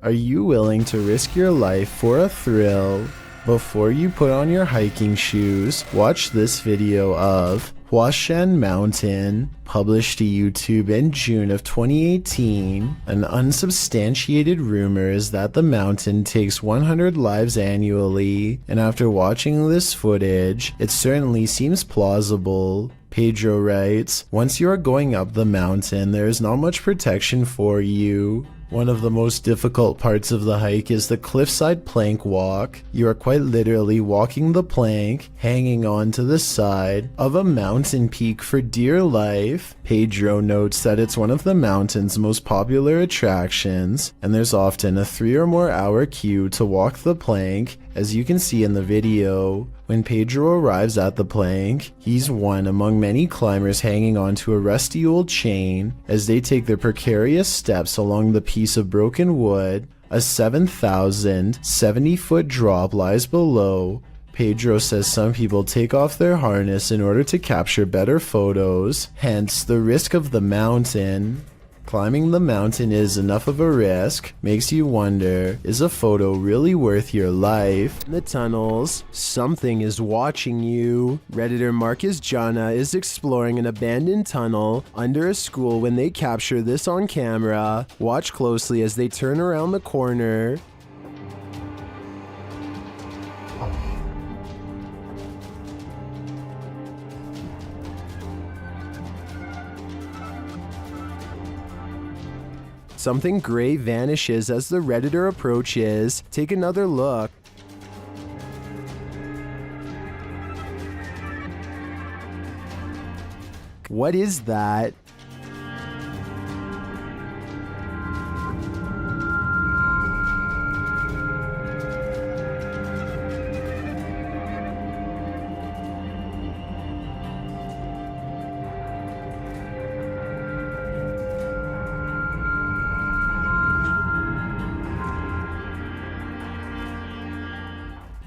Are you willing to risk your life for a thrill? Before you put on your hiking shoes, watch this video of Huashan Mountain, published to YouTube in June of 2018. An unsubstantiated rumor is that the mountain takes 100 lives annually, and after watching this footage, it certainly seems plausible. Pedro writes, "Once you are going up the mountain, there is not much protection for you. One of the most difficult parts of the hike is the cliffside plank walk. You are quite literally walking the plank, hanging on to the side of a mountain peak for dear life." Pedro notes that it's one of the mountain's most popular attractions, and there's often a 3 or more hour queue to walk the plank, as you can see in the video. When Pedro arrives at the plank, he's one among many climbers hanging onto a rusty old chain as they take their precarious steps along the piece of broken wood. A 7,070-foot drop lies below. Pedro says some people take off their harness in order to capture better photos, hence the risk of the mountain. Climbing the mountain is enough of a risk, makes you wonder, is a photo really worth your life? In the tunnels, something is watching you. Redditor Marcus Jana is exploring an abandoned tunnel under a school when they capture this on camera. Watch closely as they turn around the corner. Something gray vanishes as the Redditor approaches. Take another look. What is that?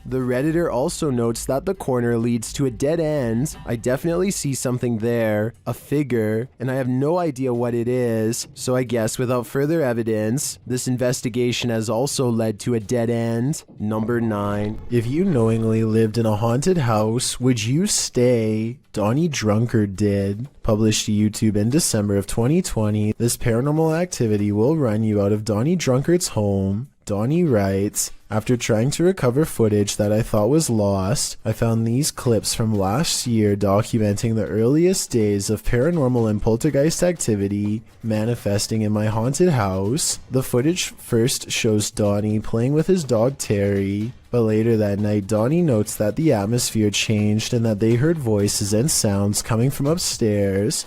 The Redditor also notes that the corner leads to a dead end. I definitely see something there, a figure, and I have no idea what it is, so I guess without further evidence, this investigation has also led to a dead end. Number 9. If you knowingly lived in a haunted house, would you stay? Donnie Drunkard did. Published to YouTube in December of 2020, this paranormal activity will run you out of Donnie Drunkard's home. Donnie writes, "After trying to recover footage that I thought was lost, I found these clips from last year documenting the earliest days of paranormal and poltergeist activity manifesting in my haunted house. The footage first shows Donnie playing with his dog Terry, but later that night Donnie notes that the atmosphere changed and that they heard voices and sounds coming from upstairs.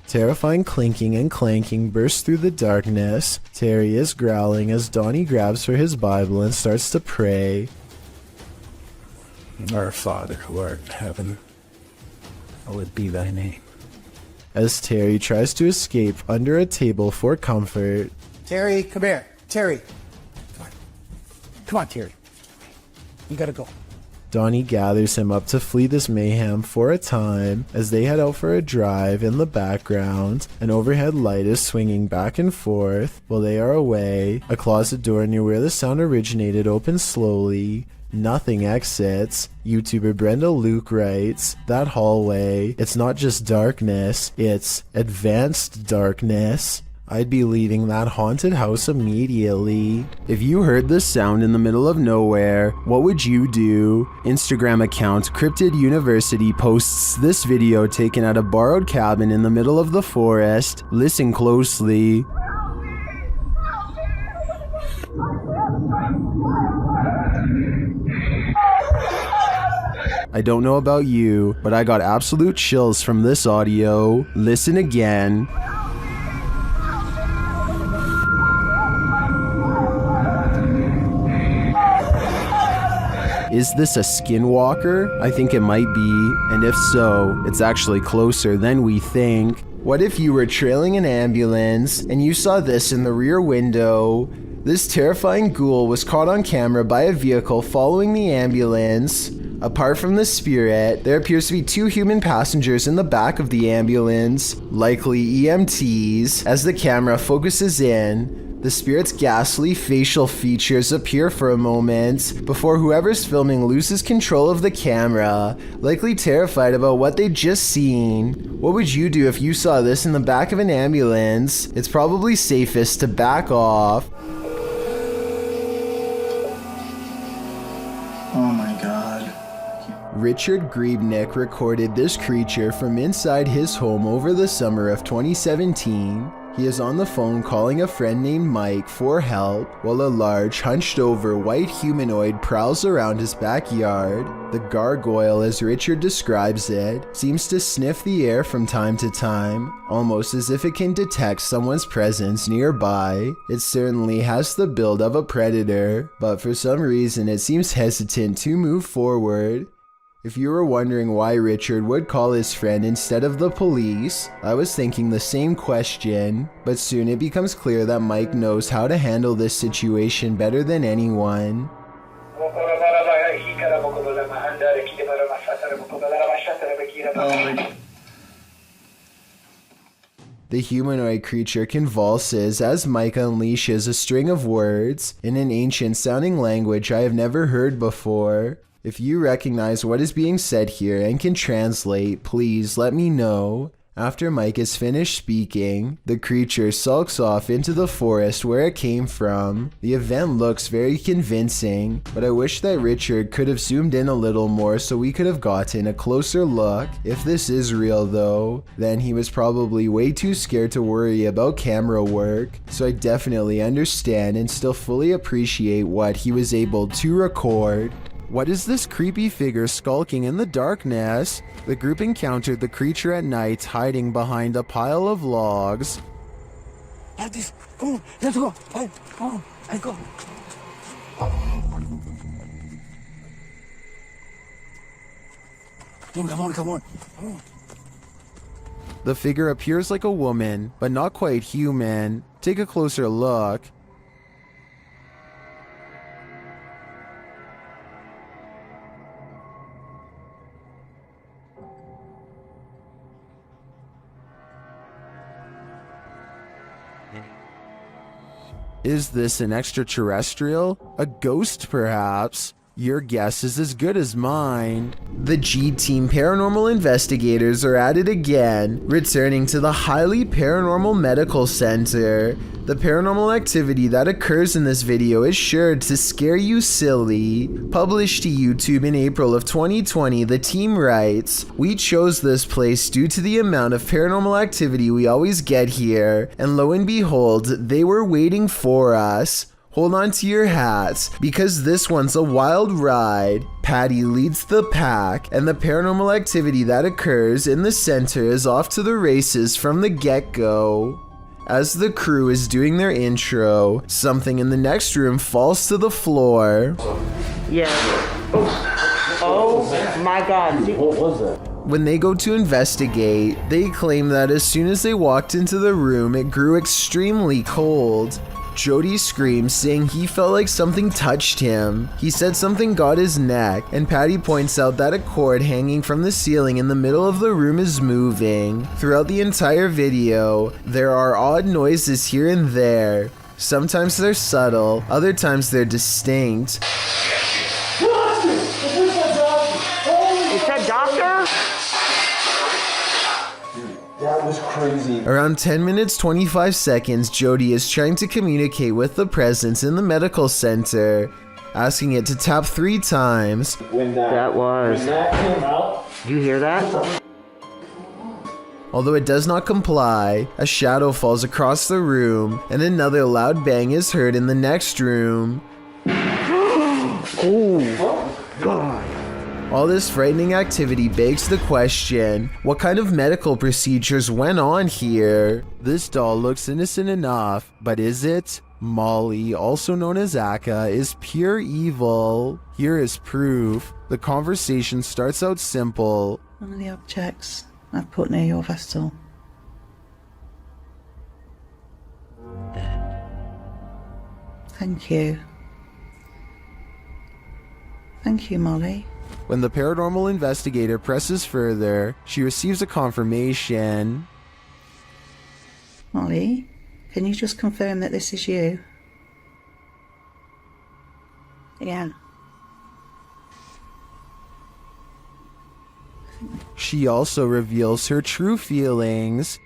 Terrifying clinking and clanking bursts through the darkness. Terry is growling as Donnie grabs for his Bible and starts to pray. Our Father who art in heaven, hallowed be thy name." As Terry tries to escape under a table for comfort. Terry, come here. Terry. Come on. Come on, Terry. You gotta go. Donnie gathers him up to flee this mayhem for a time. As they head out for a drive, in the background, an overhead light is swinging back and forth. While they are away, a closet door near where the sound originated opens slowly. Nothing exits. YouTuber Brenda Luke writes, "That hallway, it's not just darkness, it's advanced darkness. I'd be leaving that haunted house immediately." If you heard this sound in the middle of nowhere, what would you do? Instagram account Cryptid University posts this video taken at a borrowed cabin in the middle of the forest. Listen closely. I don't know about you, but I got absolute chills from this audio. Listen again. Is this a skinwalker? I think it might be, and if so, it's actually closer than we think. What if you were trailing an ambulance and you saw this in the rear window? This terrifying ghoul was caught on camera by a vehicle following the ambulance. Apart from the spirit, there appears to be 2 human passengers in the back of the ambulance, likely EMTs. As the camera focuses in, the spirit's ghastly facial features appear for a moment before whoever's filming loses control of the camera, likely terrified about what they'd just seen. What would you do if you saw this in the back of an ambulance? It's probably safest to back off. Oh my god. Richard Griebnick recorded this creature from inside his home over the summer of 2017. He is on the phone calling a friend named Mike for help while a large, hunched-over white humanoid prowls around his backyard. The gargoyle, as Richard describes it, seems to sniff the air from time to time, almost as if it can detect someone's presence nearby. It certainly has the build of a predator, but for some reason it seems hesitant to move forward. If you were wondering why Richard would call his friend instead of the police, I was thinking the same question, but soon it becomes clear that Mike knows how to handle this situation better than anyone. The humanoid creature convulses as Mike unleashes a string of words in an ancient-sounding language I have never heard before. If you recognize what is being said here and can translate, please let me know. After Mike is finished speaking, the creature sulks off into the forest where it came from. The event looks very convincing, but I wish that Richard could have zoomed in a little more so we could have gotten a closer look. If this is real though, then he was probably way too scared to worry about camera work, so I definitely understand and still fully appreciate what he was able to record. What is this creepy figure skulking in the darkness? The group encountered the creature at night hiding behind a pile of logs. Come on, let's go. Come on, let's go. Come on. The figure appears like a woman, but not quite human. Take a closer look. Is this an extraterrestrial? A ghost, perhaps? Your guess is as good as mine. The G-Team paranormal investigators are at it again, returning to the highly paranormal medical center. The paranormal activity that occurs in this video is sure to scare you silly. Published to YouTube in April of 2020, the team writes, "We chose this place due to the amount of paranormal activity we always get here, and lo and behold, they were waiting for us. Hold on to your hats, because this one's a wild ride." Patty leads the pack, and the paranormal activity that occurs in the center is off to the races from the get-go. As the crew is doing their intro, something in the next room falls to the floor. Yeah. Oh my god. What was that? When they go to investigate, they claim that as soon as they walked into the room, it grew extremely cold. Jody screams, saying he felt like something touched him. He said something got his neck, and Patty points out that a cord hanging from the ceiling in the middle of the room is moving. Throughout the entire video, there are odd noises here and there. Sometimes they're subtle, other times they're distinct. It said doctor? That was crazy. Around 10 minutes 25 seconds, Jody is trying to communicate with the presence in the medical center, asking it to tap 3 times. When That came out, Do you hear that? Although it does not comply, a shadow falls across the room, and another loud bang is heard in the next room. Oh, God. All this frightening activity begs the question, what kind of medical procedures went on here? This doll looks innocent enough, but is it? Molly, also known as Akka, is pure evil. Here is proof. The conversation starts out simple. One of the objects I've put near your vessel. Thank you. Thank you, Molly. When the paranormal investigator presses further, she receives a confirmation. Molly, can you just confirm that this is you? Yeah. She also reveals her true feelings.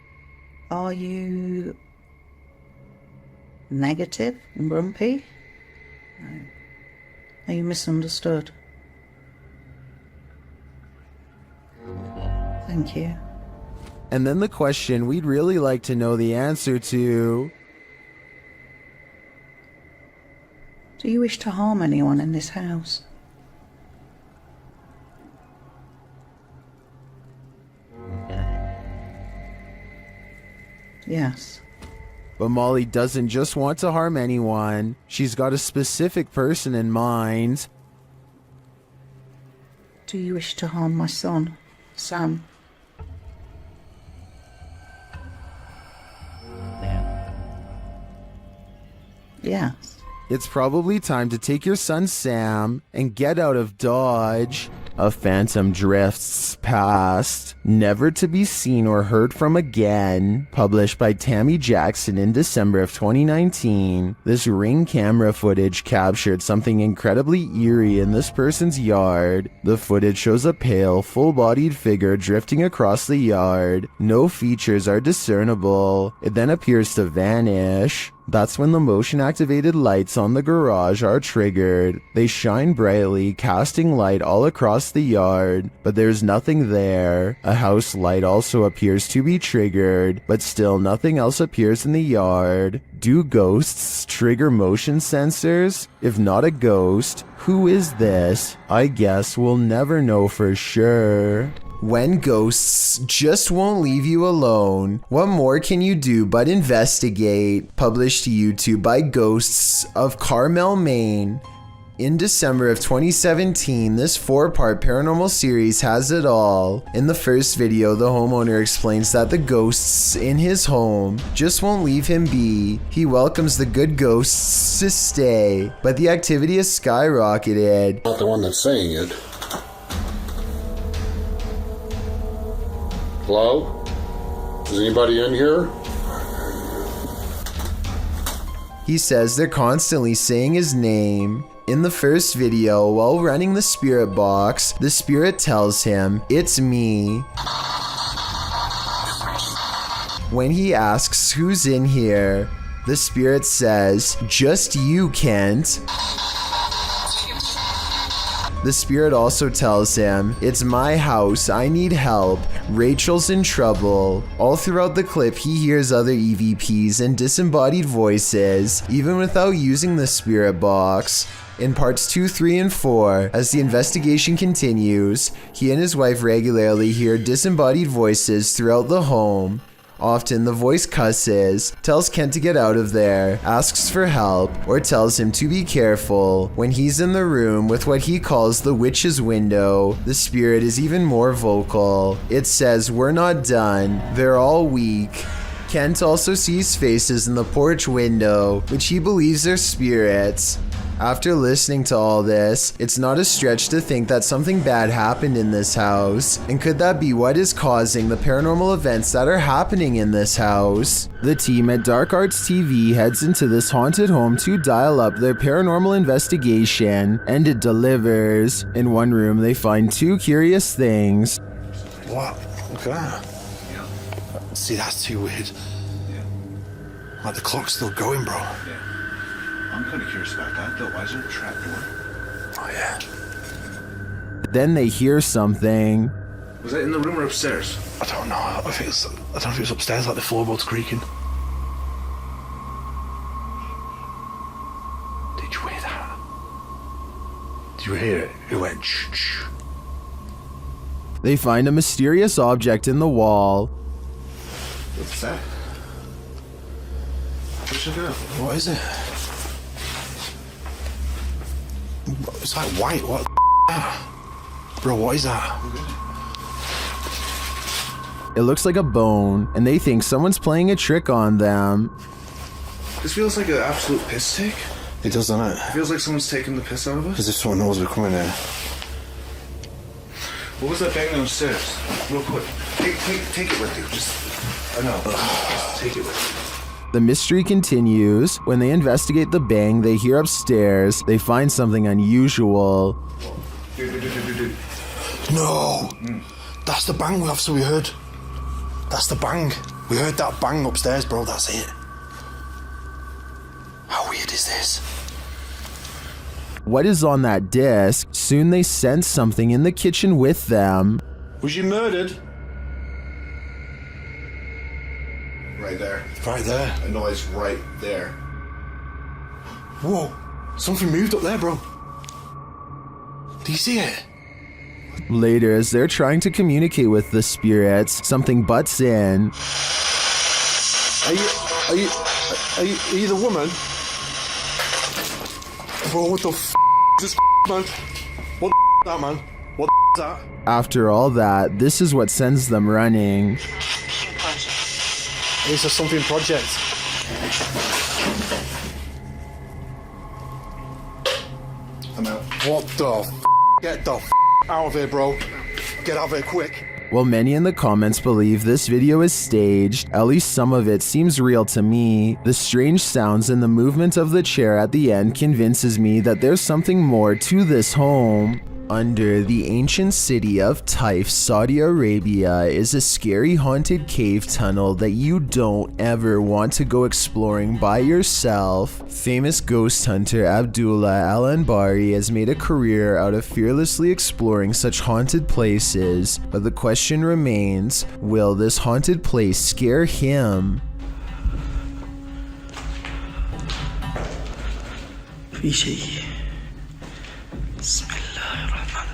Are you negative and grumpy? No. Are you misunderstood? Thank you. And then the question we'd really like to know the answer to. Do you wish to harm anyone in this house? Yes. But Molly doesn't just want to harm anyone. She's got a specific person in mind. Do you wish to harm my son, Sam? Yes. It's probably time to take your son Sam and get out of Dodge. A phantom drifts past, never to be seen or heard from again. Published by Tammy Jackson in December of 2019. This Ring camera footage captured something incredibly eerie in this person's yard. The footage shows a pale, full-bodied figure drifting across the yard. No features are discernible. It then appears to vanish. That's when the motion-activated lights on the garage are triggered. They shine brightly, casting light all across the yard, but there's nothing there. A house light also appears to be triggered, but still nothing else appears in the yard. Do ghosts trigger motion sensors? If not a ghost, who is this? I guess we'll never know for sure. When ghosts just won't leave you alone, what more can you do but investigate? Published to YouTube by Ghosts of Carmel, Maine. In December of 2017, this 4-part paranormal series has it all. In the first video, the homeowner explains that the ghosts in his home just won't leave him be. He welcomes the good ghosts to stay, but the activity has skyrocketed. Not the one that's saying it. Hello? Is anybody in here? He says they're constantly saying his name. In the first video, while running the spirit box, the spirit tells him, "It's me." When he asks who's in here, the spirit says, "Just you, Kent." The spirit also tells him, "It's my house, I need help, Rachel's in trouble." All throughout the clip, he hears other EVPs and disembodied voices, even without using the spirit box. In parts 2, 3, and 4, as the investigation continues, he and his wife regularly hear disembodied voices throughout the home. Often the voice cusses, tells Kent to get out of there, asks for help, or tells him to be careful. When he's in the room with what he calls the witch's window, the spirit is even more vocal. It says, "We're not done, they're all weak." Kent also sees faces in the porch window, which he believes are spirits. After listening to all this, it's not a stretch to think that something bad happened in this house. And could that be what is causing the paranormal events that are happening in this house? The team at Dark Arts TV heads into this haunted home to dial up their paranormal investigation, and it delivers. In one room, they find two curious things. What? Look at that. See, that's too weird. Like the clock's still going, bro. I'm kind of curious about that, though. Why is there a trap door? Oh, yeah. Then they hear something. Was that in the room or upstairs? I don't know. I don't know if it was upstairs, like the floorboards creaking. Did you hear that? Did you hear it? It went shh, shh. They find a mysterious object in the wall. What's that? Push it up. What is it? It's like white. What? Bro, what is that? It looks like a bone, and they think someone's playing a trick on them. This feels like an absolute piss take. It does, doesn't it? It feels like someone's taking the piss out of us. As if someone knows we're coming here. What was that bang downstairs? Real quick. Take it with you. I know. Just take it with you. The mystery continues. When they investigate the bang they hear upstairs, they find something unusual. Dude. No! That's the bang we heard. That's the bang. We heard that bang upstairs, bro. That's it. How weird is this? What is on that disc? Soon they sense something in the kitchen with them. Was you murdered? Right there. Right there. A noise right there. Whoa! Something moved up there, bro. Do you see it? Later, as they're trying to communicate with the spirits, something butts in. Are you the woman? Bro, what the f is this man? What the that, man? What the that? After all that, this is what sends them running. It's a something project. I'm out. What the f? Get the f out of here, bro. Get out of here quick. While many in the comments believe this video is staged, at least some of it seems real to me. The strange sounds and the movement of the chair at the end convinces me that there's something more to this home. Under the ancient city of Taif, Saudi Arabia, is a scary haunted cave tunnel that you don't ever want to go exploring by yourself. Famous ghost hunter Abdullah Al-Anbari has made a career out of fearlessly exploring such haunted places, but the question remains, will this haunted place scare him? في شيء بسم الله الرحمن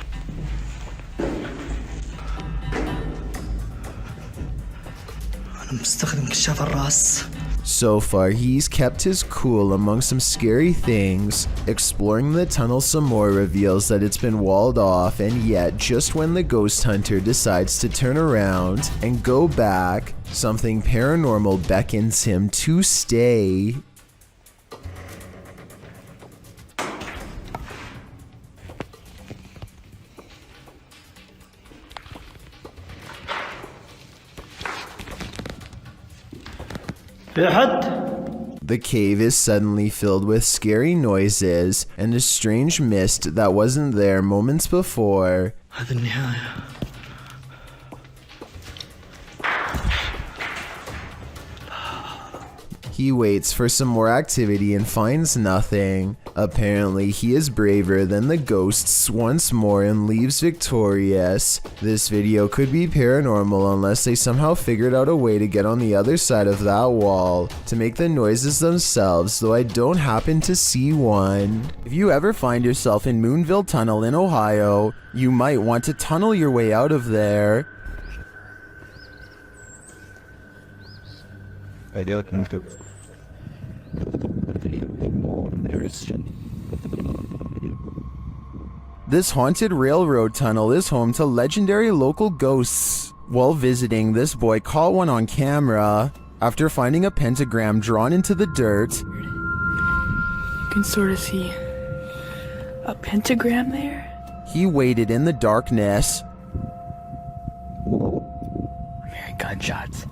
أنا مستخدم كشاف الرأس. So far, he's kept his cool among some scary things. Exploring the tunnel some more reveals that it's been walled off, and yet just when the ghost hunter decides to turn around and go back, something paranormal beckons him to stay. The cave is suddenly filled with scary noises and a strange mist that wasn't there moments before. هذا النهاية. He waits for some more activity and finds nothing. Apparently, he is braver than the ghosts once more and leaves victorious. This video could be paranormal unless they somehow figured out a way to get on the other side of that wall to make the noises themselves, though I don't happen to see one. If you ever find yourself in Moonville Tunnel in Ohio, you might want to tunnel your way out of there. This haunted railroad tunnel is home to legendary local ghosts. While visiting, this boy caught one on camera. After finding a pentagram drawn into the dirt, you can sort of see a pentagram there. He waited in the darkness. I'm hearing gunshots.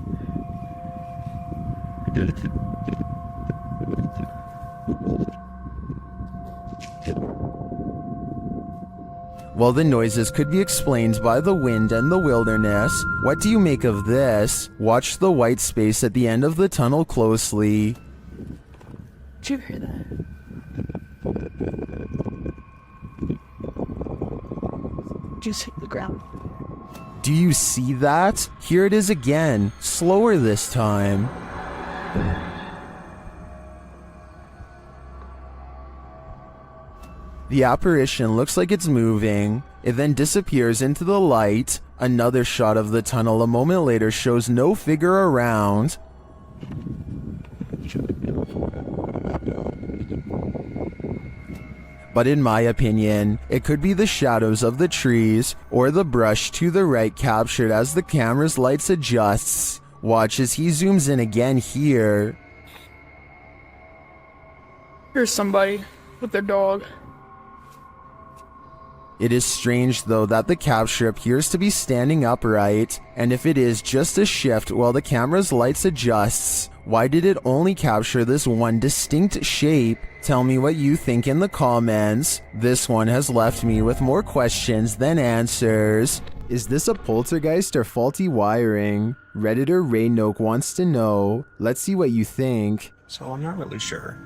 While the noises could be explained by the wind and the wilderness, what do you make of this? Watch the white space at the end of the tunnel closely. Did you hear that? Did you see the ground? Do you see that? Here it is again, slower this time. The apparition looks like it's moving. It then disappears into the light. Another shot of the tunnel a moment later shows no figure around. But in my opinion, it could be the shadows of the trees or the brush to the right captured as the camera's lights adjusts. Watch as he zooms in again here. Here's somebody with their dog. It is strange though that the capture appears to be standing upright, and if it is just a shift while the camera's lights adjusts, why did it only capture this one distinct shape? Tell me what you think in the comments. This one has left me with more questions than answers. Is this a poltergeist or faulty wiring? Redditor Raynoke wants to know. Let's see what you think. So I'm not really sure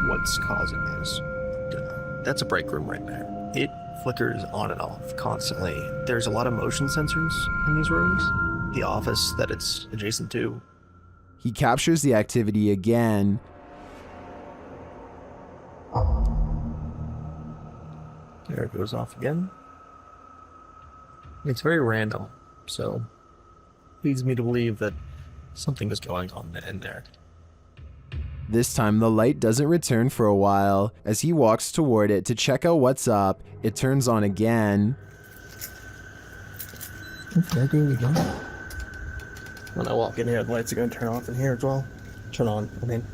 what's causing this. That's a break room right there. It flickers on and off constantly. There's a lot of motion sensors in these rooms. The office that it's adjacent to. He captures the activity again. There it goes off again. It's very random, so leads me to believe that something is going on in there. This time the light doesn't return for a while. As he walks toward it to check out what's up, it turns on again. There we go. When I walk in here, the lights are going to turn off in here as well. Turn on, I mean.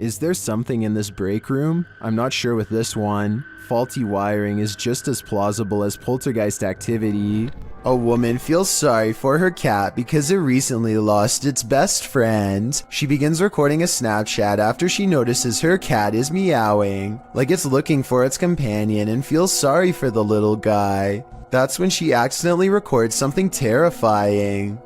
Is there something in this break room? I'm not sure with this one. Faulty wiring is just as plausible as poltergeist activity. A woman feels sorry for her cat because it recently lost its best friend. She begins recording a Snapchat after she notices her cat is meowing, like it's looking for its companion, and feels sorry for the little guy. That's when she accidentally records something terrifying.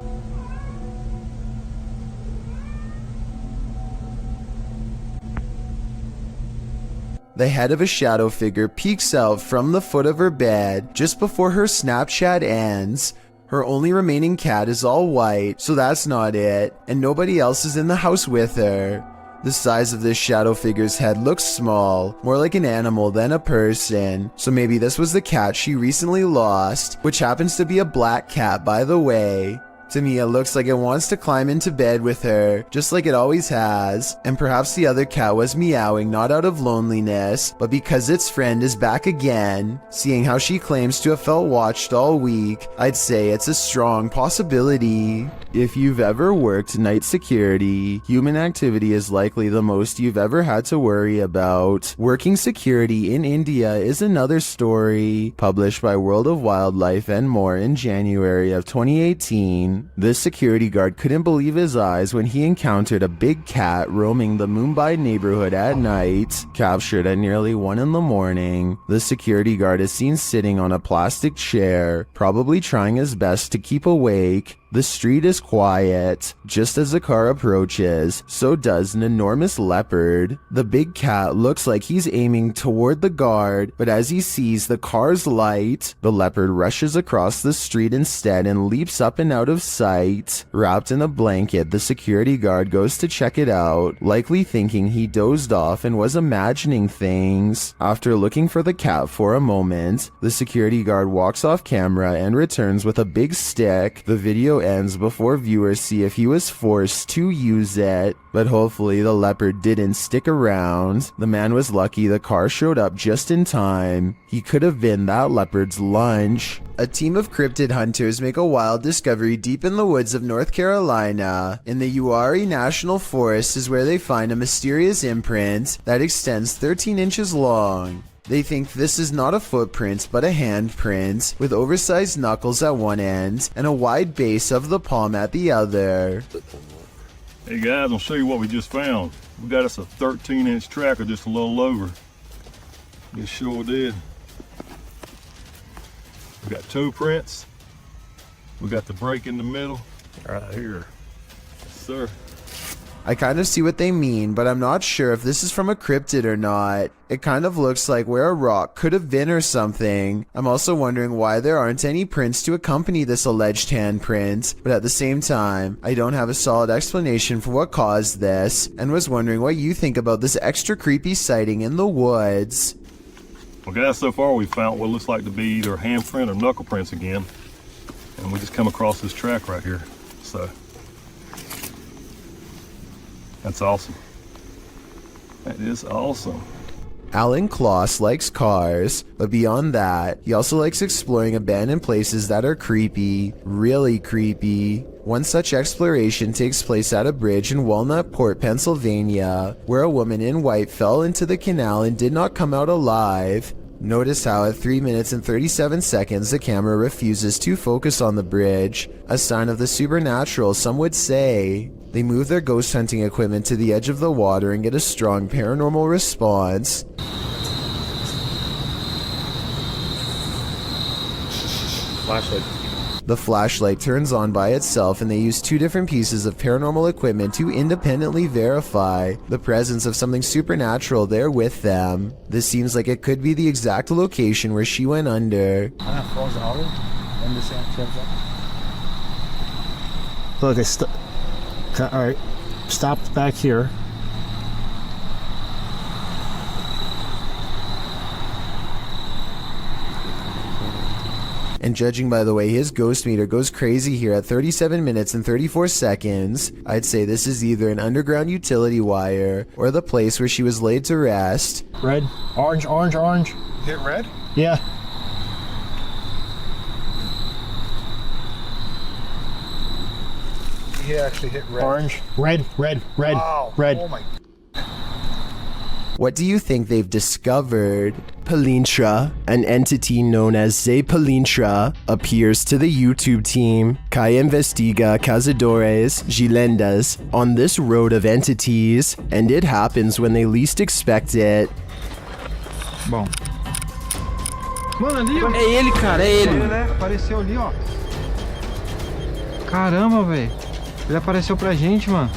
The head of a shadow figure peeks out from the foot of her bed just before her Snapchat ends. Her only remaining cat is all white, so that's not it, and nobody else is in the house with her. The size of this shadow figure's head looks small, more like an animal than a person, so maybe this was the cat she recently lost, which happens to be a black cat, by the way. To me, it looks like it wants to climb into bed with her, just like it always has, and perhaps the other cat was meowing not out of loneliness, but because its friend is back again. Seeing how she claims to have felt watched all week, I'd say it's a strong possibility. If you've ever worked night security, human activity is likely the most you've ever had to worry about. Working security in India is another story, published by World of Wildlife and more in January of 2018. This security guard couldn't believe his eyes when he encountered a big cat roaming the Mumbai neighborhood at night. Captured at nearly 1 in the morning, the security guard is seen sitting on a plastic chair, probably trying his best to keep awake. The street is quiet. Just as the car approaches, so does an enormous leopard. The big cat looks like he's aiming toward the guard, but as he sees the car's light, the leopard rushes across the street instead and leaps up and out of sight. Wrapped in a blanket, the security guard goes to check it out, likely thinking he dozed off and was imagining things. After looking for the cat for a moment, the security guard walks off camera and returns with a big stick. The video ends before viewers see if he was forced to use it, but hopefully the leopard didn't stick around. The man was lucky the car showed up just in time. He could have been that leopard's lunch. A team of cryptid hunters make a wild discovery deep in the woods of North Carolina. In the Uwharrie National Forest is where they find a mysterious imprint that extends 13 inches long. They think this is not a footprint but a handprint, with oversized knuckles at one end and a wide base of the palm at the other. Hey guys, I'll show you what we just found. We got us a 13-inch tracker, just a little over. It sure did. We got toe prints. We got the break in the middle, right here. Yes, sir. I kind of see what they mean, but I'm not sure if this is from a cryptid or not. It kind of looks like where a rock could have been or something. I'm also wondering why there aren't any prints to accompany this alleged handprint, but at the same time, I don't have a solid explanation for what caused this, and was wondering what you think about this extra creepy sighting in the woods. Well guys, so far we found what looks like to be either a handprint or knuckle prints again, and we just come across this track right here, so that's awesome. That is awesome. Alan Kloss likes cars, but beyond that, he also likes exploring abandoned places that are creepy, really creepy. One such exploration takes place at a bridge in Walnut Port, Pennsylvania, where a woman in white fell into the canal and did not come out alive. Notice how at 3 minutes and 37 seconds the camera refuses to focus on the bridge, a sign of the supernatural, some would say. They move their ghost hunting equipment to the edge of the water and get a strong paranormal response. Flashlight. The flashlight turns on by itself, and they use 2 different pieces of paranormal equipment to independently verify the presence of something supernatural there with them. This seems like it could be the exact location where she went under. Look, alright, stopped back here. And judging by the way his ghost meter goes crazy here at 37 minutes and 34 seconds, I'd say this is either an underground utility wire or the place where she was laid to rest. Red, orange, orange, orange. Hit red? Yeah. He actually hit red. Orange, red, red, red, wow. red. Oh my. What do you think they've discovered? Palintra, an entity known as Ze Palintra, appears to the YouTube team Kai Investiga Cazadores Gilendas on this road of entities, and it happens when they least expect it. Bom. Mano, ali, ó. É ele, cara, é ele. Né? Apareceu ali, ó. Caramba, velho. Ele apareceu pra gente, mano.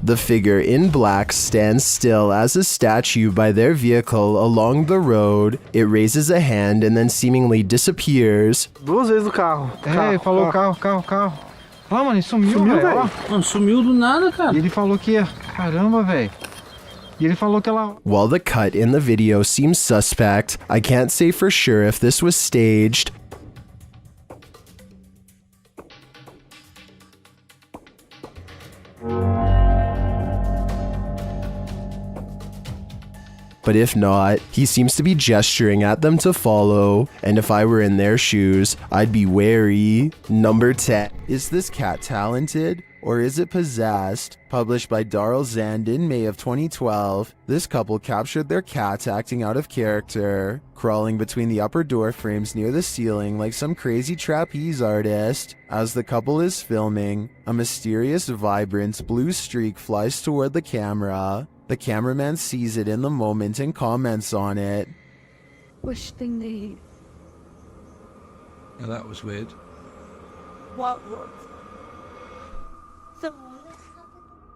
The figure in black stands still as a statue by their vehicle along the road. It raises a hand and then seemingly disappears. 2 vezes o carro. É, ele falou carro. Ah, mano, ele sumiu, velho. Mano, sumiu do nada, cara. E ele falou que ia... Caramba, velho. E ele falou que ela... While the cut in the video seems suspect, I can't say for sure if this was staged. But if not, he seems to be gesturing at them to follow, and if I were in their shoes, I'd be wary. Number 10. Is this cat talented? Or is it possessed? Published by Darrell Zand in May of 2012, this couple captured their cat acting out of character, crawling between the upper door frames near the ceiling like some crazy trapeze artist. As the couple is filming, a mysterious, vibrant blue streak flies toward the camera. The cameraman sees it in the moment and comments on it. Which thing they eat? Now that was weird. What was?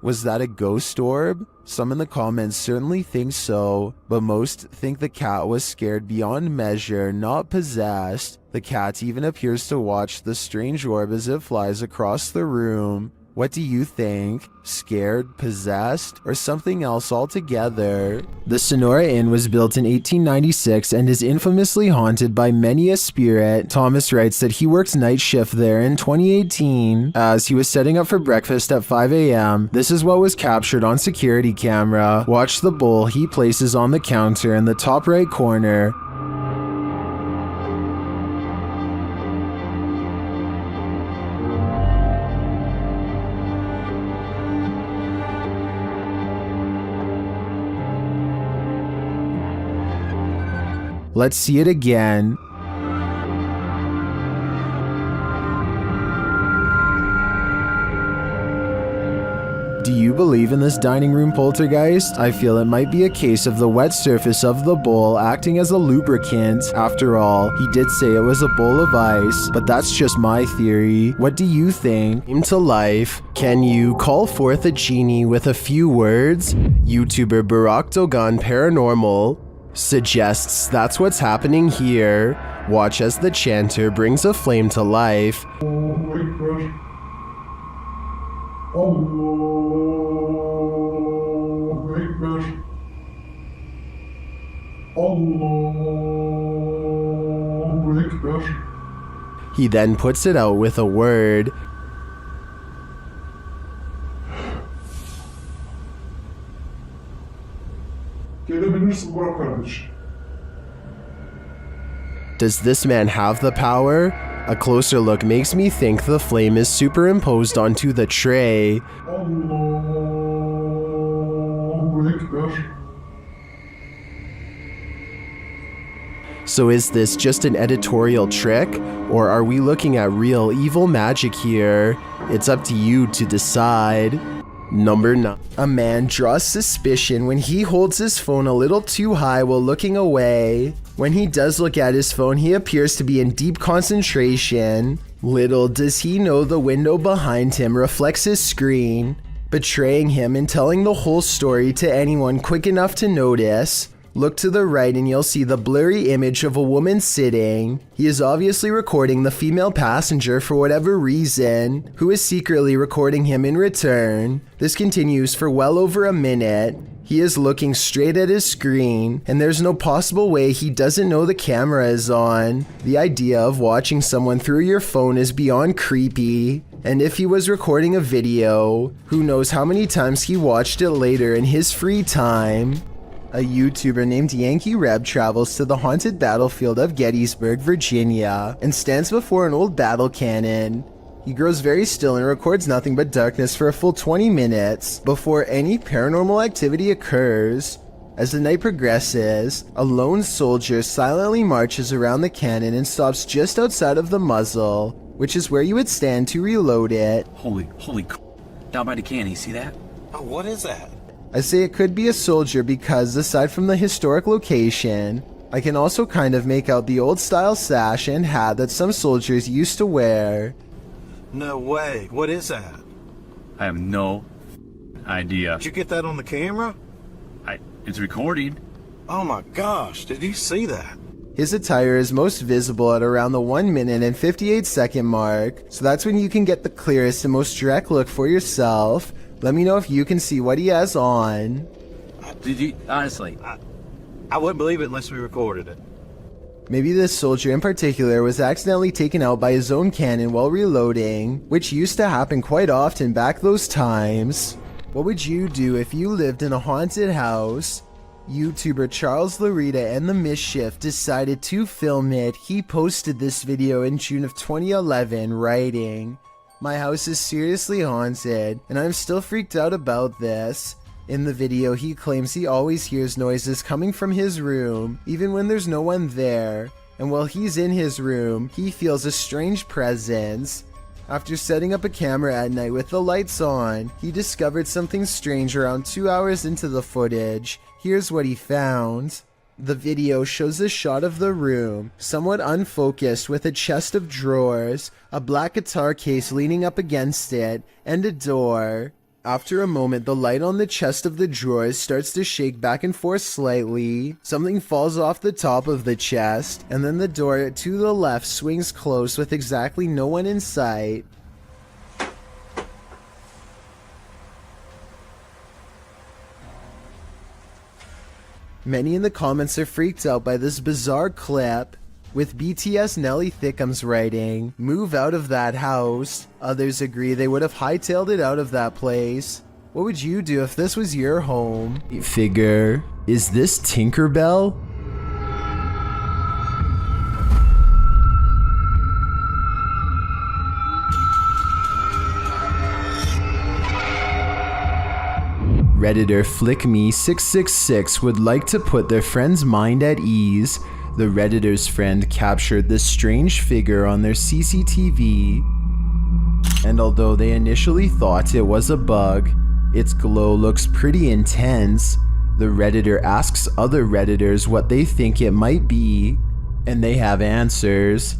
Was that a ghost orb? Some in the comments certainly think so, but most think the cat was scared beyond measure, not possessed. The cat even appears to watch the strange orb as it flies across the room. What do you think? Scared, possessed, or something else altogether? The Sonora Inn was built in 1896 and is infamously haunted by many a spirit. Thomas writes that he worked night shift there in 2018 as he was setting up for breakfast at 5 a.m. This is what was captured on security camera. Watch the bowl he places on the counter in the top right corner. Let's see it again. Do you believe in this dining room poltergeist? I feel it might be a case of the wet surface of the bowl acting as a lubricant. After all, he did say it was a bowl of ice, but that's just my theory. What do you think? Came to life. Can you call forth a genie with a few words? YouTuber Barack Dogan Paranormal suggests that's what's happening here. Watch as the chanter brings a flame to life. He then puts it out with a word. Does this man have the power? A closer look makes me think the flame is superimposed onto the tray. So is this just an editorial trick, or are we looking at real evil magic here? It's up to you to decide. Number 9. A man draws suspicion when he holds his phone a little too high while looking away. When he does look at his phone, he appears to be in deep concentration. Little does he know the window behind him reflects his screen, betraying him and telling the whole story to anyone quick enough to notice. Look to the right and you'll see the blurry image of a woman sitting. He is obviously recording the female passenger for whatever reason, who is secretly recording him in return. This continues for well over a minute. He is looking straight at his screen, and there's no possible way he doesn't know the camera is on. The idea of watching someone through your phone is beyond creepy. And if he was recording a video, who knows how many times he watched it later in his free time. A YouTuber named Yankee Reb travels to the haunted battlefield of Gettysburg, Virginia, and stands before an old battle cannon. He grows very still and records nothing but darkness for a full 20 minutes before any paranormal activity occurs. As the night progresses, a lone soldier silently marches around the cannon and stops just outside of the muzzle, which is where you would stand to reload it. Holy down by the cannon, you see that? Oh, what is that? I say it could be a soldier because, aside from the historic location, I can also kind of make out the old style sash and hat that some soldiers used to wear. No way. What is that? I have no idea. Did you get that on the camera? It's recording. Oh my gosh, did you see that? His attire is most visible at around the 1 minute and 58 second mark, so that's when you can get the clearest and most direct look for yourself. Let me know if you can see what he has on. Did you, honestly? I wouldn't believe it unless we recorded it. Maybe this soldier in particular was accidentally taken out by his own cannon while reloading, which used to happen quite often back those times. What would you do if you lived in a haunted house? YouTuber Charles Larita and the Mischief decided to film it. He posted this video in June of 2011, writing, "My house is seriously haunted, and I'm still freaked out about this." In the video, he claims he always hears noises coming from his room, even when there's no one there, and while he's in his room, he feels a strange presence. After setting up a camera at night with the lights on, he discovered something strange around 2 hours into the footage. Here's what he found. The video shows a shot of the room, somewhat unfocused, with a chest of drawers, a black guitar case leaning up against it, and a door. After a moment, the light on the chest of the drawers starts to shake back and forth slightly. Something falls off the top of the chest, and then the door to the left swings close with exactly no one in sight. Many in the comments are freaked out by this bizarre clip, with BTS Nelly Thickums writing, "Move out of that house." Others agree they would have hightailed it out of that place. What would you do if this was your home? Figure, is this Tinkerbell? Redditor FlickMe666 would like to put their friend's mind at ease. The Redditor's friend captured this strange figure on their CCTV, and although they initially thought it was a bug, its glow looks pretty intense. The Redditor asks other Redditors what they think it might be, and they have answers.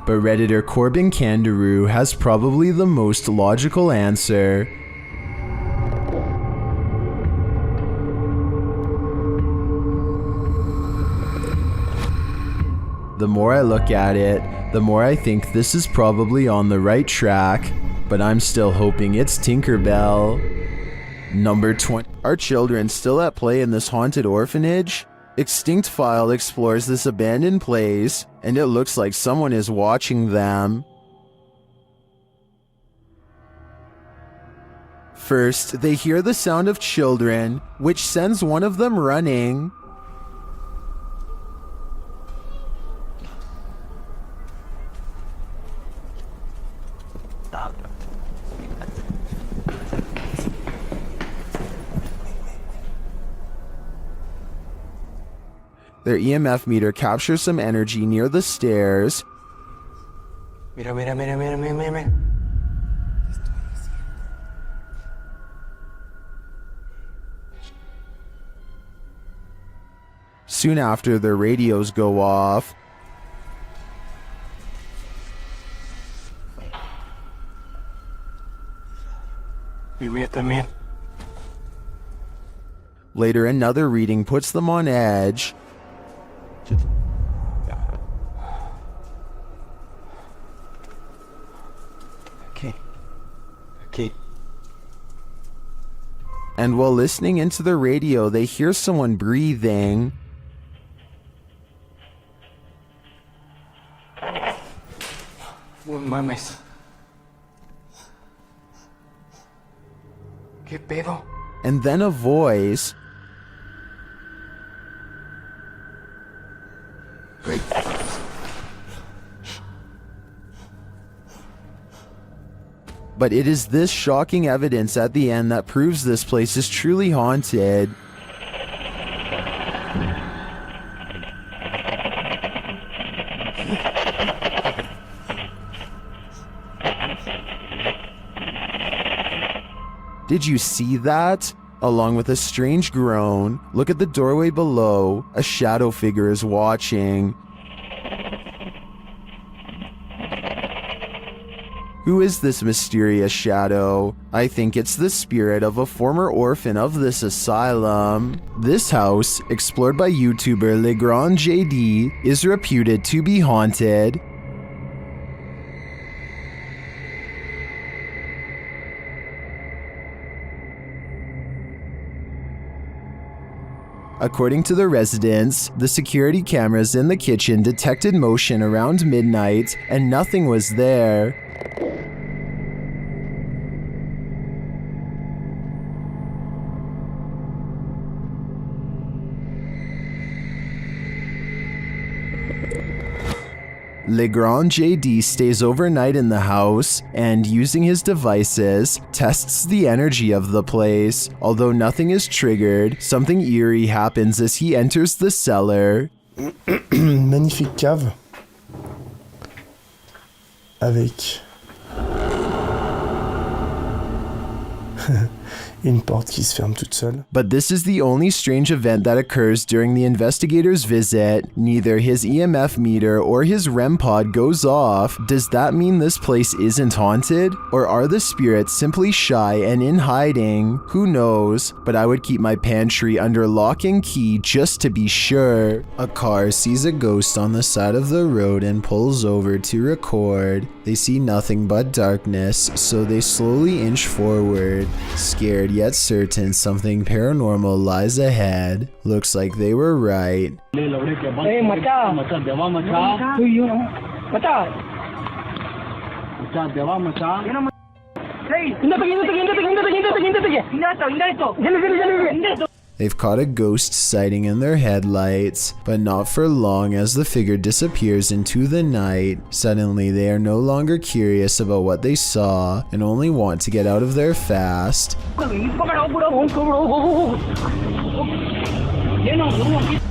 But Redditor Corbin Kangaroo has probably the most logical answer. The more I look at it, the more I think this is probably on the right track, but I'm still hoping it's Tinkerbell. Number 20. Are children still at play in this haunted orphanage? Extinct File explores this abandoned place, and it looks like someone is watching them. First, they hear the sound of children, which sends one of them running. Their EMF meter captures some energy near the stairs. Mira, mira, mira, mira, mira, mira. Soon after, their radios go off. Mira también. Later, another reading puts them on edge. Okay. And while listening into the radio, they hear someone breathing. Mames. ¿Qué pedo? And then a voice. But it is this shocking evidence at the end that proves this place is truly haunted. Did you see that? Along with a strange groan, look at the doorway below. A shadow figure is watching. Who is this mysterious shadow? I think it's the spirit of a former orphan of this asylum. This house, explored by YouTuber Legrand JD, is reputed to be haunted. According to the residents, the security cameras in the kitchen detected motion around midnight and nothing was there. Legrand JD stays overnight in the house and, using his devices, tests the energy of the place. Although nothing is triggered, something eerie happens as he enters the cellar. Magnifique cave avec une porte qui se ferme toute seule. But this is the only strange event that occurs during the investigator's visit. Neither his EMF meter or his REM pod goes off. Does that mean this place isn't haunted? Or are the spirits simply shy and in hiding? Who knows? But I would keep my pantry under lock and key just to be sure. A car sees a ghost on the side of the road and pulls over to record. They see nothing but darkness, so they slowly inch forward. Scared yet certain something paranormal lies ahead. Looks like they were right. They've caught a ghost sighting in their headlights, but not for long as the figure disappears into the night. Suddenly, they are no longer curious about what they saw and only want to get out of there fast.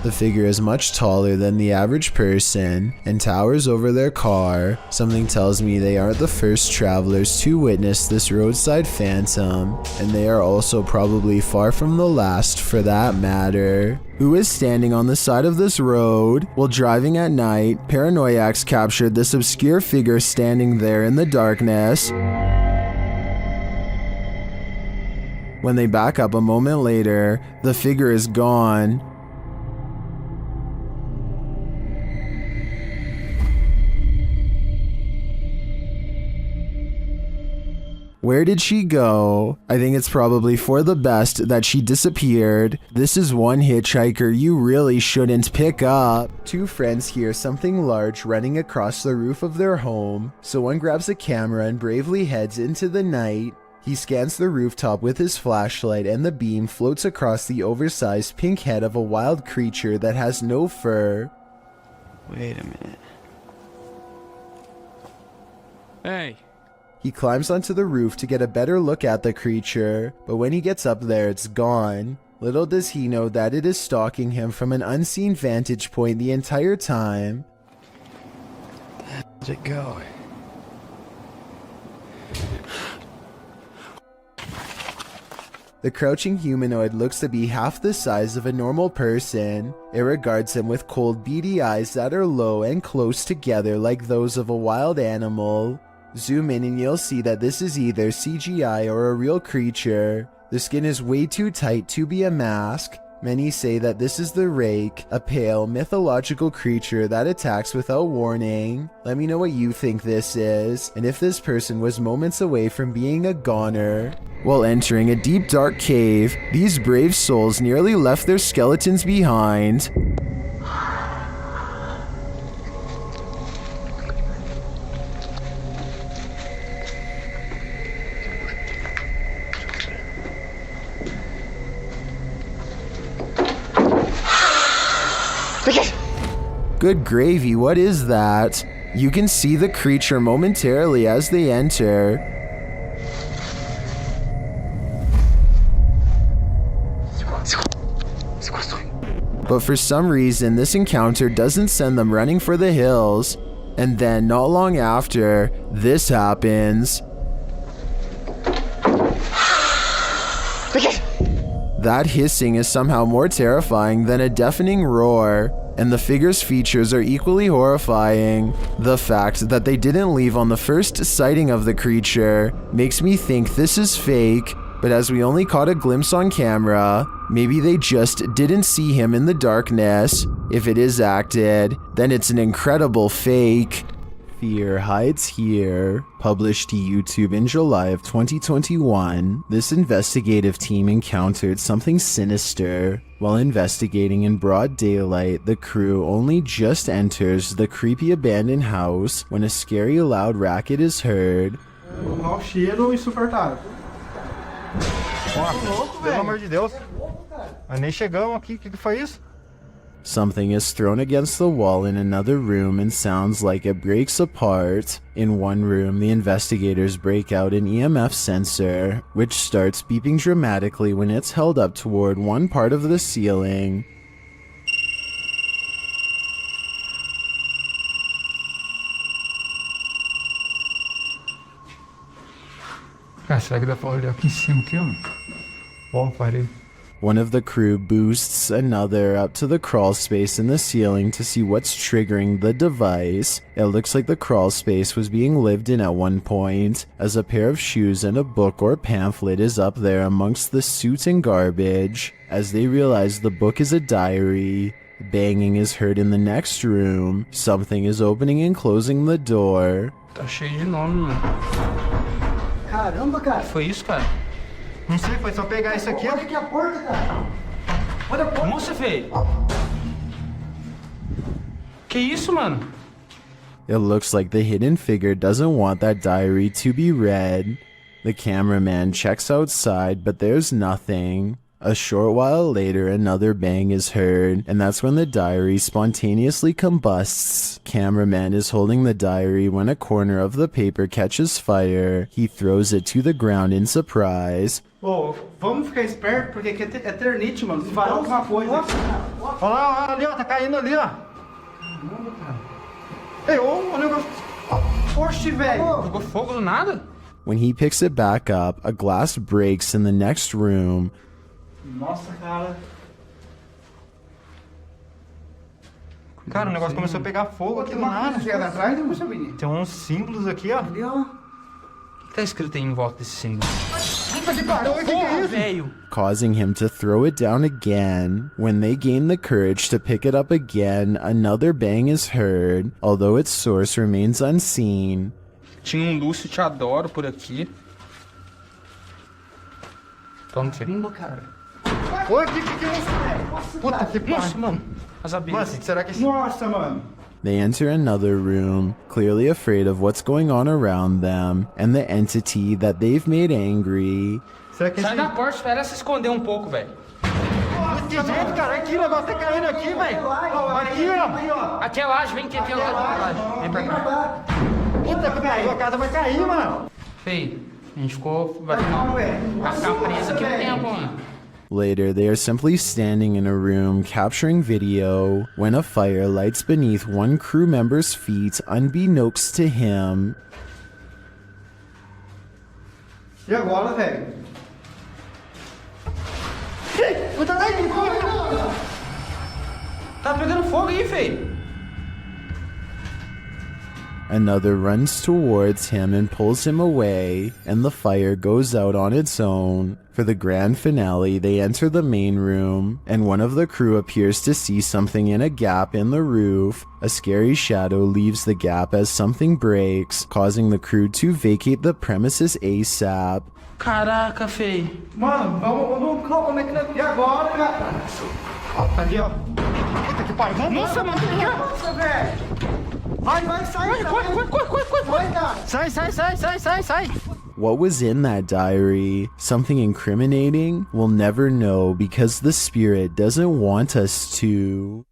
The figure is much taller than the average person and towers over their car. Something tells me they aren't the first travelers to witness this roadside phantom, and they are also probably far from the last for that matter. Who is standing on the side of this road? While driving at night, paranoiacs captured this obscure figure standing there in the darkness. When they back up a moment later, the figure is gone. Where did she go? I think it's probably for the best that she disappeared. This is one hitchhiker you really shouldn't pick up. Two friends hear something large running across the roof of their home, so one grabs a camera and bravely heads into the night. He scans the rooftop with his flashlight and the beam floats across the oversized pink head of a wild creature that has no fur. Wait a minute. Hey. He climbs onto the roof to get a better look at the creature, but when he gets up there, it's gone. Little does he know that it is stalking him from an unseen vantage point the entire time. Where did it go? The crouching humanoid looks to be half the size of a normal person. It regards him with cold, beady eyes that are low and close together like those of a wild animal. Zoom in and you'll see that this is either CGI or a real creature. The skin is way too tight to be a mask. Many say that this is the Rake, a pale, mythological creature that attacks without warning. Let me know what you think this is, and if this person was moments away from being a goner. While entering a deep dark cave, these brave souls nearly left their skeletons behind. Good gravy, what is that? You can see the creature momentarily as they enter. But for some reason, this encounter doesn't send them running for the hills. And then, not long after, this happens. That hissing is somehow more terrifying than a deafening roar. And the figure's features are equally horrifying. The fact that they didn't leave on the first sighting of the creature makes me think this is fake, but as we only caught a glimpse on camera, maybe they just didn't see him in the darkness. If it is acted, then it's an incredible fake. Fear Hides Here, published to YouTube in July of 2021, this investigative team encountered something sinister. While investigating in broad daylight, the crew only just enters the creepy abandoned house when a scary loud racket is heard. Mau cheiro insuportável. Pelo amor de Deus. Mas nem chegamos aqui, o que foi isso? Something is thrown against the wall in another room and sounds like it breaks apart. In one room, the investigators break out an EMF sensor, which starts beeping dramatically when it's held up toward one part of the ceiling. Cara, será que dá pra olhar aqui em cima aqui, ó? Bom, parei. One of the crew boosts another up to the crawl space in the ceiling to see what's triggering the device. It looks like the crawl space was being lived in at one point, as a pair of shoes and a book or pamphlet is up there amongst the soot and garbage. As they realize the book is a diary, banging is heard in the next room. Something is opening and closing the door. Tá cheio de nome, mano. Caramba, cara. Foi isso, cara? Não sei, foi só pegar isso aqui, ó. Olha aqui a porta, cara. Olha a porta. Moça, velho. Que isso, mano? It looks like the hidden figure doesn't want that diary to be read. The cameraman checks outside, but there's nothing. A short while later, another bang is heard, and that's when the diary spontaneously combusts. Cameraman is holding the diary when a corner of the paper catches fire. He throws it to the ground in surprise. Ô, vamos ficar esperto, porque aqui é eternite, mano. Se vai alguma coisa. Olha lá, ali, ó, tá caindo ali, ó. Caramba, cara. Ei, ô, o negócio. Oxe, velho. Jogou fogo do nada? When he picks it back up, a glass breaks in the next room. Nossa, cara. Cara, o negócio começou a pegar fogo aqui do nada. Tem uns símbolos aqui, ó. Ali, ó. O que tá escrito aí em volta desse símbolo? Porra, velho! Causing him to throw it down again. When they gain the courage to pick it up again, another bang is heard, although its source remains unseen. Tinha Lúcio Te Adoro por aqui. Vamos ver. Cara. Oi, que é isso, velho? Puta que pariu. Mano. As abelhas. Será que... Nossa, mano. They enter another room, clearly afraid of what's going on around them and the entity that they've made angry. Sai da porta, espera se esconder um pouco, velho. Que jeito, cara. Aqui, o negócio tá caindo aqui, velho. Aqui, ó. Aqui é laje, vem aqui, aqui é laje. Vem pra cá. Puta que pariu, a casa vai cair, mano. Feio, a gente ficou... Vai ficar preso aqui um tempo, mano. Later, they are simply standing in a room capturing video when a fire lights beneath one crew member's feet unbeknownst to him. E agora, velho? Tá pegando fogo aí, feio. Another runs towards him and pulls him away, and the fire goes out on its own. For the grand finale, they enter the main room, and one of the crew appears to see something in a gap in the roof. A scary shadow leaves the gap as something breaks, causing the crew to vacate the premises ASAP. Caraca, feio. Mano, vamos como é que... E agora, cara? Ali, ó. Puta que pariu. Nossa, mano, que nossa, velho. Vai, sai. Corre. Sai. What was in that diary? Something incriminating? We'll never know because the spirit doesn't want us to.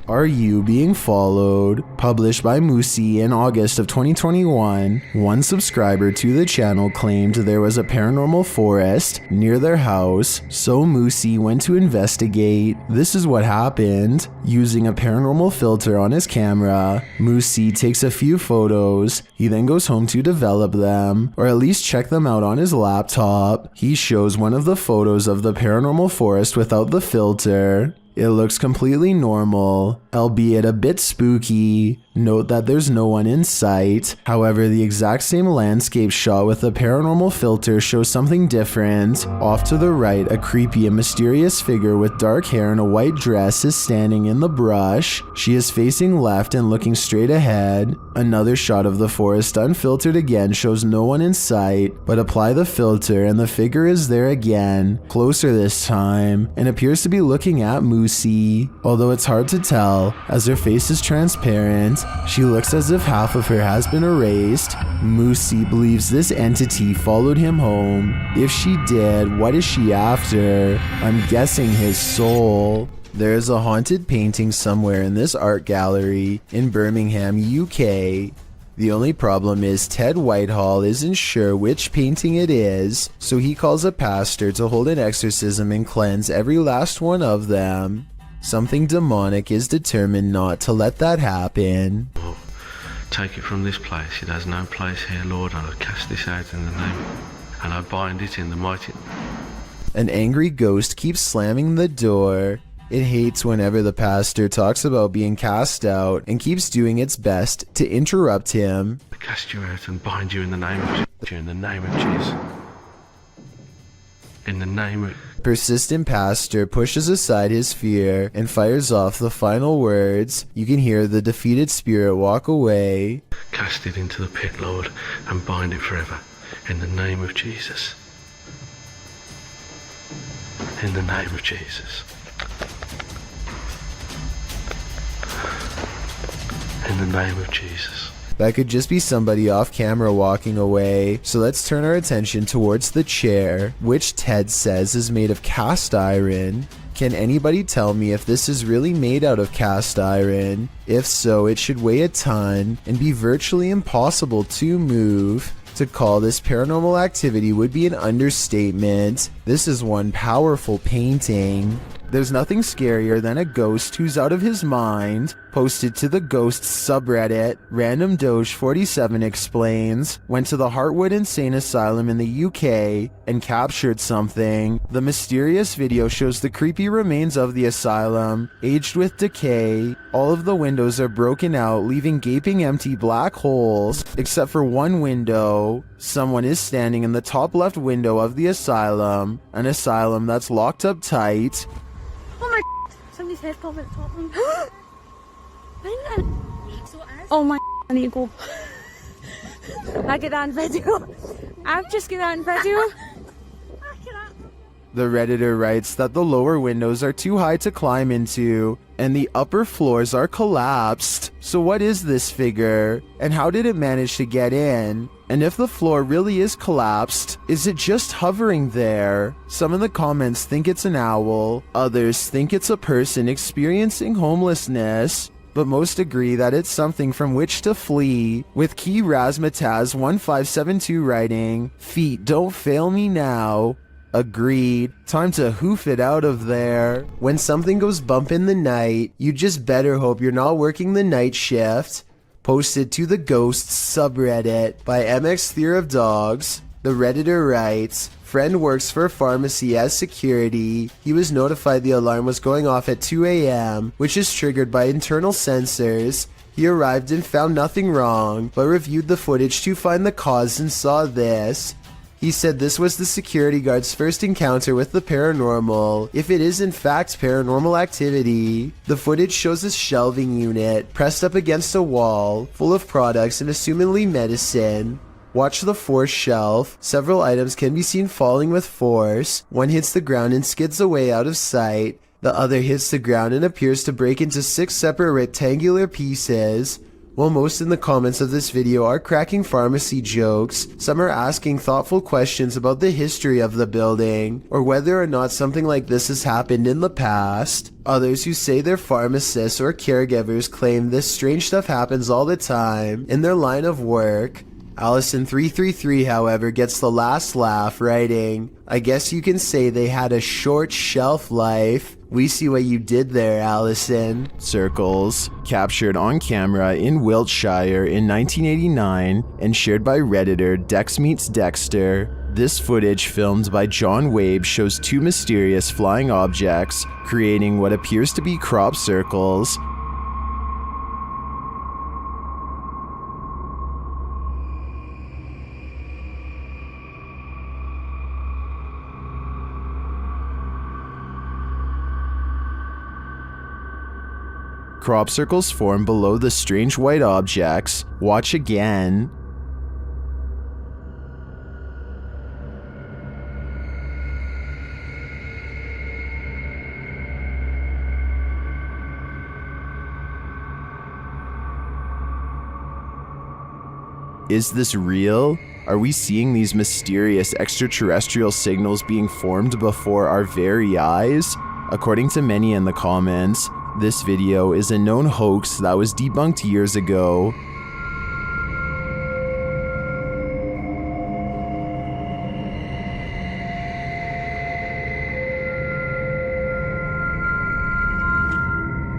Are You Being Followed? Published by Musi in August of 2021, one subscriber to the channel claimed there was a paranormal forest near their house, so Musi went to investigate. This is what happened. Using a paranormal filter on his camera, Musi takes a few photos. He then goes home to develop them, or at least check them out on his laptop. He shows one of the photos of the paranormal forest without the filter. It looks completely normal, albeit a bit spooky. Note that there's no one in sight. However, the exact same landscape shot with the paranormal filter shows something different. Off to the right, a creepy and mysterious figure with dark hair and a white dress is standing in the brush. She is facing left and looking straight ahead. Another shot of the forest unfiltered again shows no one in sight, but apply the filter and the figure is there again, closer this time, and appears to be looking at Musi. Although it's hard to tell, as her face is transparent, she looks as if half of her has been erased. Musi believes this entity followed him home. If she did, what is she after? I'm guessing his soul. There is a haunted painting somewhere in this art gallery in Birmingham, UK. The only problem is Ted Whitehall isn't sure which painting it is, so he calls a pastor to hold an exorcism and cleanse every last one of them. Something demonic is determined not to let that happen. Take it from this place. It has no place here, Lord. I cast this out in the name, and I bind it in the mighty... An angry ghost keeps slamming the door. It hates whenever the pastor talks about being cast out and keeps doing its best to interrupt him. I cast you out and bind you in the name of Jesus. In the name of Jesus. In the name of... Persistent pastor pushes aside his fear and fires off the final words. You can hear the defeated spirit walk away. Cast it into the pit, Lord, and bind it forever. In the name of Jesus. In the name of Jesus. In the name of Jesus. That could just be somebody off camera walking away, so let's turn our attention towards the chair, which Ted says is made of cast iron. Can anybody tell me if this is really made out of cast iron? If so, it should weigh a ton and be virtually impossible to move. To call this paranormal activity would be an understatement. This is one powerful painting. There's nothing scarier than a ghost who's out of his mind. Posted to the Ghosts subreddit, Random Doge 47 explains, went to the Heartwood Insane Asylum in the UK and captured something. The mysterious video shows the creepy remains of the asylum, aged with decay. All of the windows are broken out, leaving gaping empty black holes, except for one window. Someone is standing in the top left window of the asylum, an asylum that's locked up tight. Oh my, somebody's head popped at the top one. Oh my, I need to go. I get that on video. I've just got that on video. The Redditor writes that the lower windows are too high to climb into, and the upper floors are collapsed. So what is this figure, and how did it manage to get in? And if the floor really is collapsed, is it just hovering there? Some in the comments think it's an owl, others think it's a person experiencing homelessness, but most agree that it's something from which to flee, with Key Razmataz1572 writing, "Feet don't fail me now." Agreed. Time to hoof it out of there. When something goes bump in the night, you just better hope you're not working the night shift. Posted to the Ghosts subreddit by MX Theory of Dogs. The Redditor writes, "Friend works for a pharmacy as security. He was notified the alarm was going off at 2 a.m., which is triggered by internal sensors. He arrived and found nothing wrong, but reviewed the footage to find the cause and saw this. He said this was the security guard's first encounter with the paranormal, if it is in fact paranormal activity. The footage shows a shelving unit pressed up against a wall, full of products and assumedly medicine. Watch the fourth shelf. Several items can be seen falling with force. One hits the ground and skids away out of sight. The other hits the ground and appears to break into 6 separate rectangular pieces. While most in the comments of this video are cracking pharmacy jokes, some are asking thoughtful questions about the history of the building, or whether or not something like this has happened in the past. Others who say they're pharmacists or caregivers claim this strange stuff happens all the time in their line of work. Allison333, however, gets the last laugh, writing, "I guess you can say they had a short shelf life. We see what you did there, Allison." Circles. Captured on camera in Wiltshire in 1989 and shared by Redditor Dex Meets Dexter. This footage filmed by John Wabe shows 2 mysterious flying objects creating what appears to be crop circles. Crop circles form below the strange white objects. Watch again. Is this real? Are we seeing these mysterious extraterrestrial signals being formed before our very eyes? According to many in the comments, this video is a known hoax that was debunked years ago.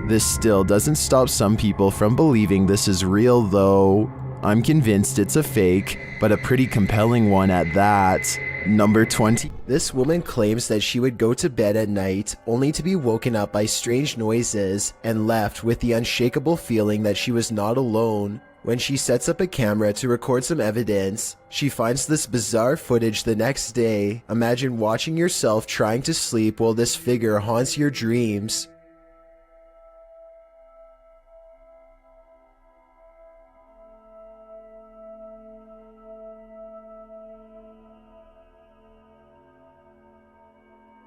This still doesn't stop some people from believing this is real though. I'm convinced it's a fake, but a pretty compelling one at that. Number 20. This woman claims that she would go to bed at night only to be woken up by strange noises and left with the unshakable feeling that she was not alone. When she sets up a camera to record some evidence, she finds this bizarre footage the next day. Imagine watching yourself trying to sleep while this figure haunts your dreams.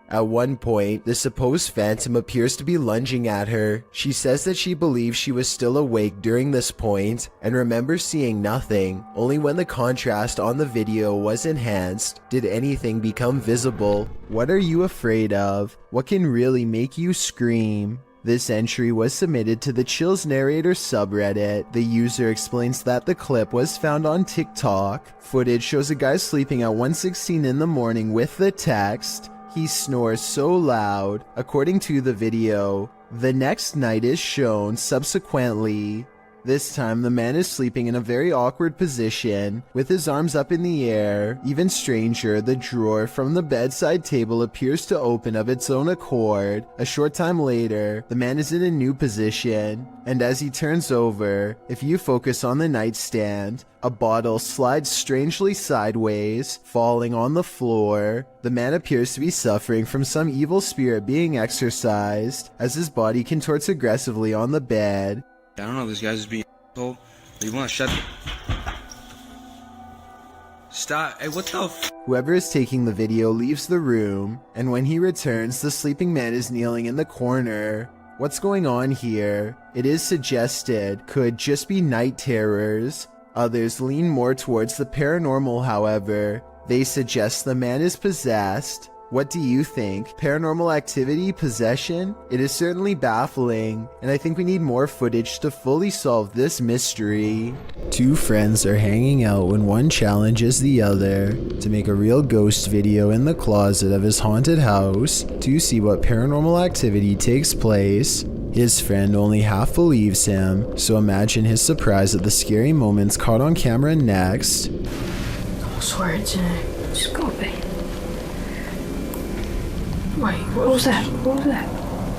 At one point, the supposed phantom appears to be lunging at her. She says that she believes she was still awake during this point and remembers seeing nothing. Only when the contrast on the video was enhanced did anything become visible. What are you afraid of? What can really make you scream? This entry was submitted to the Chills Narrator subreddit. The user explains that the clip was found on TikTok. Footage shows a guy sleeping at 1:16 in the morning with the text, "He snores so loud." According to the video, the next night is shown subsequently. This time, the man is sleeping in a very awkward position, with his arms up in the air. Even stranger, the drawer from the bedside table appears to open of its own accord. A short time later, the man is in a new position, and as he turns over, if you focus on the nightstand, a bottle slides strangely sideways, falling on the floor. The man appears to be suffering from some evil spirit being exorcised, as his body contorts aggressively on the bed. I don't know, this guy's just being told. You want to shut. Stop. Hey, what the f? Whoever is taking the video leaves the room, and when he returns, the sleeping man is kneeling in the corner. What's going on here? It is suggested could just be night terrors. Others lean more towards the paranormal, however. They suggest the man is possessed. What do you think? Paranormal activity? Possession? It is certainly baffling, and I think we need more footage to fully solve this mystery. Two friends are hanging out when one challenges the other to make a real ghost video in the closet of his haunted house to see what paranormal activity takes place. His friend only half believes him, so imagine his surprise at the scary moments caught on camera next. I swear it's in it. It's gotta be. Wait, what was that? What was that?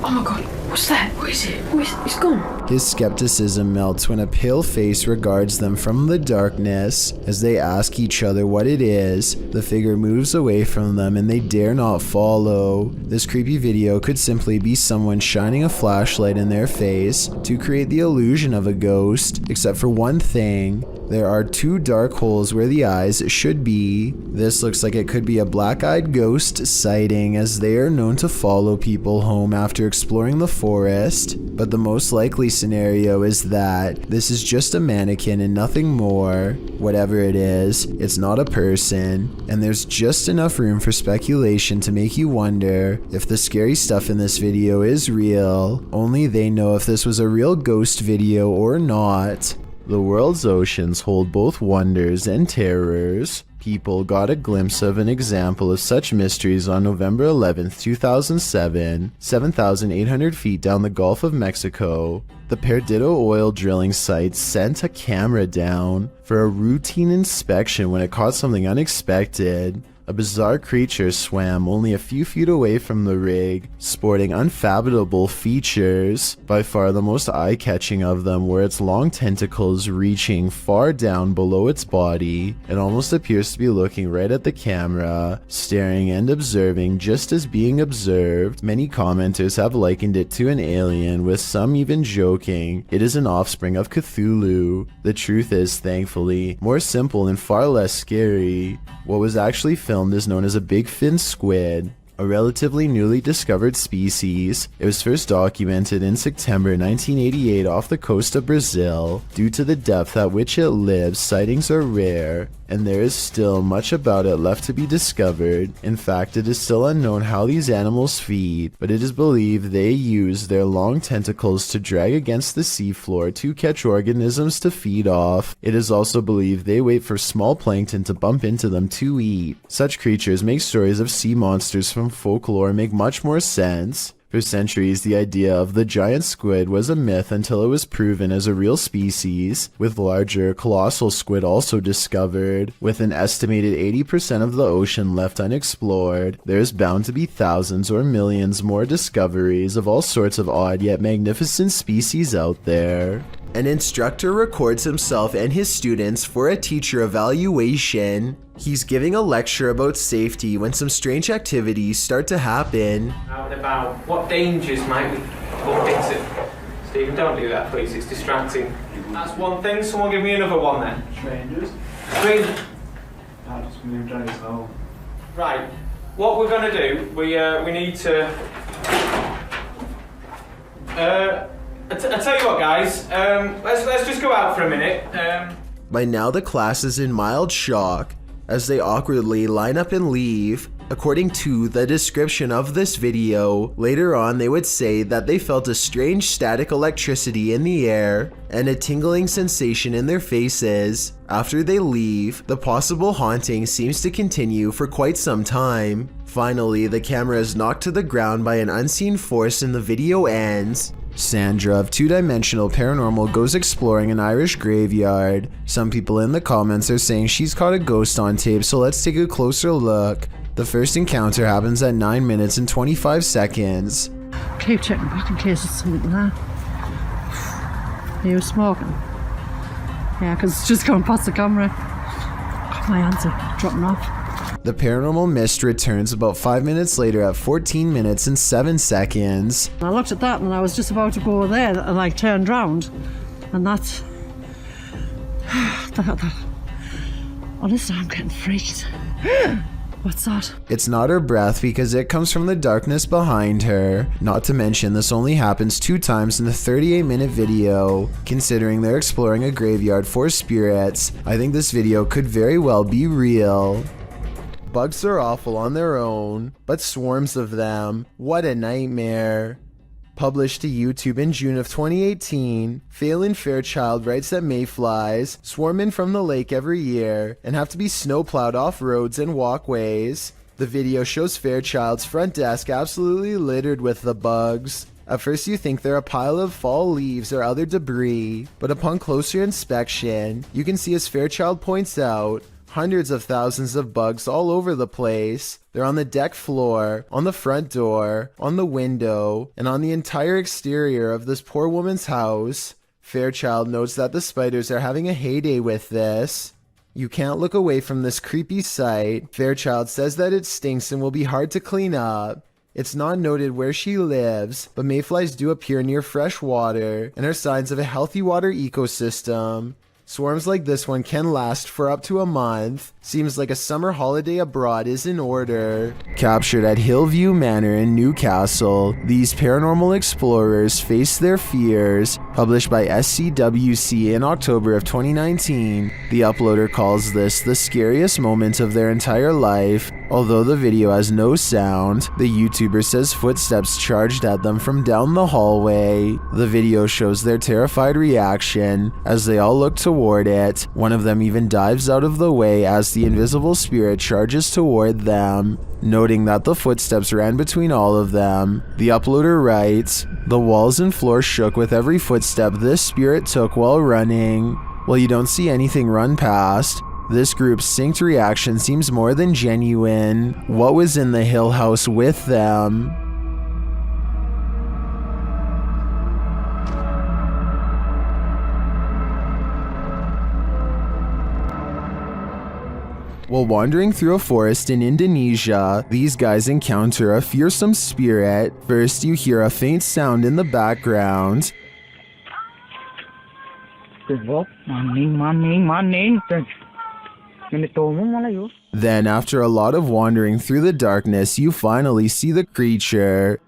Oh my god, what's that? What is it? It's gone. His skepticism melts when a pale face regards them from the darkness. As they ask each other what it is, the figure moves away from them and they dare not follow. This creepy video could simply be someone shining a flashlight in their face to create the illusion of a ghost, except for one thing. There are two dark holes where the eyes should be. This looks like it could be a black-eyed ghost sighting, as they are known to follow people home after exploring the forest. But the most likely scenario is that this is just a mannequin and nothing more. Whatever it is, it's not a person, and there's just enough room for speculation to make you wonder if the scary stuff in this video is real. Only they know if this was a real ghost video or not. The world's oceans hold both wonders and terrors. People got a glimpse of an example of such mysteries on November 11th, 2007, 7,800 feet down the Gulf of Mexico. The Perdido oil drilling site sent a camera down for a routine inspection when it caught something unexpected. A bizarre creature swam only a few feet away from the rig, sporting unfathomable features. By far the most eye-catching of them were its long tentacles reaching far down below its body. It almost appears to be looking right at the camera, staring and observing just as being observed. Many commenters have likened it to an alien, with some even joking it is an offspring of Cthulhu. The truth is, thankfully, more simple and far less scary. What was actually filmed is known as a big fin squid, a relatively newly discovered species. It was first documented in September 1988 off the coast of Brazil. Due to the depth at which it lives, sightings are rare, and there is still much about it left to be discovered. In fact, it is still unknown how these animals feed, but it is believed they use their long tentacles to drag against the seafloor to catch organisms to feed off. It is also believed they wait for small plankton to bump into them to eat. Such creatures make stories of sea monsters from folklore make much more sense. For centuries, the idea of the giant squid was a myth until it was proven as a real species, with larger, colossal squid also discovered. With an estimated 80% of the ocean left unexplored, there's bound to be thousands or millions more discoveries of all sorts of odd yet magnificent species out there. An instructor records himself and his students for a teacher evaluation. He's giving a lecture about safety when some strange activities start to happen. Out and about, what dangers might we bump into? Stephen, don't do that, please. It's distracting. That's one thing. Someone give me another one then. Strangers? Strangers. I just moved on his home. Right. What we're going to do, we need to... I tell you what, guys. Let's just go out for a minute. By now, the class is in mild shock as they awkwardly line up and leave. According to the description of this video, later on they would say that they felt a strange static electricity in the air and a tingling sensation in their faces. After they leave, the possible haunting seems to continue for quite some time. Finally, the camera is knocked to the ground by an unseen force and the video ends. Sandra of Two Dimensional Paranormal goes exploring an Irish graveyard. Some people in the comments are saying she's caught a ghost on tape, so let's take a closer look. The first encounter happens at 9 minutes and 25 seconds. Keep checking back in case it's something there. He was smoking. Yeah, because it's just going past the camera. Got my hands are dropping off. The paranormal mist returns about 5 minutes later at 14 minutes and 7 seconds. I looked at that and I was just about to go there and like turned round. And that's... Honestly, I'm getting freaked. What's that? It's not her breath because it comes from the darkness behind her. Not to mention this only happens 2 times in the 38-minute video. Considering they're exploring a graveyard for spirits, I think this video could very well be real. Bugs are awful on their own, but swarms of them, what a nightmare. Published to YouTube in June of 2018, Phelan Fairchild writes that mayflies swarm in from the lake every year and have to be snowplowed off roads and walkways. The video shows Fairchild's front desk absolutely littered with the bugs. At first you think they're a pile of fall leaves or other debris, but upon closer inspection, you can see, as Fairchild points out, hundreds of thousands of bugs all over the place. They're on the deck floor, on the front door, on the window, and on the entire exterior of this poor woman's house. Fairchild notes that the spiders are having a heyday with this. You can't look away from this creepy sight. Fairchild says that it stinks and will be hard to clean up. It's not noted where she lives, but mayflies do appear near fresh water and are signs of a healthy water ecosystem. Swarms like this one can last for up to a month. Seems like a summer holiday abroad is in order. Captured at Hillview Manor in Newcastle, these paranormal explorers face their fears. Published by SCWC in October of 2019, the uploader calls this the scariest moment of their entire life. Although the video has no sound, the YouTuber says footsteps charged at them from down the hallway. The video shows their terrified reaction as they all look toward it. One of them even dives out of the way as the invisible spirit charges toward them. Noting that the footsteps ran between all of them, the uploader writes, "The walls and floor shook with every footstep this spirit took while running." While you don't see anything run past, this group's synced reaction seems more than genuine. What was in the Hill House with them? While wandering through a forest in Indonesia, these guys encounter a fearsome spirit. First, you hear a faint sound in the background. Then, after a lot of wandering through the darkness, you finally see the creature.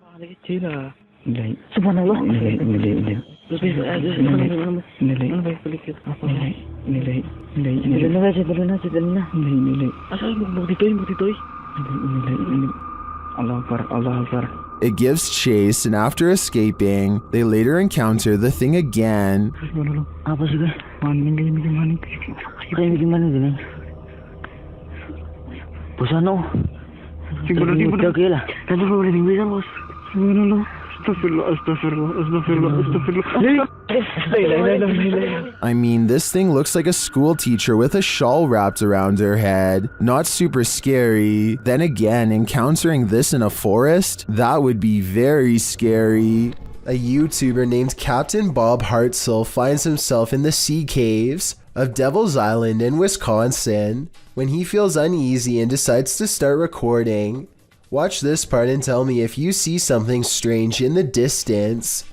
It gives chase, and after escaping, they later encounter the thing again. I mean, this thing looks like a school teacher with a shawl wrapped around her head. Not super scary. Then again, encountering this in a forest? That would be very scary. A YouTuber named Captain Bob Hartzell finds himself in the sea caves of Devil's Island in Wisconsin when he feels uneasy and decides to start recording. Watch this part and tell me if you see something strange in the distance.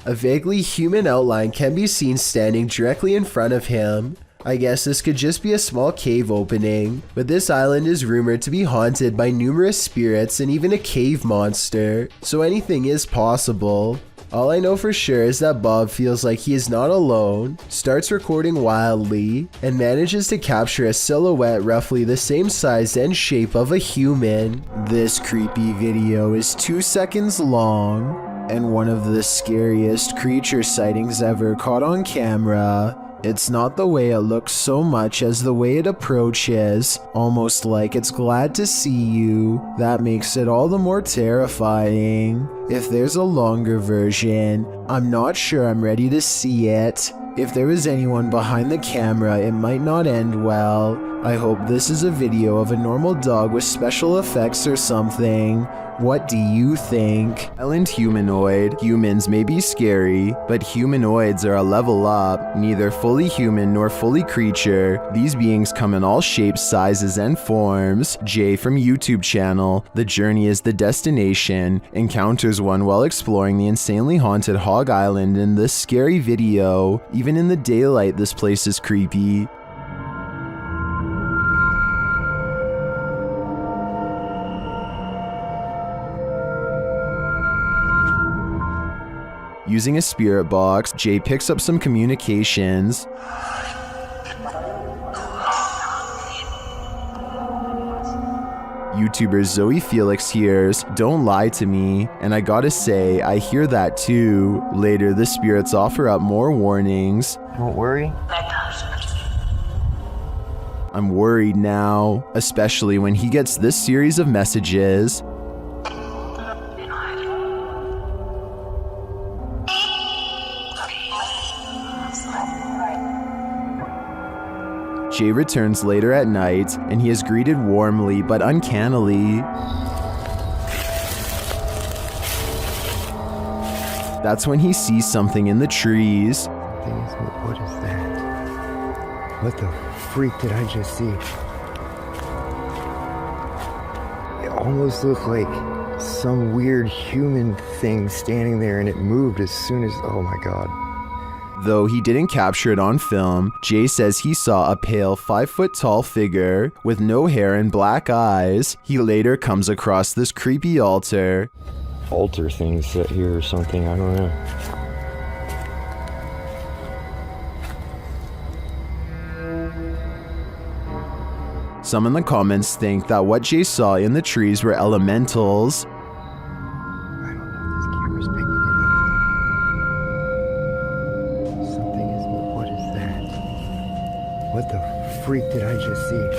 A vaguely human outline can be seen standing directly in front of him. I guess this could just be a small cave opening, but this island is rumored to be haunted by numerous spirits and even a cave monster, so anything is possible. All I know for sure is that Bob feels like he is not alone, starts recording wildly, and manages to capture a silhouette roughly the same size and shape of a human. This creepy video is 2 seconds long, and one of the scariest creature sightings ever caught on camera. It's not the way it looks so much as the way it approaches, almost like it's glad to see you. That makes it all the more terrifying. If there's a longer version, I'm not sure I'm ready to see it. If there was anyone behind the camera, it might not end well. I hope this is a video of a normal dog with special effects or something. What do you think? Island humanoid. Humans may be scary, but humanoids are a level up. Neither fully human nor fully creature. These beings come in all shapes, sizes, and forms. Jay from YouTube channel. The journey is the destination. Encounters one while exploring the insanely haunted Hog Island in this scary video. Even in the daylight, this place is creepy. Using a spirit box, Jay picks up some communications. YouTuber Zoe Felix hears, "Don't lie to me," and I gotta say, I hear that too. Later, the spirits offer up more warnings. Don't worry. I'm worried now, especially when he gets this series of messages. Jay returns later at night, and he is greeted warmly but uncannily. That's when he sees something in the trees. What is that? What the freak did I just see? It almost looked like some weird human thing standing there, and it moved as soon as, oh my god. Though he didn't capture it on film, Jay says he saw a pale 5-foot-tall figure with no hair and black eyes. He later comes across this creepy altar. Altar thing set here or something, I don't know. Some in the comments think that what Jay saw in the trees were elementals. What the freak did I just see?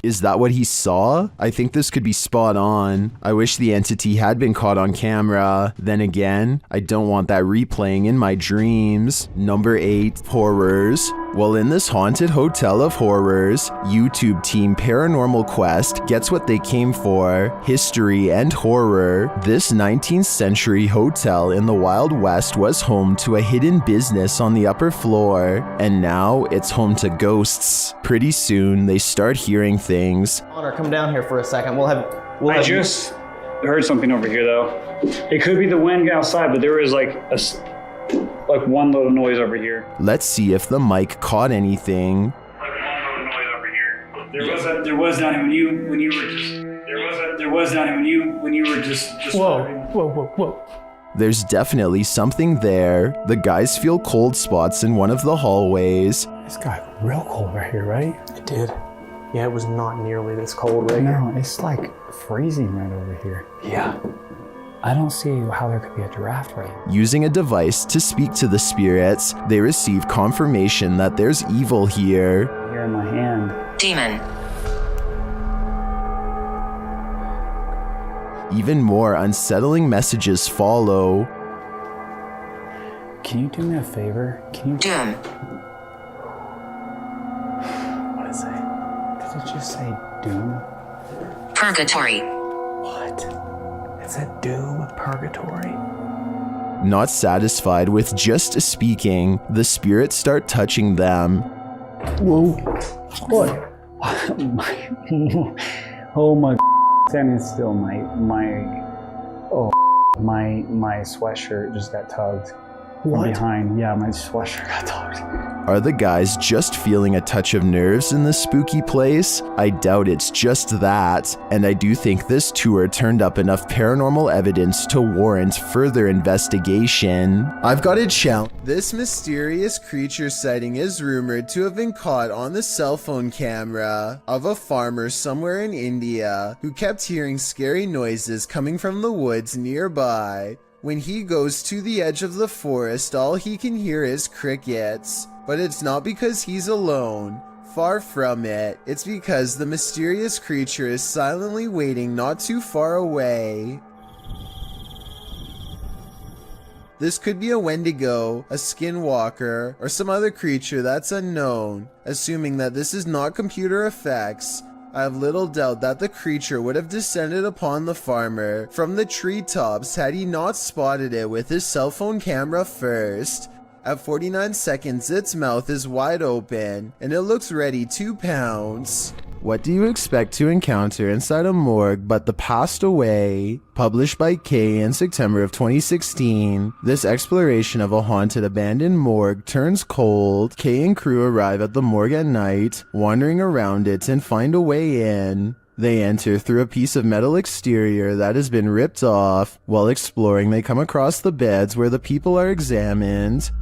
Is that what he saw? I think this could be spot on. I wish the entity had been caught on camera. Then again, I don't want that replaying in my dreams. Number 8, horrors. Well, in this haunted hotel of horrors, YouTube team Paranormal Quest gets what they came for: history and horror. This 19th century hotel in the Wild West was home to a hidden business on the upper floor, and now it's home to ghosts. Pretty soon, they start hearing things. Connor, come down here for a second. I just heard something over here, though. It could be the wind outside, but there is like one little noise over here. Let's see if the mic caught anything. There was not when you were just Whoa. There's definitely something there. The guys feel cold spots in one of the hallways. It's got real cold right here, right? It did. Yeah, it was not nearly this cold right here. No, it's like freezing right over here. Yeah. I don't see how there could be a draft right here. Using a device to speak to the spirits, they receive confirmation that there's evil here. Here in my hand. Demon. Even more unsettling messages follow. Can you do me a favor? Can you... Doom. What is it? Did it just say doom? Purgatory. What? It's a doom purgatory. Not satisfied with just speaking, the spirits start touching them. Whoa. What? Oh my standing still, my sweatshirt just got tugged. What? From behind. Yeah, my sweatshirt got tugged. Are the guys just feeling a touch of nerves in this spooky place? I doubt it's just that, and I do think this tour turned up enough paranormal evidence to warrant further investigation. I've got a challenge. This mysterious creature sighting is rumored to have been caught on the cell phone camera of a farmer somewhere in India who kept hearing scary noises coming from the woods nearby. When he goes to the edge of the forest, all he can hear is crickets. But it's not because he's alone. Far from it. It's because the mysterious creature is silently waiting not too far away. This could be a Wendigo, a skinwalker, or some other creature that's unknown. Assuming that this is not computer effects, I have little doubt that the creature would have descended upon the farmer from the treetops had he not spotted it with his cell phone camera first. At 49 seconds, its mouth is wide open, and it looks ready to pounce. What do you expect to encounter inside a morgue but the Passed Away? Published by Kay in September of 2016, this exploration of a haunted abandoned morgue turns cold. Kay and crew arrive at the morgue at night, wandering around it and find a way in. They enter through a piece of metal exterior that has been ripped off. While exploring, they come across the beds where the people are examined.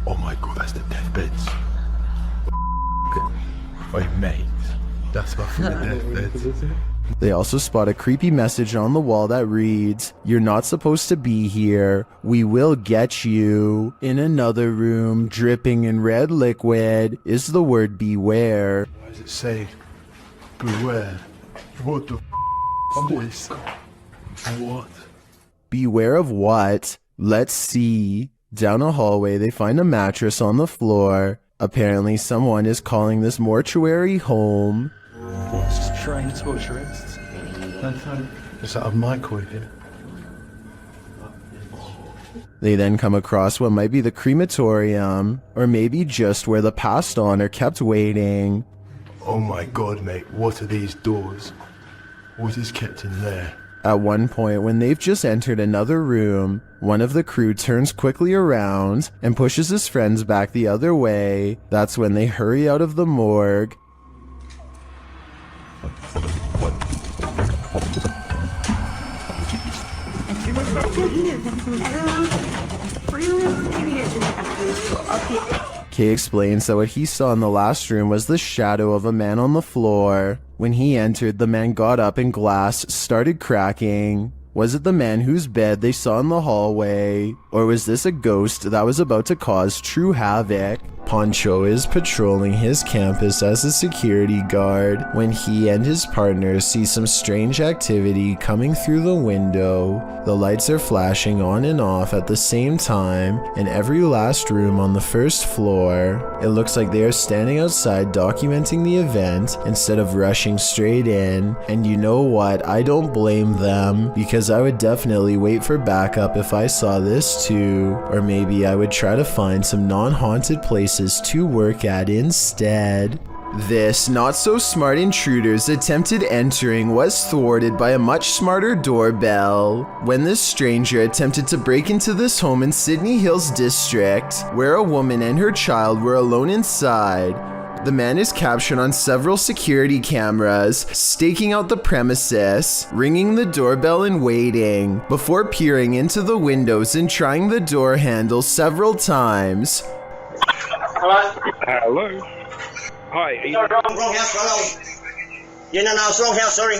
Oh my god, that's the deathbeds. Oi, mate, that's my fucking deathbeds. They also spot a creepy message on the wall that reads, "You're not supposed to be here. We will get you." In another room, dripping in red liquid, is the word beware. Why does it say beware? What the f*** What? Beware of what? Let's see. Down a hallway, they find a mattress on the floor. Apparently, someone is calling this mortuary home. What's train torturists? Is that a microwave here? They then come across what might be the crematorium, or maybe just where the passed on are kept waiting. Oh my god, mate, what are these doors? What is kept in there? At one point, when they've just entered another room, one of the crew turns quickly around and pushes his friends back the other way. That's when they hurry out of the morgue. Kay explains that what he saw in the last room was the shadow of a man on the floor. When he entered, the man got up and glass started cracking. Was it the man whose bed they saw in the hallway? Or was this a ghost that was about to cause true havoc? Poncho is patrolling his campus as a security guard when he and his partner see some strange activity coming through the window. The lights are flashing on and off at the same time in every last room on the first floor. It looks like they are standing outside documenting the event instead of rushing straight in. And you know what? I don't blame them, because I would definitely wait for backup if I saw this too. Or maybe I would try to find some non-haunted places to work at instead. This not-so-smart intruder's attempted entering was thwarted by a much smarter doorbell. When this stranger attempted to break into this home in Sydney Hills District, where a woman and her child were alone inside, the man is captured on several security cameras, staking out the premises, ringing the doorbell and waiting, before peering into the windows and trying the door handle several times. Hello. Hi. Are you... Wrong house, wrong. Yeah, no, it's wrong house, sorry.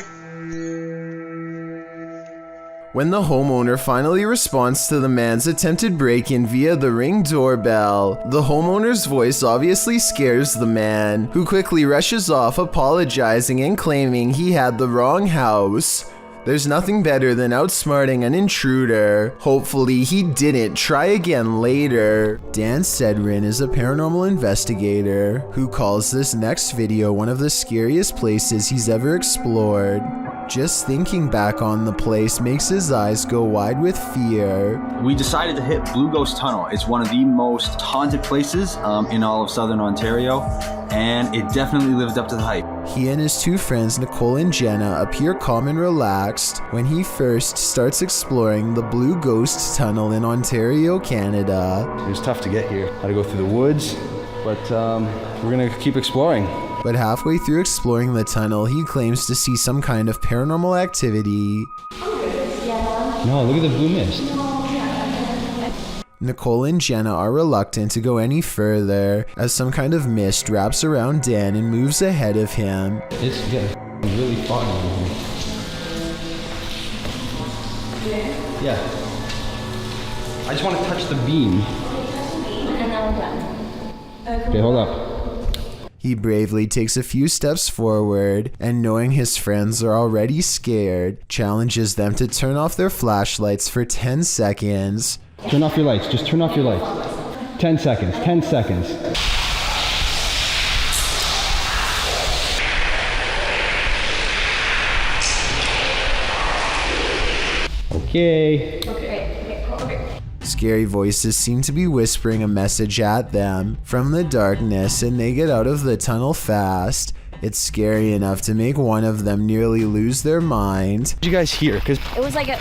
When the homeowner finally responds to the man's attempted break-in via the Ring doorbell, the homeowner's voice obviously scares the man, who quickly rushes off apologizing and claiming he had the wrong house. There's nothing better than outsmarting an intruder. Hopefully he didn't try again later. Dan Sedrin is a paranormal investigator who calls this next video one of the scariest places he's ever explored. Just thinking back on the place makes his eyes go wide with fear. We decided to hit Blue Ghost Tunnel. It's one of the most haunted places in all of Southern Ontario, and it definitely lived up to the hype. He and his two friends, Nicole and Jenna, appear calm and relaxed when he first starts exploring the Blue Ghost Tunnel in Ontario, Canada. It was tough to get here. Had to go through the woods, but we're gonna keep exploring. But halfway through exploring the tunnel, he claims to see some kind of paranormal activity. No, look at the blue mist. Nicole and Jenna are reluctant to go any further as some kind of mist wraps around Dan and moves ahead of him. It's getting really foggy in here. Yeah. I just want to touch the beam. Okay, hold up. He bravely takes a few steps forward and, knowing his friends are already scared, challenges them to turn off their flashlights for 10 seconds. Turn off your lights. Just turn off your lights. 10 seconds. 10 seconds. Okay. Scary voices seem to be whispering a message at them from the darkness, and they get out of the tunnel fast. It's scary enough to make one of them nearly lose their mind. What did you guys hear? Cause It was like a.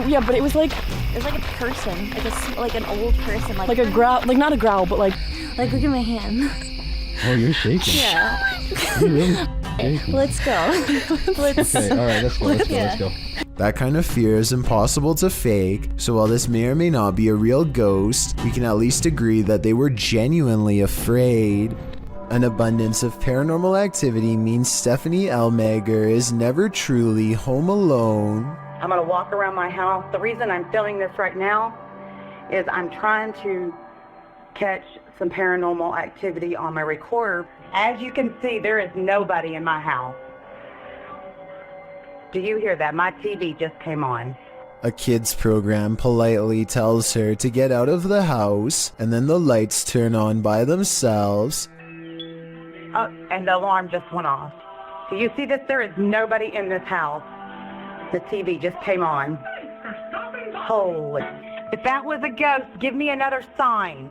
Yeah, but it was like a person, like an old person, like a growl, like not a growl, but like look at my hand. oh, you're shaking. Yeah. You're really shaking. Let's go. Okay, all right, let's go. That kind of fear is impossible to fake, so while this may or may not be a real ghost, we can at least agree that they were genuinely afraid. An abundance of paranormal activity means Stephanie Elmager is never truly home alone. I'm gonna walk around my house. The reason I'm filming this right now is I'm trying to catch some paranormal activity on my recorder. As you can see, there is nobody in my house. Do you hear that? My TV just came on. A kids program politely tells her to get out of the house, and then the lights turn on by themselves. Oh, and the alarm just went off. Do you see this? There is nobody in this house. The TV just came on. Holy. If that was a ghost, give me another sign.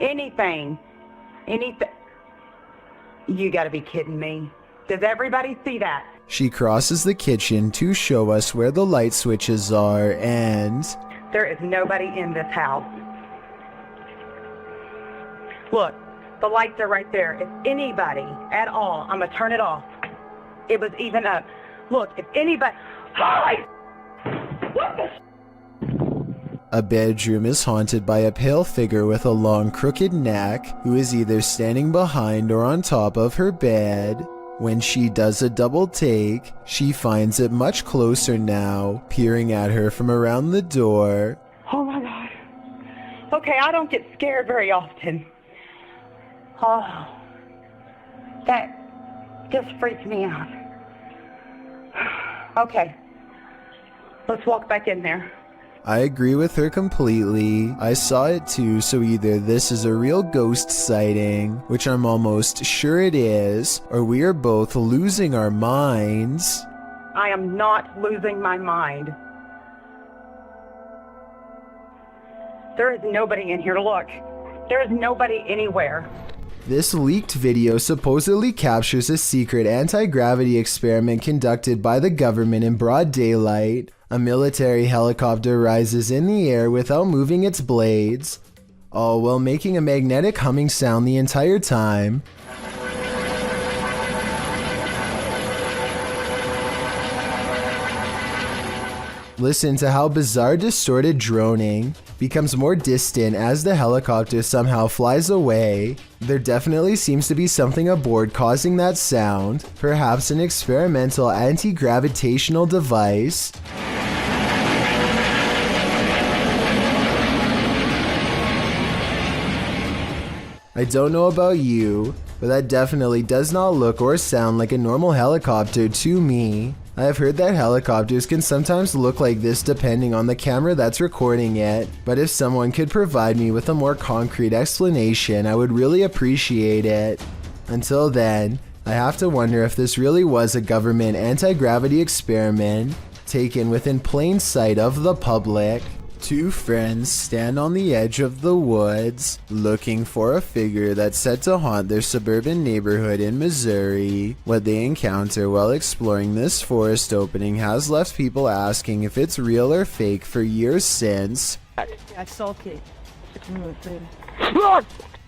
Anything. Anything. You gotta be kidding me. Does everybody see that? She crosses the kitchen to show us where the light switches are, and there is nobody in this house. Look, the lights are right there. If anybody at all, I'm gonna turn it off. It was even up. Look, if anybody... What the... A bedroom is haunted by a pale figure with a long crooked neck who is either standing behind or on top of her bed. When she does a double take, she finds it much closer now, peering at her from around the door. Oh my God. Okay, I don't get scared very often. Oh, that just freaked me out. Okay, let's walk back in there. I agree with her completely. I saw it too, so either this is a real ghost sighting, which I'm almost sure it is, or we are both losing our minds. I am not losing my mind. There is nobody in here. Look, there is nobody anywhere. This leaked video supposedly captures a secret anti-gravity experiment conducted by the government in broad daylight. A military helicopter rises in the air without moving its blades, all while making a magnetic humming sound the entire time. Listen to how bizarre distorted droning becomes more distant as the helicopter somehow flies away. There definitely seems to be something aboard causing that sound, perhaps an experimental anti-gravitational device. I don't know about you, but that definitely does not look or sound like a normal helicopter to me. I have heard that helicopters can sometimes look like this depending on the camera that's recording it, but if someone could provide me with a more concrete explanation, I would really appreciate it. Until then, I have to wonder if this really was a government anti-gravity experiment taken within plain sight of the public. Two friends stand on the edge of the woods, looking for a figure that's said to haunt their suburban neighborhood in Missouri. What they encounter while exploring this forest opening has left people asking if it's real or fake for years since. That's okay.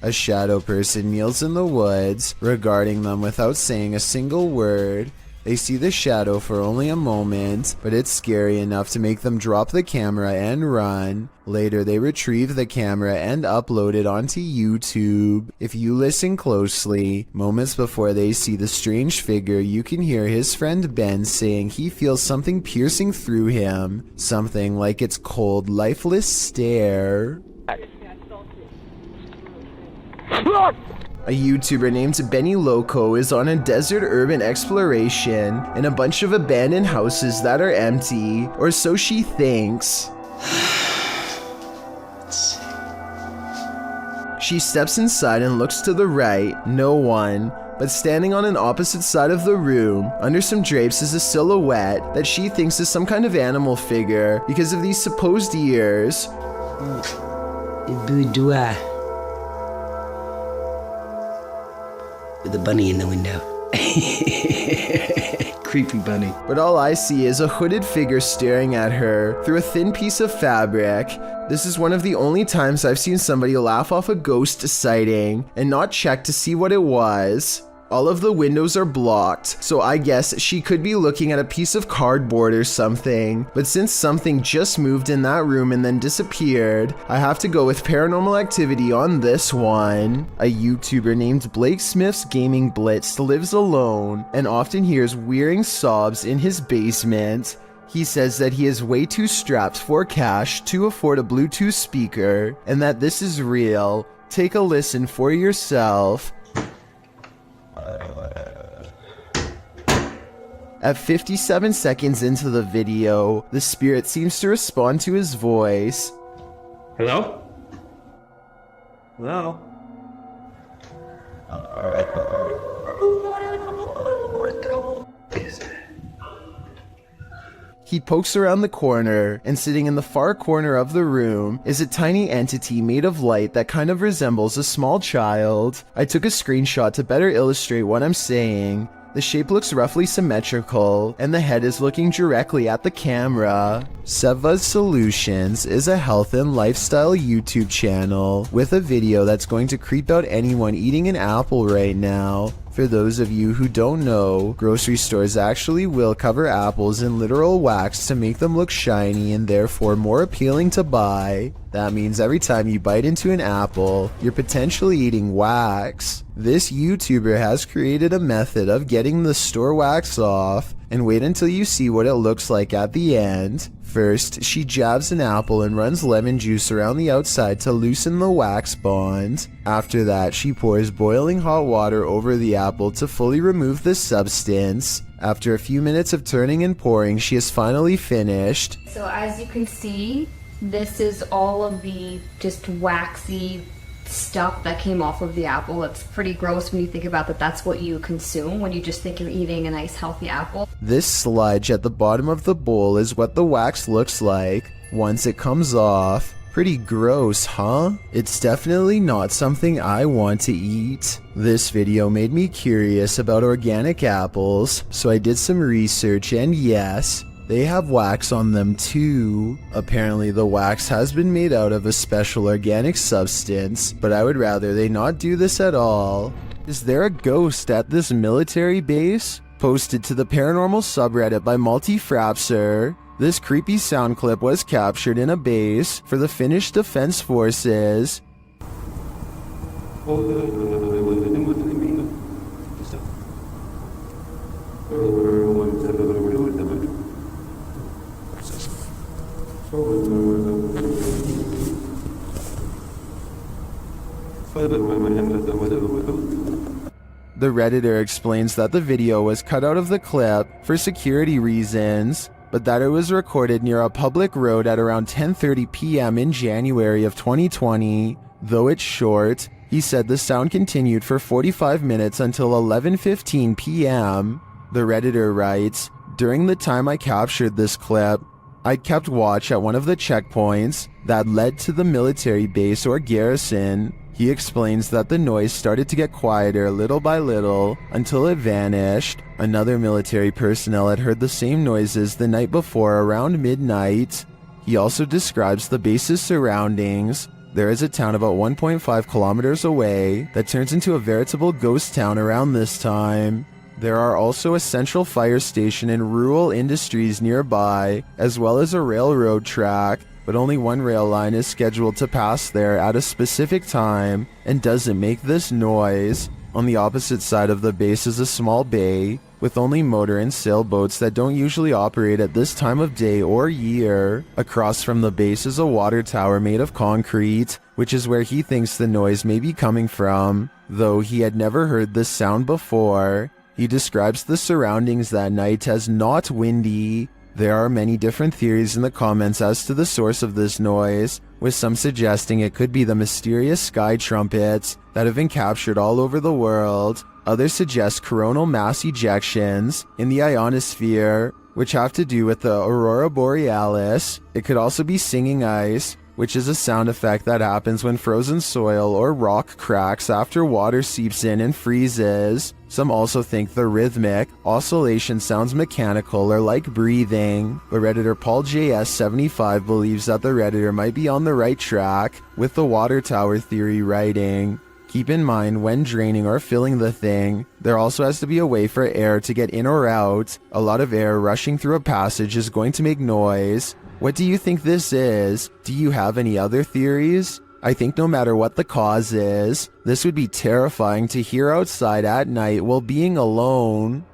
A shadow person kneels in the woods, regarding them without saying a single word. They see the shadow for only a moment, but it's scary enough to make them drop the camera and run. Later, they retrieve the camera and upload it onto YouTube. If you listen closely, moments before they see the strange figure, you can hear his friend Ben saying he feels something piercing through him, something like its cold, lifeless stare. A YouTuber named Benny Loco is on a desert urban exploration in a bunch of abandoned houses that are empty, or so she thinks. She steps inside and looks to the right. No one. but standing on an opposite side of the room, under some drapes, is a silhouette that she thinks is some kind of animal figure because of these supposed ears. Boudoir. With a bunny in the window. Creepy bunny. But all I see is a hooded figure staring at her through a thin piece of fabric. This is one of the only times I've seen somebody laugh off a ghost sighting and not check to see what it was. All of the windows are blocked, so I guess she could be looking at a piece of cardboard or something. But since something just moved in that room and then disappeared, I have to go with paranormal activity on this one. A YouTuber named Blake Smith's Gaming Blitz lives alone and often hears wearing sobs in his basement. He says that he is way too strapped for cash to afford a Bluetooth speaker and that this is real. Take a listen for yourself. At 57 seconds into the video, the spirit seems to respond to his voice. Hello? Hello? He pokes around the corner, and sitting in the far corner of the room is a tiny entity made of light that kind of resembles a small child. I took a screenshot to better illustrate what I'm saying. The shape looks roughly symmetrical, and the head is looking directly at the camera. Seva's Solutions is a health and lifestyle YouTube channel with a video that's going to creep out anyone eating an apple right now. For those of you who don't know, grocery stores actually will cover apples in literal wax to make them look shiny and therefore more appealing to buy. That means every time you bite into an apple, you're potentially eating wax. This YouTuber has created a method of getting the store wax off, and wait until you see what it looks like at the end. First, she jabs an apple and runs lemon juice around the outside to loosen the wax bond. After that, she pours boiling hot water over the apple to fully remove the substance. After a few minutes of turning and pouring, she is finally finished. So as you can see, this is all of the just waxy stuff that came off of the apple. It's pretty gross when you think about that. That's what you consume when you just think you're eating a nice healthy apple. This sludge at the bottom of the bowl is what the wax looks like once it comes off. Pretty gross, huh? It's definitely not something I want to eat. This video made me curious about organic apples, so I did some research, and yes, they have wax on them too. Apparently the wax has been made out of a special organic substance, but I would rather they not do this at all. Is there a ghost at this military base? Posted to the paranormal subreddit by Multi-Frapser. This creepy sound clip was captured in a base for the Finnish Defense Forces. The Redditor explains that the video was cut out of the clip for security reasons, but that it was recorded near a public road at around 10:30 p.m. in January of 2020. Though it's short, he said the sound continued for 45 minutes until 11:15 p.m. The Redditor writes, "During the time I captured this clip, I kept watch at one of the checkpoints that led to the military base or garrison." He explains that the noise started to get quieter little by little until it vanished. Another military personnel had heard the same noises the night before around midnight. He also describes the base's surroundings. There is a town about 1.5 kilometers away that turns into a veritable ghost town around this time. There are also a central fire station and rural industries nearby, as well as a railroad track, but only one rail line is scheduled to pass there at a specific time and doesn't make this noise. On the opposite side of the base is a small bay with only motor and sailboats that don't usually operate at this time of day or year. Across from the base is a water tower made of concrete, which is where he thinks the noise may be coming from, though he had never heard this sound before. He describes the surroundings that night as not windy. There are many different theories in the comments as to the source of this noise, with some suggesting it could be the mysterious sky trumpets that have been captured all over the world. Others suggest coronal mass ejections in the ionosphere, which have to do with the aurora borealis. It could also be singing ice, which is a sound effect that happens when frozen soil or rock cracks after water seeps in and freezes. Some also think the rhythmic oscillation sounds mechanical or like breathing, but Redditor Paul JS75 believes that the Redditor might be on the right track with the water tower theory writing. Keep in mind, when draining or filling the thing, there also has to be a way for air to get in or out. A lot of air rushing through a passage is going to make noise. What do you think this is? Do you have any other theories? I think no matter what the cause is, this would be terrifying to hear outside at night while being alone.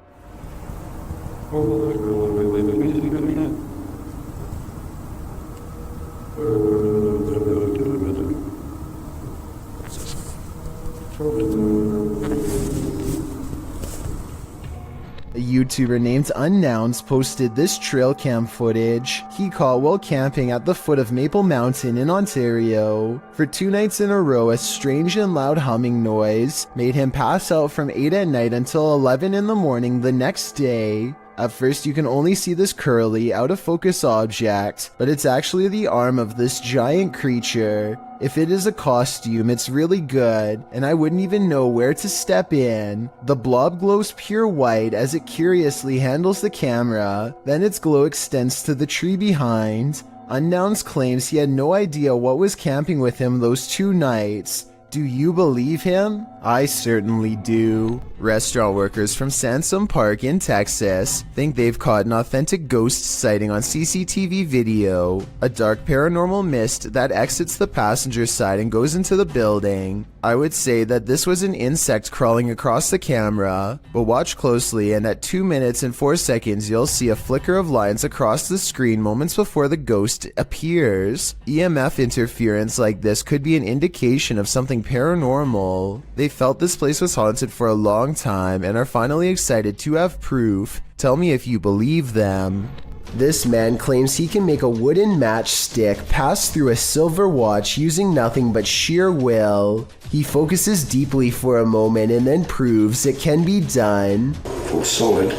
A YouTuber named Unknowns posted this trail cam footage he caught while camping at the foot of Maple Mountain in Ontario. For 2 nights in a row, a strange and loud humming noise made him pass out from 8 at night until 11 in the morning the next day. At first you can only see this curly, out of focus object, but it's actually the arm of this giant creature. If it is a costume, it's really good, and I wouldn't even know where to step in. The blob glows pure white as it curiously handles the camera, then its glow extends to the tree behind. Unknowns claims he had no idea what was camping with him those 2 nights. Do you believe him? I certainly do. Restaurant workers from Sansom Park in Texas think they've caught an authentic ghost sighting on CCTV video. A dark paranormal mist that exits the passenger side and goes into the building. I would say that this was an insect crawling across the camera, but watch closely and at 2 minutes and 4 seconds you'll see a flicker of lines across the screen moments before the ghost appears. EMF interference like this could be an indication of something paranormal. They felt this place was haunted for a long time and are finally excited to have proof. Tell me if you believe them. This man claims he can make a wooden matchstick pass through a silver watch using nothing but sheer will. He focuses deeply for a moment and then proves it can be done. For solid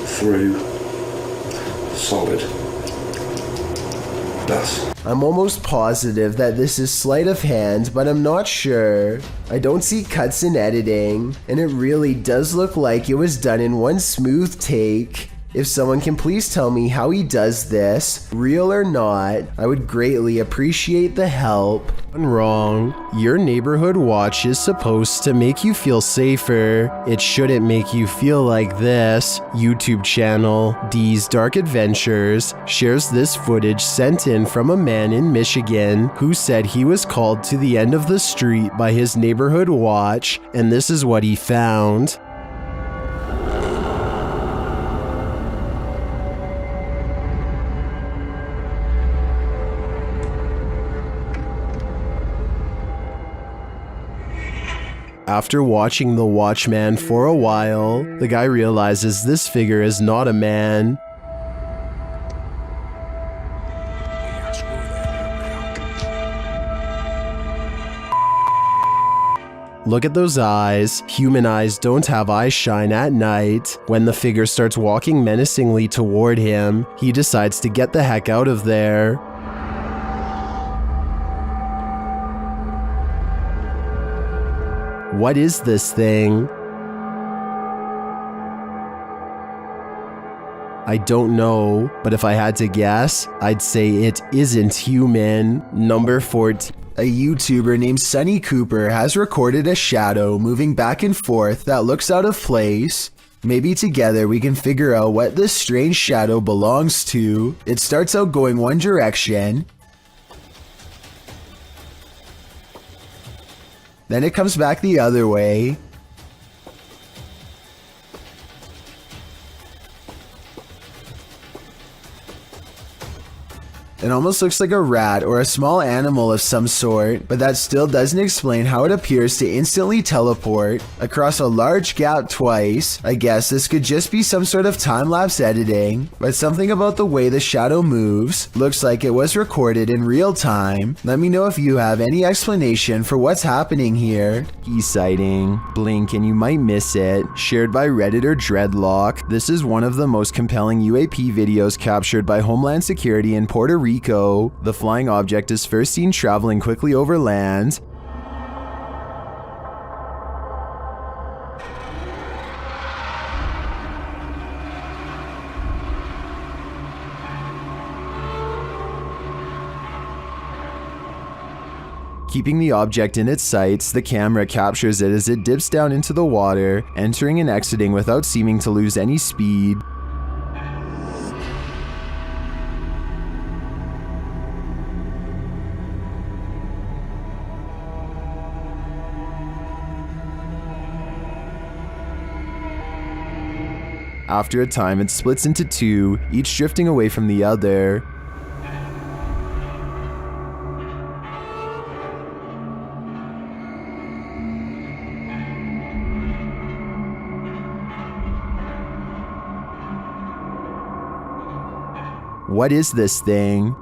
through solid. Thus. I'm almost positive that this is sleight of hand, but I'm not sure. I don't see cuts in editing, and it really does look like it was done in one smooth take. If someone can please tell me how he does this, real or not, I would greatly appreciate the help. Wrong. Your neighborhood watch is supposed to make you feel safer. It shouldn't make you feel like this. YouTube channel D's Dark Adventures shares this footage sent in from a man in Michigan who said he was called to the end of the street by his neighborhood watch, and this is what he found. After watching the Watchman for a while, the guy realizes this figure is not a man. Look at those eyes. Human eyes don't have eye shine at night. When the figure starts walking menacingly toward him, he decides to get the heck out of there. What is this thing? I don't know, but if I had to guess, I'd say it isn't human. Number 14. A YouTuber named Sunny Cooper has recorded a shadow moving back and forth that looks out of place. Maybe together we can figure out what this strange shadow belongs to. It starts out going one direction, then it comes back the other way. It almost looks like a rat or a small animal of some sort, but that still doesn't explain how it appears to instantly teleport across a large gap twice. I guess this could just be some sort of time-lapse editing, but something about the way the shadow moves looks like it was recorded in real time. Let me know if you have any explanation for what's happening here. Key sighting. Blink and you might miss it. Shared by Redditor Dreadlock. This is one of the most compelling UAP videos captured by Homeland Security in Puerto Rico. The flying object is first seen traveling quickly over land. Keeping the object in its sights, the camera captures it as it dips down into the water, entering and exiting without seeming to lose any speed. After a time, it splits into two, each drifting away from the other. What is this thing?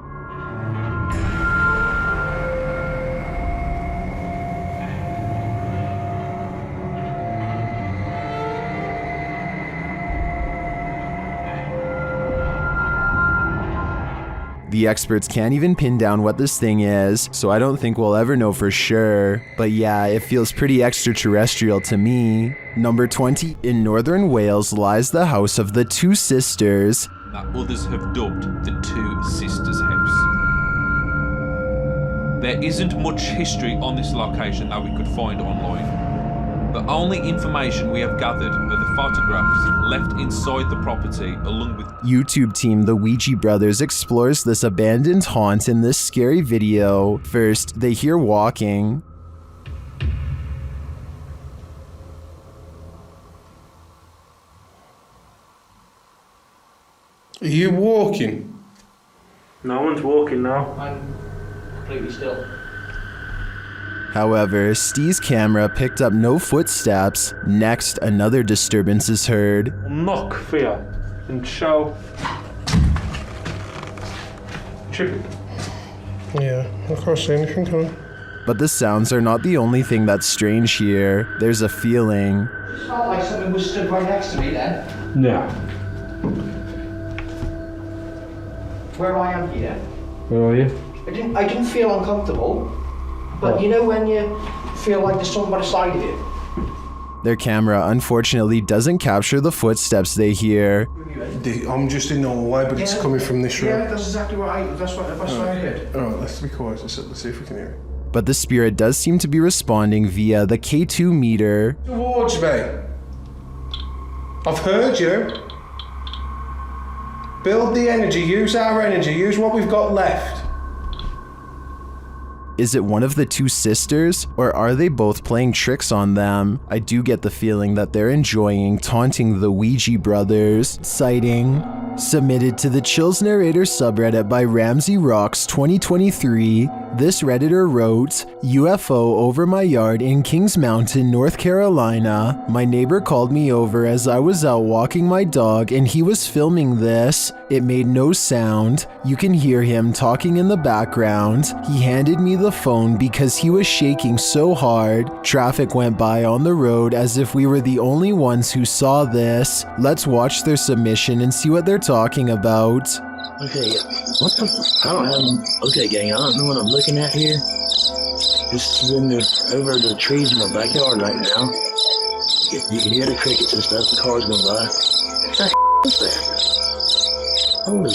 The experts can't even pin down what this thing is, so I don't think we'll ever know for sure. But yeah, it feels pretty extraterrestrial to me. Number 20. In northern Wales lies the house of the two sisters that others have dubbed the Two Sisters House. There isn't much history on this location that we could find online. The only information we have gathered are the photographs left inside the property along with YouTube team The Ouija Brothers explores this abandoned haunt in this scary video. First, they hear walking. Are you walking? No one's walking now. I'm completely still. However, Steve's camera picked up no footsteps. Next, another disturbance is heard. Knock fear and show. Chicken. Yeah, I can't see anything coming. But the sounds are not the only thing that's strange here. There's a feeling. It felt like something was stood right next to me then. No. Where I am here. Where are you? I didn't feel uncomfortable, but you know when you feel like there's someone by the side of you? Their camera unfortunately doesn't capture the footsteps they hear. I'm just in the hallway, but it's coming from this room. Yeah, that's exactly what I heard. Alright, let's be quiet. Let's see if we can hear it. But the spirit does seem to be responding via the K2 meter. Towards me. I've heard you. Build the energy, use our energy, use what we've got left. Is it one of the two sisters, or are they both playing tricks on them? I do get the feeling that they're enjoying taunting the Ouija Brothers. Sighting. Submitted to the Chills Narrator subreddit by Ramsey Rocks 2023, this Redditor wrote, UFO over my yard in Kings Mountain, North Carolina. My neighbor called me over as I was out walking my dog and he was filming this. It made no sound. You can hear him talking in the background. He handed me the phone because he was shaking so hard. Traffic went by on the road as if we were the only ones who saw this. Let's watch their submission and see what they're talking about. Okay, what the okay, gang, I don't know what I'm looking at here. Just over the trees in my backyard right now. You can hear the crickets and stuff, the cars going by. What the is that? Holy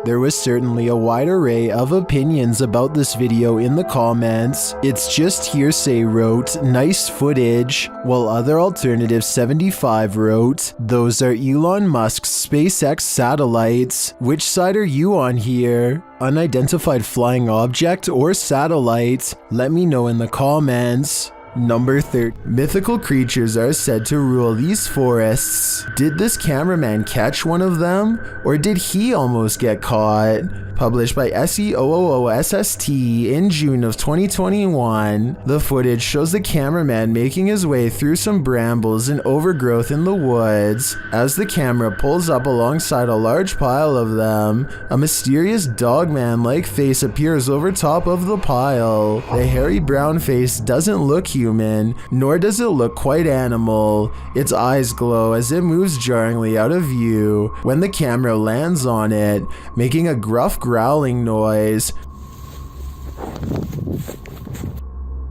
There was certainly a wide array of opinions about this video in the comments. It's just hearsay wrote, nice footage, while other alternative 75 wrote, those are Elon Musk's SpaceX satellites. Which side are you on here? Unidentified flying object or satellite? Let me know in the comments. Number 30. Mythical creatures are said to rule these forests. Did this cameraman catch one of them? Or did he almost get caught? Published by SEOOOSST in June of 2021, the footage shows the cameraman making his way through some brambles and overgrowth in the woods. As the camera pulls up alongside a large pile of them, a mysterious dogman-like face appears over top of the pile. The hairy brown face doesn't look human, nor does it look quite animal. Its eyes glow as it moves jarringly out of view when the camera lands on it, making a gruff growling noise.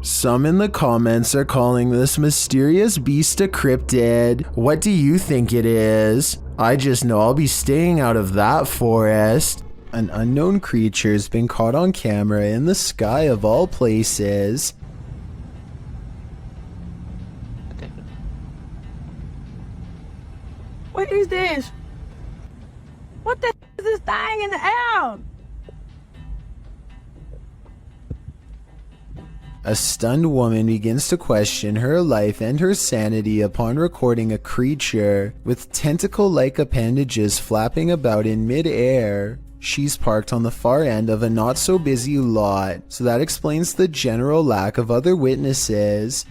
Some in the comments are calling this mysterious beast a cryptid. What do you think it is? I just know I'll be staying out of that forest. An unknown creature's been caught on camera in the sky of all places. What is this? What the is this thing in the air? A stunned woman begins to question her life and her sanity upon recording a creature with tentacle-like appendages flapping about in mid-air. She's parked on the far end of a not-so-busy lot, so that explains the general lack of other witnesses.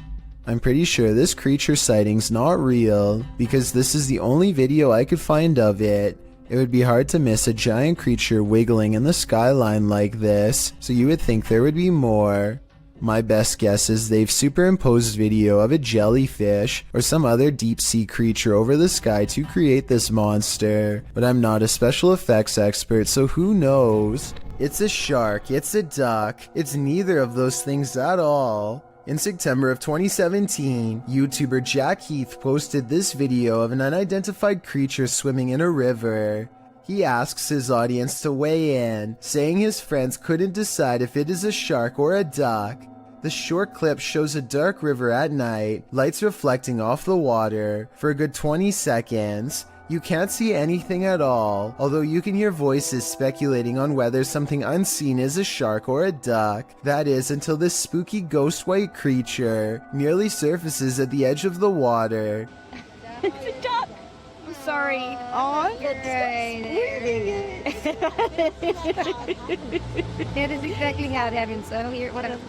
I'm pretty sure this creature sighting's not real, because this is the only video I could find of it. It would be hard to miss a giant creature wiggling in the skyline like this, so you would think there would be more. My best guess is they've superimposed video of a jellyfish or some other deep-sea creature over the sky to create this monster, but I'm not a special effects expert, so who knows? It's a shark, it's a duck, it's neither of those things at all. In September of 2017, YouTuber Jack Heath posted this video of an unidentified creature swimming in a river. He asks his audience to weigh in, saying his friends couldn't decide if it is a shark or a duck. The short clip shows a dark river at night, lights reflecting off the water. For a good 20 seconds, you can't see anything at all, although you can hear voices speculating on whether something unseen is a shark or a duck. That is, until this spooky ghost white creature nearly surfaces at the edge of the water. It's a duck. I'm sorry. Oh, That is exactly how it happened. So here, whatever.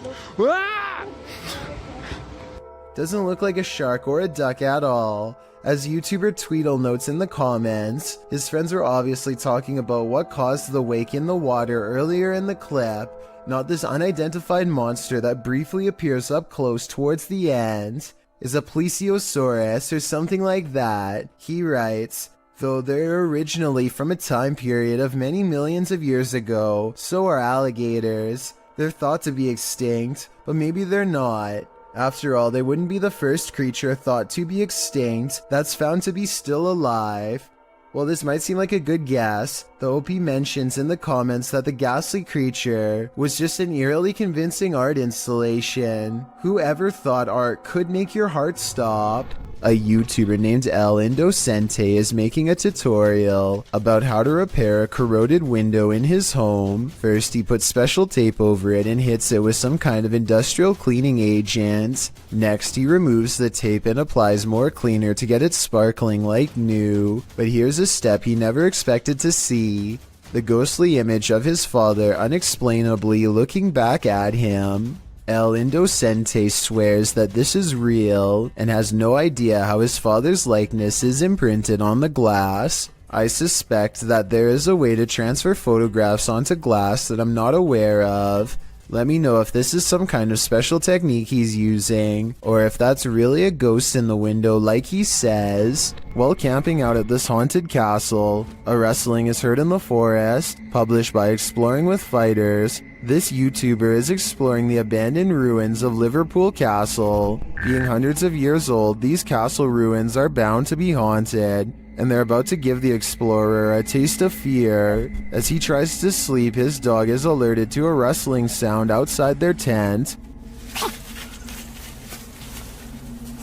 Doesn't look like a shark or a duck at all. As YouTuber Tweedle notes in the comments, his friends were obviously talking about what caused the wake in the water earlier in the clip, not this unidentified monster that briefly appears up close towards the end. Is a plesiosaurus or something like that, he writes. Though they're originally from a time period of many millions of years ago, so are alligators. They're thought to be extinct, but maybe they're not. After all, they wouldn't be the first creature thought to be extinct that's found to be still alive. While this might seem like a good guess, the OP mentions in the comments that the ghastly creature was just an eerily convincing art installation. Whoever thought art could make your heart stop? A YouTuber named El Indocente is making a tutorial about how to repair a corroded window in his home. First, he puts special tape over it and hits it with some kind of industrial cleaning agent. Next, he removes the tape and applies more cleaner to get it sparkling like new. But here's a step he never expected to see. The ghostly image of his father unexplainably looking back at him. El Indocente swears that this is real and has no idea how his father's likeness is imprinted on the glass. I suspect that there is a way to transfer photographs onto glass that I'm not aware of. Let me know if this is some kind of special technique he's using, or if that's really a ghost in the window like he says. While camping out at this haunted castle, a rustling is heard in the forest. Published by Exploring with Fighters, this YouTuber is exploring the abandoned ruins of Liverpool Castle. Being hundreds of years old, these castle ruins are bound to be haunted, and they're about to give the explorer a taste of fear. As he tries to sleep, his dog is alerted to a rustling sound outside their tent.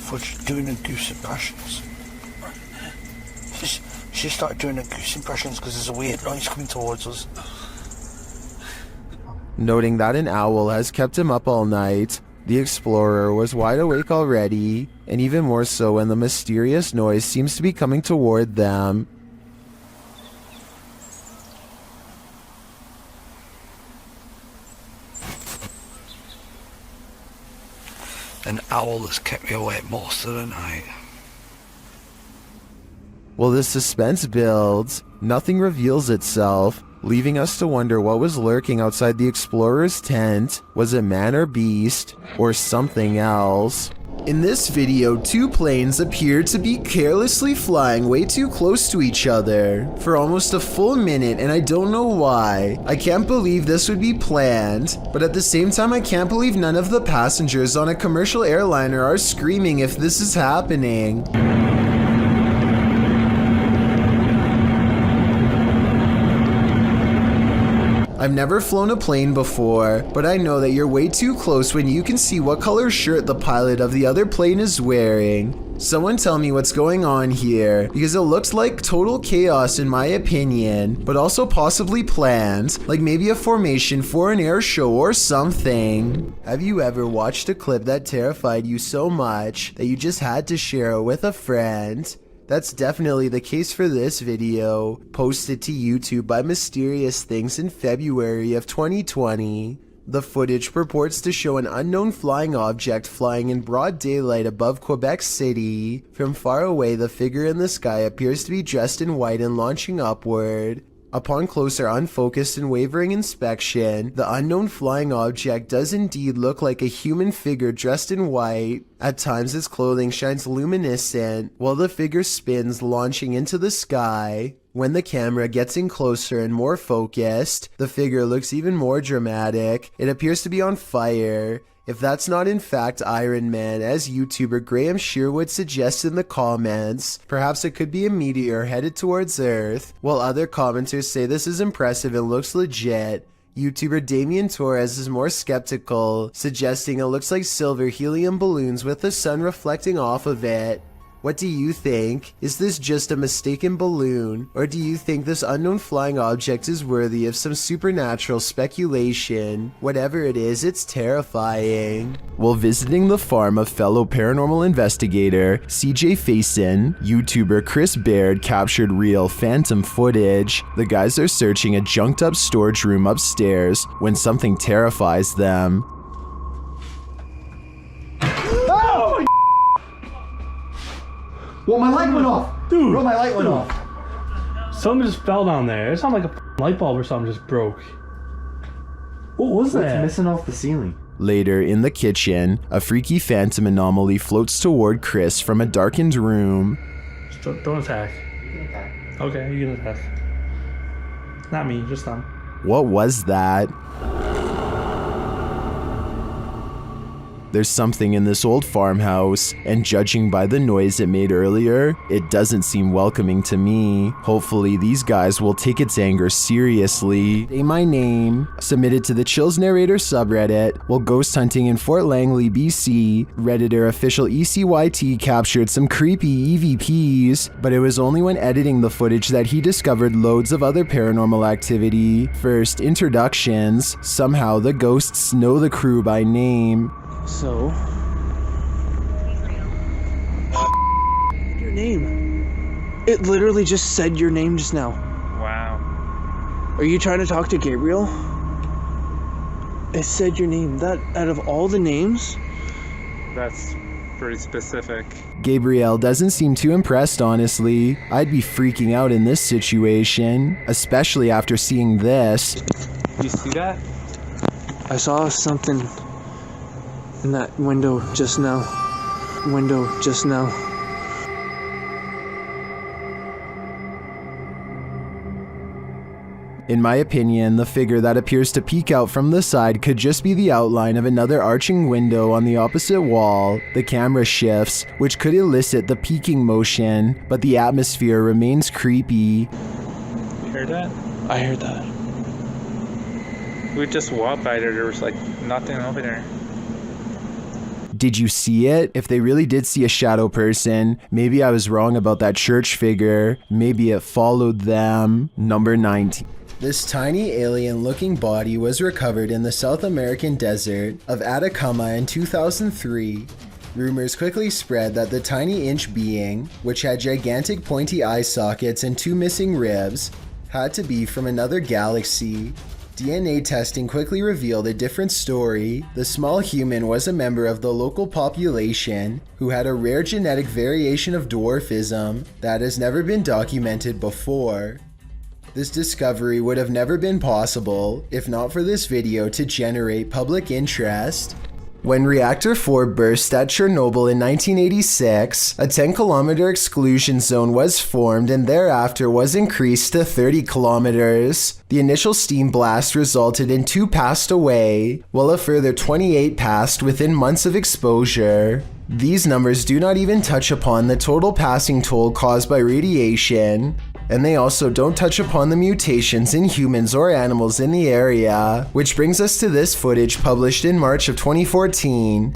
Thought she's doing the goose impressions. She started doing the goose impressions because there's a weird noise coming towards us. Noting that an owl has kept him up all night, The explorer was wide awake already, and even more so when the mysterious noise seems to be coming toward them. An owl has kept me awake most of the night. While the suspense builds, nothing reveals itself, leaving us to wonder what was lurking outside the explorer's tent. Was it man or beast, or something else? In this video, two planes appeared to be carelessly flying way too close to each other for almost a full minute, and I don't know why. I can't believe this would be planned, but at the same time I can't believe none of the passengers on a commercial airliner are screaming if this is happening. I've never flown a plane before, but I know that you're way too close when you can see what color shirt the pilot of the other plane is wearing. Someone tell me what's going on here, because it looks like total chaos in my opinion, but also possibly planned, like maybe a formation for an air show or something. Have you ever watched a clip that terrified you so much that you just had to share it with a friend? That's definitely the case for this video, posted to YouTube by Mysterious Things in February of 2020. The footage purports to show an unknown flying object flying in broad daylight above Quebec City. From far away, the figure in the sky appears to be dressed in white and launching upward. Upon closer, unfocused and wavering inspection, the unknown flying object does indeed look like a human figure dressed in white. At times its clothing shines luminescent, while the figure spins, launching into the sky. When the camera gets in closer and more focused, the figure looks even more dramatic. It appears to be on fire. If that's not in fact Iron Man, as YouTuber Graham Sherwood suggests in the comments, perhaps it could be a meteor headed towards Earth, while other commenters say this is impressive and looks legit. YouTuber Damien Torres is more skeptical, suggesting it looks like silver helium balloons with the sun reflecting off of it. What do you think? Is this just a mistaken balloon, or do you think this unknown flying object is worthy of some supernatural speculation? Whatever it is, it's terrifying. While visiting the farm of fellow paranormal investigator CJ Faison, YouTuber Chris Baird captured real phantom footage. The guys are searching a junked up storage room upstairs when something terrifies them. Well, my light went off. Dude. Bro, my light went off. Something just fell down there. It sounded like a light bulb or something just broke. What was that? What's missing off the ceiling? Later, in the kitchen, a freaky phantom anomaly floats toward Chris from a darkened room. Just don't attack. You can attack. Okay, you can attack. Not me, just them. What was that? There's something in this old farmhouse, and judging by the noise it made earlier, it doesn't seem welcoming to me. Hopefully these guys will take its anger seriously. Say my name. Submitted to the Chills Narrator subreddit. While ghost hunting in Fort Langley, BC, Redditor official ECYT captured some creepy EVPs, but it was only when editing the footage that he discovered loads of other paranormal activity. First, introductions. Somehow the ghosts know the crew by name. So, your name. It literally just said your name just now. Wow. Are you trying to talk to Gabriel? It said your name. That, out of all the names? That's pretty specific. Gabriel doesn't seem too impressed, honestly. I'd be freaking out in this situation, especially after seeing this. You see that? I saw something in that window just now. In my opinion, the figure that appears to peek out from the side could just be the outline of another arching window on the opposite wall. The camera shifts, which could elicit the peeking motion, but the atmosphere remains creepy. You heard that? I heard that. We just walked by there was like nothing over there. Did you see it? If they really did see a shadow person, maybe I was wrong about that church figure. Maybe it followed them. Number 19. This tiny alien-looking body was recovered in the South American desert of Atacama in 2003. Rumors quickly spread that the tiny inch being, which had gigantic pointy eye sockets and 2 missing ribs, had to be from another galaxy. DNA testing quickly revealed a different story. The small human was a member of the local population who had a rare genetic variation of dwarfism that has never been documented before. This discovery would have never been possible if not for this video to generate public interest. When Reactor 4 burst at Chernobyl in 1986, a 10-kilometer exclusion zone was formed and thereafter was increased to 30 kilometers. The initial steam blast resulted in 2 passed away, while a further 28 passed within months of exposure. These numbers do not even touch upon the total passing toll caused by radiation, and they also don't touch upon the mutations in humans or animals in the area, which brings us to this footage published in March of 2014.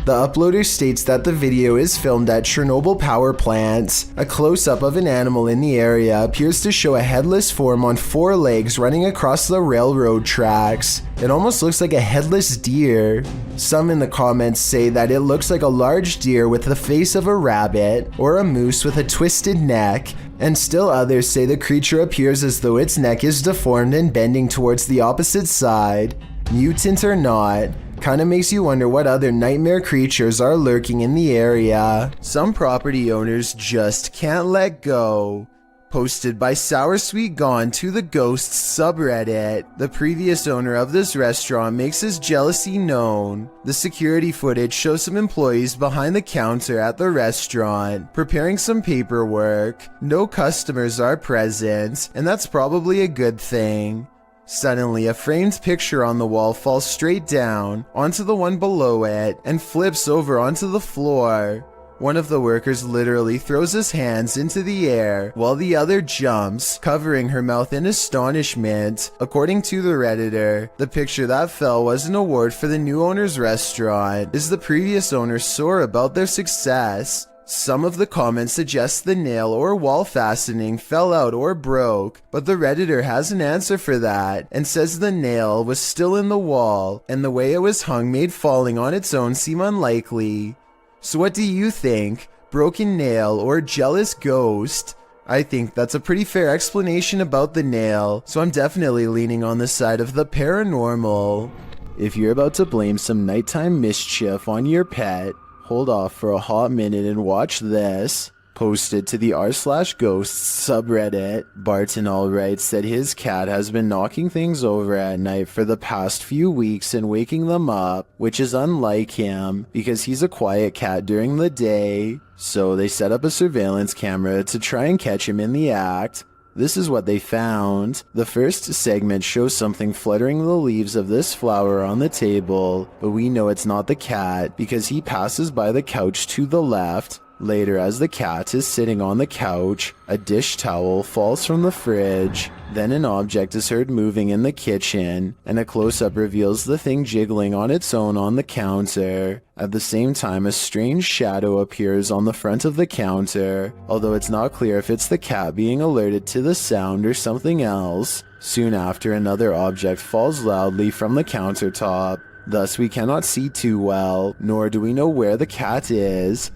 The uploader states that the video is filmed at Chernobyl power plant. A close-up of an animal in the area appears to show a headless form on 4 legs running across the railroad tracks. It almost looks like a headless deer. Some in the comments say that it looks like a large deer with the face of a rabbit, or a moose with a twisted neck, and still others say the creature appears as though its neck is deformed and bending towards the opposite side. Mutant or not, kinda makes you wonder what other nightmare creatures are lurking in the area. Some property owners just can't let go. Posted by Sour Sweet Gone to the Ghosts subreddit. The previous owner of this restaurant makes his jealousy known. The security footage shows some employees behind the counter at the restaurant, preparing some paperwork. No customers are present, and that's probably a good thing. Suddenly, a framed picture on the wall falls straight down onto the one below it and flips over onto the floor. One of the workers literally throws his hands into the air while the other jumps, covering her mouth in astonishment. According to the Redditor, the picture that fell was an award for the new owner's restaurant. Is the previous owner sore about their success? Some of the comments suggest the nail or wall fastening fell out or broke, but the Redditor has an answer for that and says the nail was still in the wall and the way it was hung made falling on its own seem unlikely. So what do you think? Broken nail or jealous ghost? I think that's a pretty fair explanation about the nail, so I'm definitely leaning on the side of the paranormal. If you're about to blame some nighttime mischief on your pet, hold off for a hot minute and watch this. Posted to the r/ghosts subreddit, Barton writes that his cat has been knocking things over at night for the past few weeks and waking them up, which is unlike him because he's a quiet cat during the day. So they set up a surveillance camera to try and catch him in the act. This is what they found. The first segment shows something fluttering the leaves of this flower on the table, but we know it's not the cat because he passes by the couch to the left. Later, as the cat is sitting on the couch, a dish towel falls from the fridge. Then an object is heard moving in the kitchen, and a close-up reveals the thing jiggling on its own on the counter. At the same time, a strange shadow appears on the front of the counter, although it's not clear if it's the cat being alerted to the sound or something else. Soon after, another object falls loudly from the countertop. Thus, we cannot see too well, nor do we know where the cat is.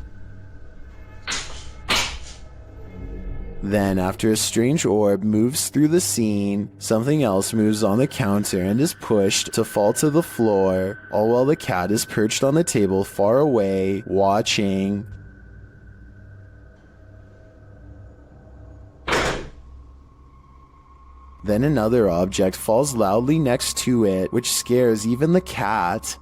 Then, after a strange orb moves through the scene, something else moves on the counter and is pushed to fall to the floor, all while the cat is perched on the table far away, watching. Then another object falls loudly next to it, which scares even the cat.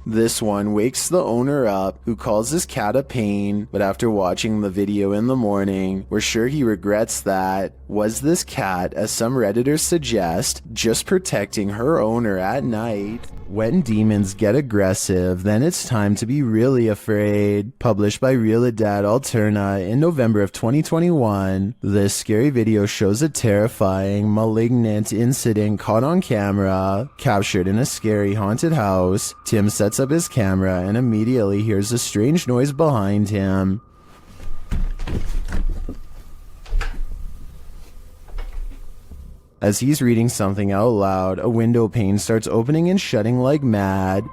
This one wakes the owner up, who calls his cat a pain, but after watching the video in the morning, we're sure he regrets that. Was this cat, as some Redditors suggest, just protecting her owner at night? When demons get aggressive, then it's time to be really afraid. Published by Realidad Alterna in November of 2021, this scary video shows a terrifying, malignant incident caught on camera, captured in a scary haunted house. Tim sets up his camera and immediately hears a strange noise behind him. As he's reading something out loud, a window pane starts opening and shutting like mad.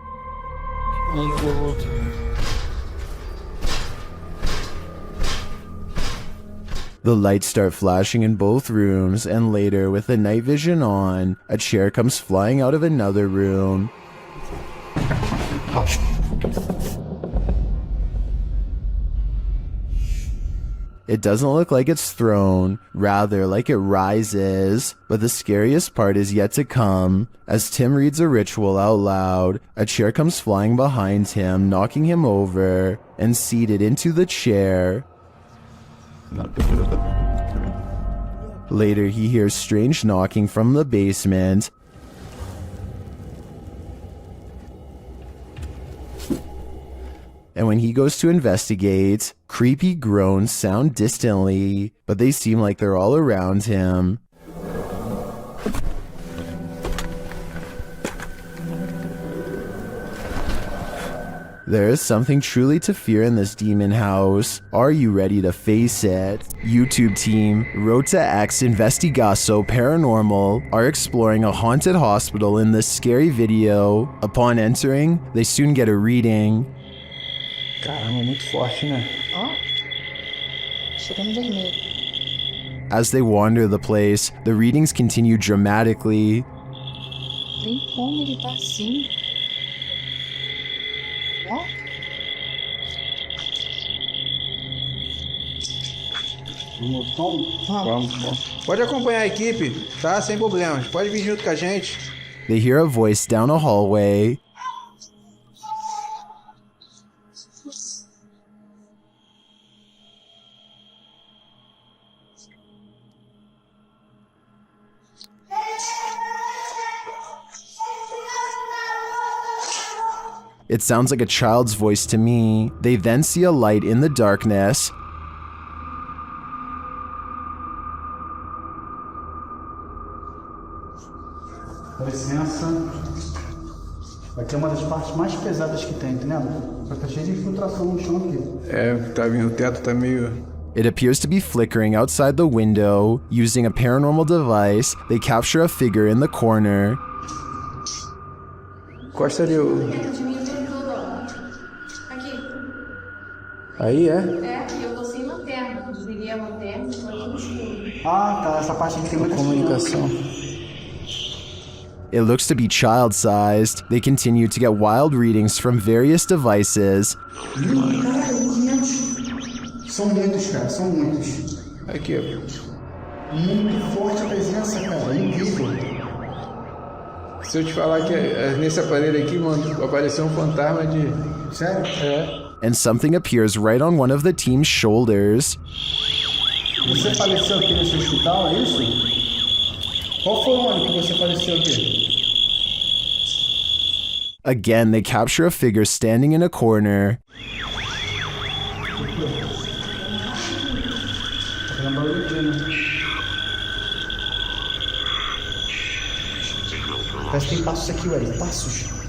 The lights start flashing in both rooms, and later, with the night vision on, a chair comes flying out of another room. It doesn't look like it's thrown, rather like it rises. But the scariest part is yet to come. As Tim reads a ritual out loud, a chair comes flying behind him, knocking him over, and seated into the chair. Later, he hears strange knocking from the basement. And when he goes to investigate, creepy groans sound distantly, but they seem like they're all around him. There is something truly to fear in this demon house. Are you ready to face it? YouTube team Rota X Investigaso Paranormal are exploring a haunted hospital in this scary video. Upon entering, they soon get a reading. Caramba, muito forte, né? Ó, cheirando vermelho. As they wander the place, the readings continue dramatically. Nem como ele tá assim. Ó. Vamos. Pode acompanhar a equipe, tá? Sem problemas. Pode vir junto com a gente. They hear a voice down a hallway. It sounds like a child's voice to me. They then see a light in the darkness. Com licença. Aqui é uma das partes mais pesadas que tem, entendeu? Só que tá cheio de infiltração no chão aqui. O teto tá meio... It appears to be flickering outside the window. Using a paranormal device, they capture a figure in the corner. Encosta ali o... Aí, é? É, eu tô sem lanterna. Desliguei a lanterna, tô no escuro. Ah, tá. Essa parte aqui tem muita comunicação. It looks to be child-sized. They continue to get wild readings from various devices. São muitos, cara. São muitos. Aqui, ó. Muito forte a presença, cara. É incrível. Se eu te falar que nesse aparelho aqui, mano, apareceu um fantasma de... Sério? É. And something appears right on one of the team's shoulders. Você faleceu aqui nesse hospital, é isso? Qual foi o ano que você faleceu aqui? Again, they capture a figure standing in a corner. Parece que tem passos aqui, ué. Passos.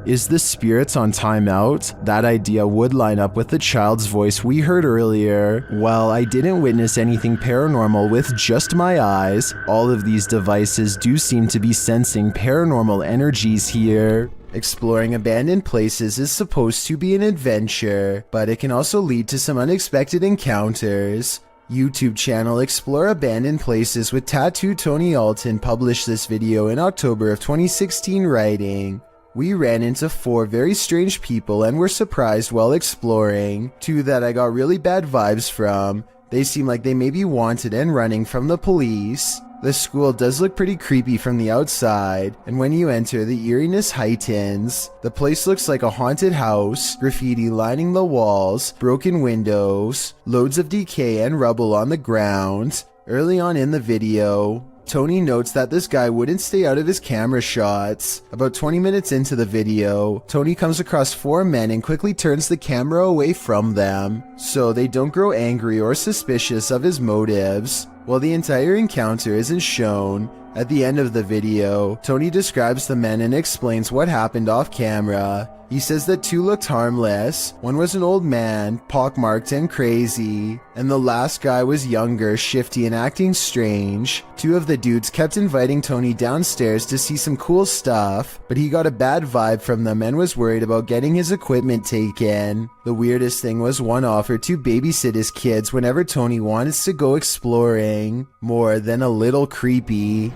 Is the spirits on timeout? That idea would line up with the child's voice we heard earlier. Well, I didn't witness anything paranormal with just my eyes. All of these devices do seem to be sensing paranormal energies here. Exploring abandoned places is supposed to be an adventure, but it can also lead to some unexpected encounters. YouTube channel Explore Abandoned Places with Tattoo Tony Alton published this video in October of 2016, writing, "We ran into 4 very strange people and were surprised while exploring. 2 that I got really bad vibes from. They seem like they may be wanted and running from the police. The school does look pretty creepy from the outside, and when you enter, the eeriness heightens. The place looks like a haunted house, graffiti lining the walls, broken windows, loads of decay and rubble on the ground." Early on in the video, Tony notes that this guy wouldn't stay out of his camera shots. About 20 minutes into the video, Tony comes across 4 men and quickly turns the camera away from them, so they don't grow angry or suspicious of his motives. While the entire encounter isn't shown, at the end of the video, Tony describes the men and explains what happened off camera. He says that 2 looked harmless, one was an old man, pockmarked and crazy, and the last guy was younger, shifty and acting strange. 2 of the dudes kept inviting Tony downstairs to see some cool stuff, but he got a bad vibe from them and was worried about getting his equipment taken. The weirdest thing was one offered to babysit his kids whenever Tony wants to go exploring. More than a little creepy.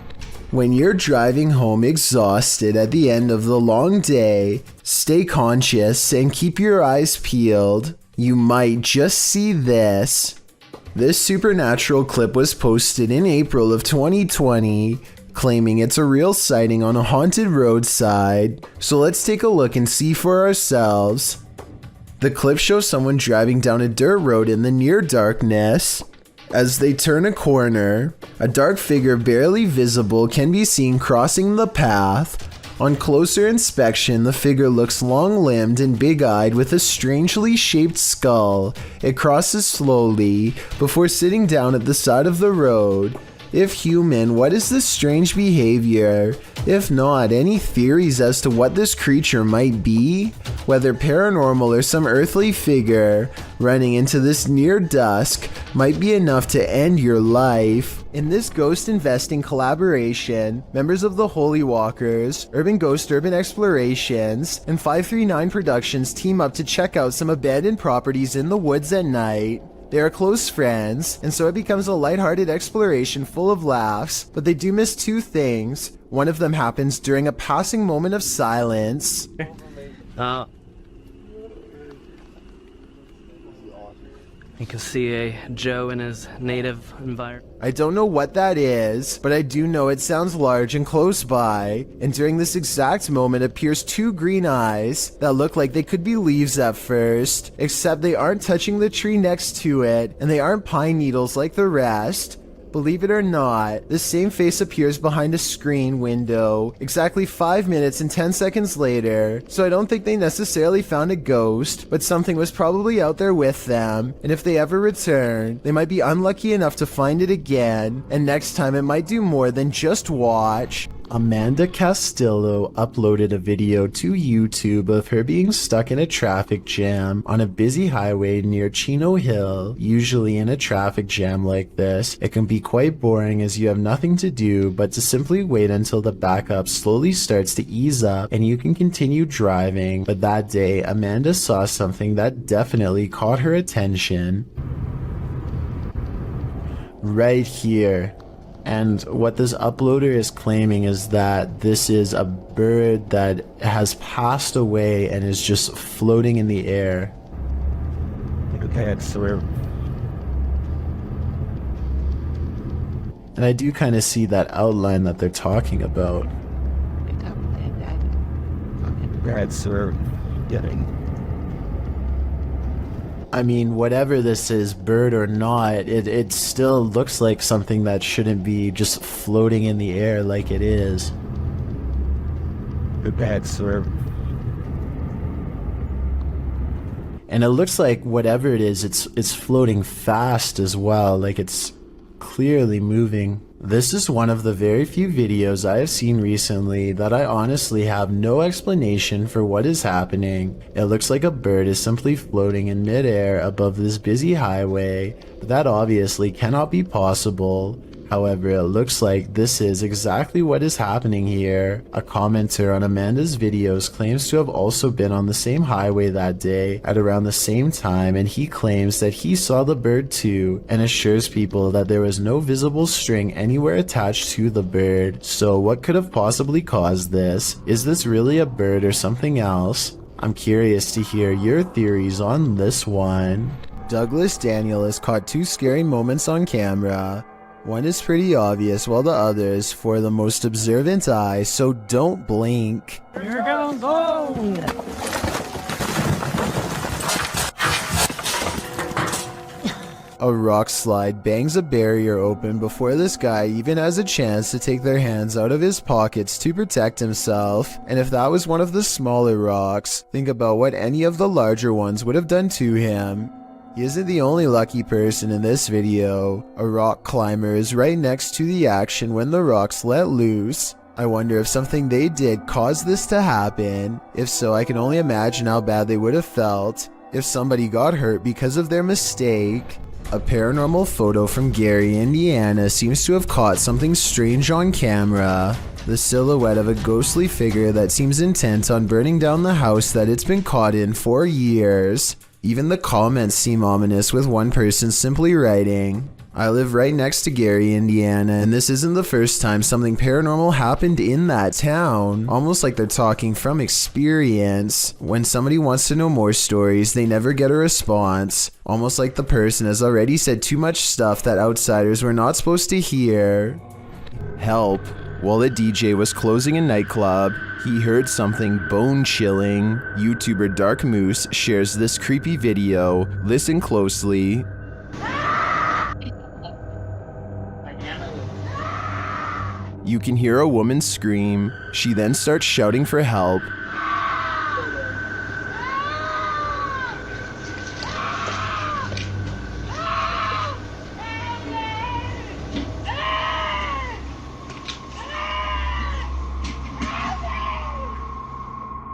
When you're driving home exhausted at the end of the long day, stay conscious and keep your eyes peeled. You might just see this. This supernatural clip was posted in April of 2020, claiming it's a real sighting on a haunted roadside. So let's take a look and see for ourselves. The clip shows someone driving down a dirt road in the near darkness. As they turn a corner, a dark figure barely visible can be seen crossing the path. On closer inspection, the figure looks long-limbed and big-eyed with a strangely shaped skull. It crosses slowly before sitting down at the side of the road. If human, what is this strange behavior? If not, any theories as to what this creature might be? Whether paranormal or some earthly figure, running into this near dusk might be enough to end your life. In this ghost investing collaboration, members of the Holy Walkers, Urban Ghost Urban Explorations, and 539 Productions team up to check out some abandoned properties in the woods at night. They are close friends, and so it becomes a lighthearted exploration full of laughs, but they do miss 2 things. One of them happens during a passing moment of silence. You can see a Joe in his native environment. I don't know what that is, but I do know it sounds large and close by, and during this exact moment appears 2 green eyes that look like they could be leaves at first, except they aren't touching the tree next to it, and they aren't pine needles like the rest. Believe it or not, the same face appears behind a screen window exactly 5 minutes and 10 seconds later, so I don't think they necessarily found a ghost, but something was probably out there with them, and if they ever return, they might be unlucky enough to find it again, and next time it might do more than just watch. Amanda Castillo uploaded a video to YouTube of her being stuck in a traffic jam on a busy highway near Chino Hill. Usually in a traffic jam like this, it can be quite boring as you have nothing to do but to simply wait until the backup slowly starts to ease up and you can continue driving. But that day, Amanda saw something that definitely caught her attention. Right here. And what this uploader is claiming is that this is a bird that has passed away and is just floating in the air. Okay, I swear. And I do kind of see that outline that they're talking about. I swear. I mean, whatever this is, bird or not, it still looks like something that shouldn't be just floating in the air like it is. Bad swear. And it looks like whatever it is, it's floating fast as well, like it's clearly moving. This is one of the very few videos I have seen recently that I honestly have no explanation for what is happening. It looks like a bird is simply floating in midair above this busy highway, but that obviously cannot be possible. However, it looks like this is exactly what is happening here. A commenter on Amanda's videos claims to have also been on the same highway that day at around the same time, and he claims that he saw the bird too and assures people that there was no visible string anywhere attached to the bird. So what could have possibly caused this? Is this really a bird or something else? I'm curious to hear your theories on this one. Douglas Daniel has caught 2 scary moments on camera. One is pretty obvious while the other is for the most observant eye, so don't blink. Here goes home. A rock slide bangs a barrier open before this guy even has a chance to take their hands out of his pockets to protect himself. And if that was one of the smaller rocks, think about what any of the larger ones would have done to him. He isn't the only lucky person in this video. A rock climber is right next to the action when the rocks let loose. I wonder if something they did caused this to happen. If so, I can only imagine how bad they would have felt if somebody got hurt because of their mistake. A paranormal photo from Gary, Indiana seems to have caught something strange on camera. The silhouette of a ghostly figure that seems intent on burning down the house that it's been caught in for years. Even the comments seem ominous, with one person simply writing, "I live right next to Gary, Indiana, and this isn't the first time something paranormal happened in that town." Almost like they're talking from experience. When somebody wants to know more stories, they never get a response. Almost like the person has already said too much stuff that outsiders were not supposed to hear. Help. While the DJ was closing a nightclub, he heard something bone-chilling. YouTuber Dark Moose shares this creepy video. Listen closely. You can hear a woman scream. She then starts shouting for help.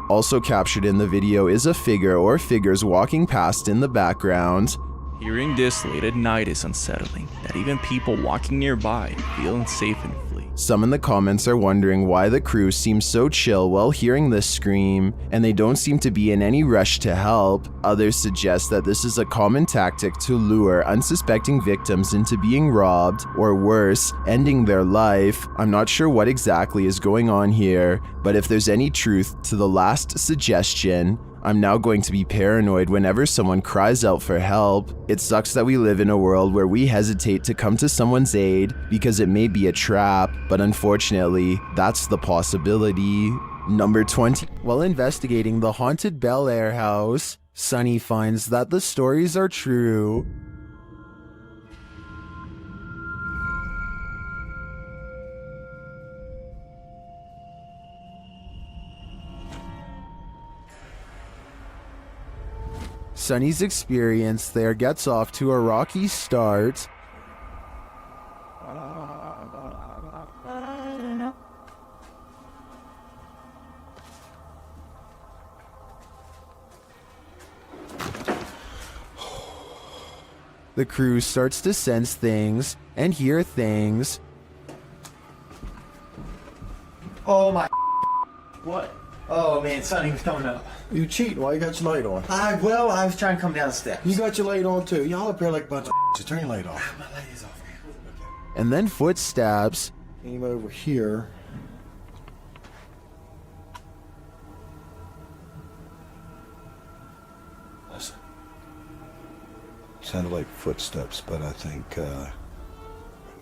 Also captured in the video is a figure or figures walking past in the background. Hearing this late at night is unsettling, that even people walking nearby feel unsafe and flee. Some in the comments are wondering why the crew seems so chill while hearing this scream, and they don't seem to be in any rush to help. Others suggest that this is a common tactic to lure unsuspecting victims into being robbed, or worse, ending their life. I'm not sure what exactly is going on here, but if there's any truth to the last suggestion, I'm now going to be paranoid whenever someone cries out for help. It sucks that we live in a world where we hesitate to come to someone's aid because it may be a trap, but unfortunately, that's the possibility. Number 20. While investigating the haunted Bel Air house, Sunny finds that the stories are true. Sunny's experience there gets off to a rocky start. The crew starts to sense things and hear things. Oh my. What? Oh man, Sonny was coming up. You cheating? Why you got your light on? I was trying to come down the steps. You got your light on too. Y'all up here like a bunch of so turn your light off. My light is off. And then footsteps. Came over here. Listen. Sounded like footsteps, but I think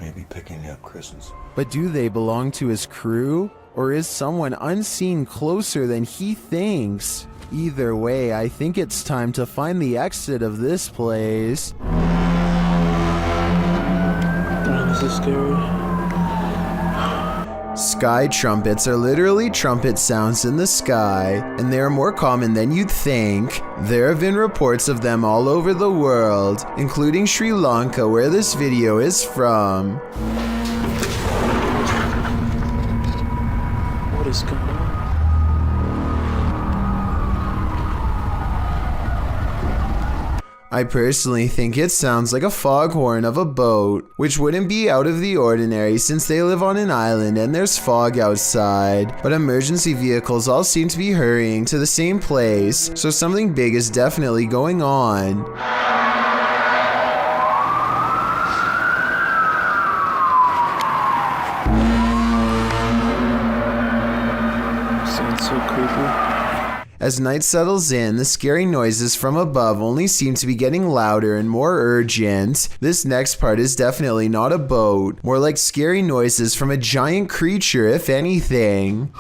maybe picking up Kristen's. But do they belong to his crew? Or is someone unseen closer than he thinks? Either way, I think it's time to find the exit of this place. Damn, this is scary. Sky trumpets are literally trumpet sounds in the sky, and they are more common than you'd think. There have been reports of them all over the world, including Sri Lanka, where this video is from. What is going on? I personally think it sounds like a foghorn of a boat, which wouldn't be out of the ordinary since they live on an island and there's fog outside. But emergency vehicles all seem to be hurrying to the same place, so something big is definitely going on. Sounds so creepy. As night settles in, the scary noises from above only seem to be getting louder and more urgent. This next part is definitely not a boat, more like scary noises from a giant creature, if anything.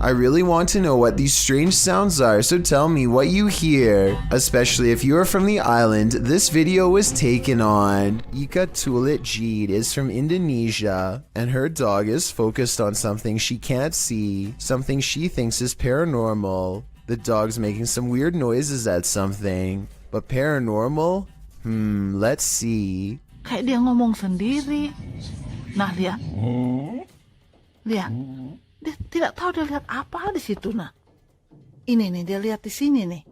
I really want to know what these strange sounds are, so tell me what you hear. Especially if you are from the island this video was taken on. Ika Tulit Jeed is from Indonesia, and her dog is focused on something she can't see, something she thinks is paranormal. The dog's making some weird noises at something, but paranormal? Let's see. Kayak dia ngomong sendiri. Nah, lihat. Lihat. Dia tidak tahu dia lihat apa di situ, nah. Ini nih, dia lihat di sini nih.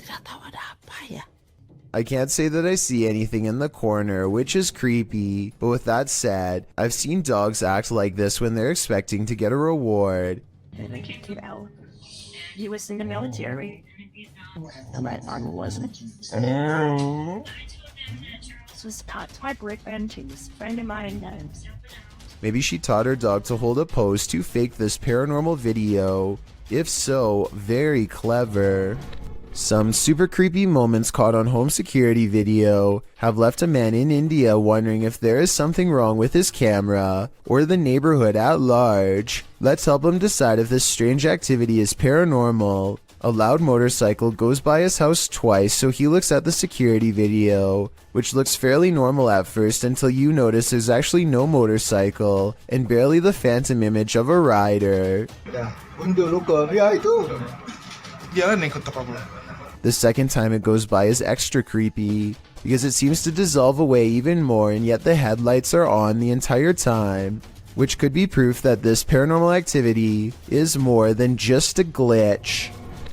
Tidak tahu ada apa ya. I can't say that I see anything in the corner, which is creepy, but with that said, I've seen dogs act like this when they're expecting to get a reward. He was in the military. My arm wasn't. This was taught to my boyfriend. He was a friend of mine. Maybe she taught her dog to hold a pose to fake this paranormal video. If so, very clever. Some super creepy moments caught on home security video have left a man in India wondering if there is something wrong with his camera or the neighborhood at large. Let's help him decide if this strange activity is paranormal. A loud motorcycle goes by his house twice, so he looks at the security video, which looks fairly normal at first until you notice there's actually no motorcycle and barely the phantom image of a rider. The second time it goes by is extra creepy, because it seems to dissolve away even more and yet the headlights are on the entire time, which could be proof that this paranormal activity is more than just a glitch.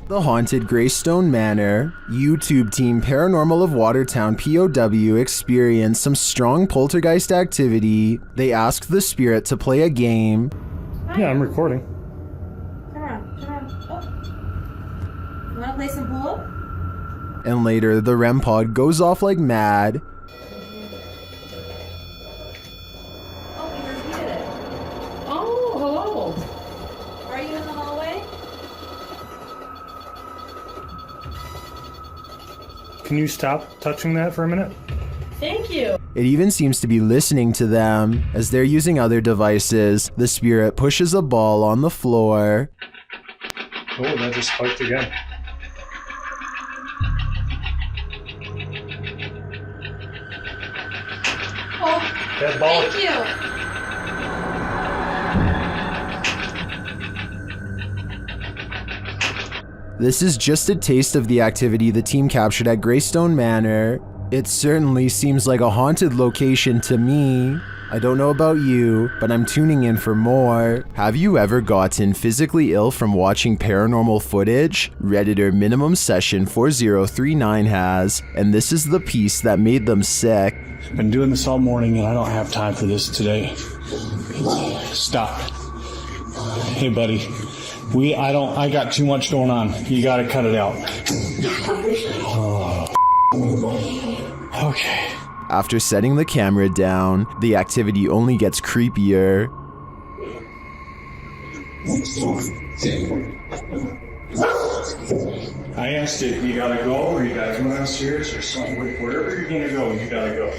The haunted Greystone Manor. YouTube team Paranormal of Watertown POW experienced some strong poltergeist activity. They asked the spirit to play a game. Yeah, I'm recording. Come on. Oh. You wanna play some pool? And later, the REM pod goes off like mad. Oh, we repeated it. Oh, hello. Are you in the hallway? Can you stop touching that for a minute? Thank you. It even seems to be listening to them. As they're using other devices, the spirit pushes a ball on the floor. Oh, that just spiked again. Oh, That ball. thank you. This is just a taste of the activity the team captured at Greystone Manor. It certainly seems like a haunted location to me. I don't know about you, but I'm tuning in for more. Have you ever gotten physically ill from watching paranormal footage? Redditor Minimum Session 4039 has, and this is the piece that made them sick. Been doing this all morning and I don't have time for this today. Stop. Hey buddy, I got too much going on. You gotta cut it out. Oh. Okay. After setting the camera down, the activity only gets creepier. I asked you gotta go or you gotta go downstairs or something. Wherever you're gonna go, you gotta go.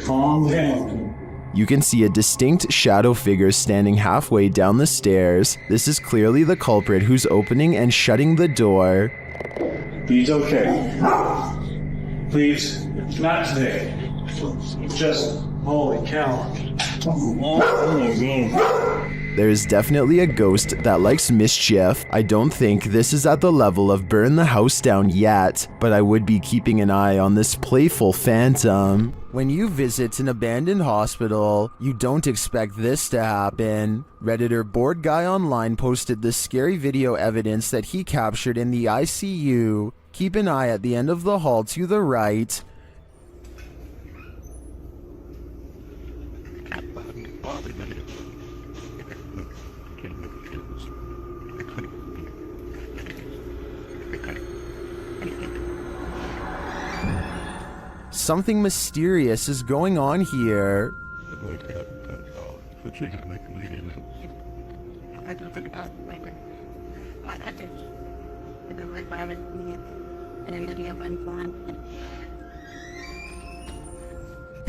Calm down. You can see a distinct shadow figure standing halfway down the stairs. This is clearly the culprit who's opening and shutting the door. He's okay. Please, not today. Just, holy cow. There is definitely a ghost that likes mischief. I don't think this is at the level of burn the house down yet, but I would be keeping an eye on this playful phantom. When you visit an abandoned hospital, you don't expect this to happen. Redditor Bored Guy Online posted this scary video evidence that he captured in the ICU. Keep an eye at the end of the hall to the right. Something mysterious is going on here.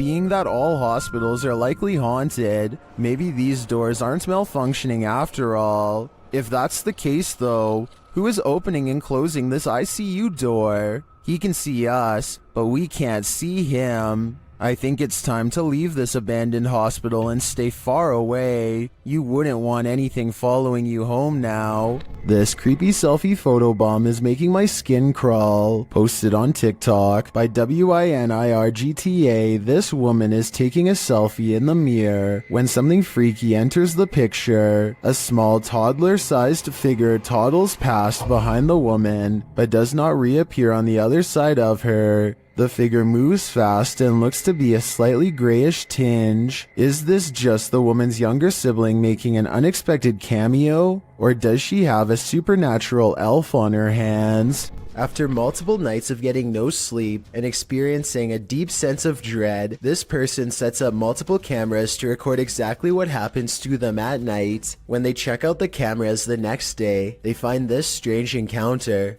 being that all hospitals are likely haunted, maybe these doors aren't malfunctioning after all. If that's the case though, who is opening and closing this ICU door? He can see us, but we can't see him. I think it's time to leave this abandoned hospital and stay far away. You wouldn't want anything following you home now. This creepy selfie photobomb is making my skin crawl. Posted on TikTok by WINIRGTA, this woman is taking a selfie in the mirror when something freaky enters the picture. A small toddler-sized figure toddles past behind the woman, but does not reappear on the other side of her. The figure moves fast and looks to be a slightly grayish tinge. Is this just the woman's younger sibling making an unexpected cameo? Or does she have a supernatural elf on her hands? After multiple nights of getting no sleep and experiencing a deep sense of dread, this person sets up multiple cameras to record exactly what happens to them at night. When they check out the cameras the next day, they find this strange encounter.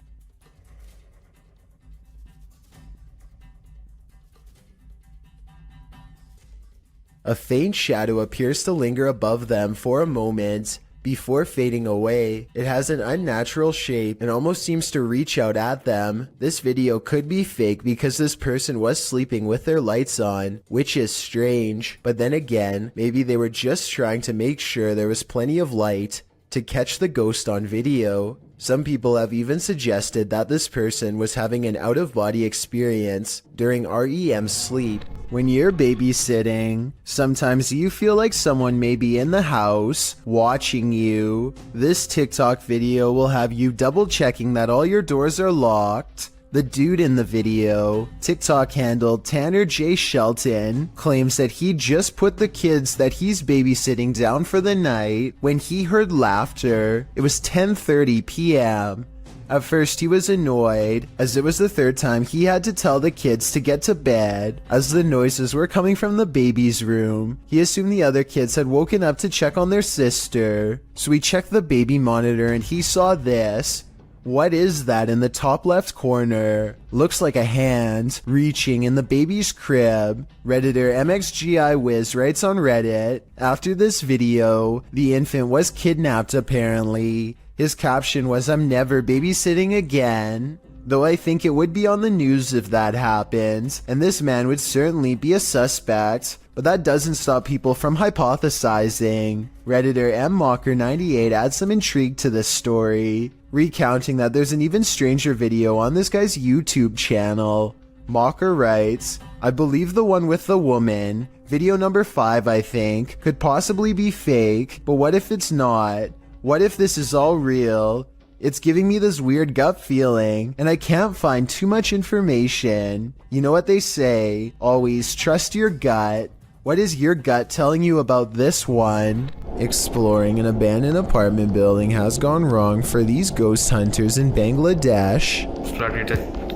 A faint shadow appears to linger above them for a moment before fading away. It has an unnatural shape and almost seems to reach out at them. This video could be fake because this person was sleeping with their lights on, which is strange. But then again, maybe they were just trying to make sure there was plenty of light to catch the ghost on video. Some people have even suggested that this person was having an out-of-body experience during REM sleep. When you're babysitting, sometimes you feel like someone may be in the house watching you. This TikTok video will have you double checking that all your doors are locked. The dude in the video, TikTok handle Tanner J. Shelton, claims that he just put the kids that he's babysitting down for the night when he heard laughter. It was 10:30 p.m. At first he was annoyed, as it was the third time he had to tell the kids to get to bed, as the noises were coming from the baby's room. He assumed the other kids had woken up to check on their sister, so he checked the baby monitor and he saw this. What is that in the top left corner? Looks like a hand reaching in the baby's crib. Redditor MXGIWiz writes on Reddit, after this video, the infant was kidnapped apparently. His caption was, "I'm never babysitting again." Though I think it would be on the news if that happened, and this man would certainly be a suspect, but that doesn't stop people from hypothesizing. Redditor MMocker98 adds some intrigue to this story, recounting that there's an even stranger video on this guy's YouTube channel. Mocker writes, "I believe the one with the woman, video number 5 I think, could possibly be fake, but what if it's not? What if this is all real? It's giving me this weird gut feeling, and I can't find too much information. You know what they say, always trust your gut. What is your gut telling you about this one?" Exploring an abandoned apartment building has gone wrong for these ghost hunters in Bangladesh.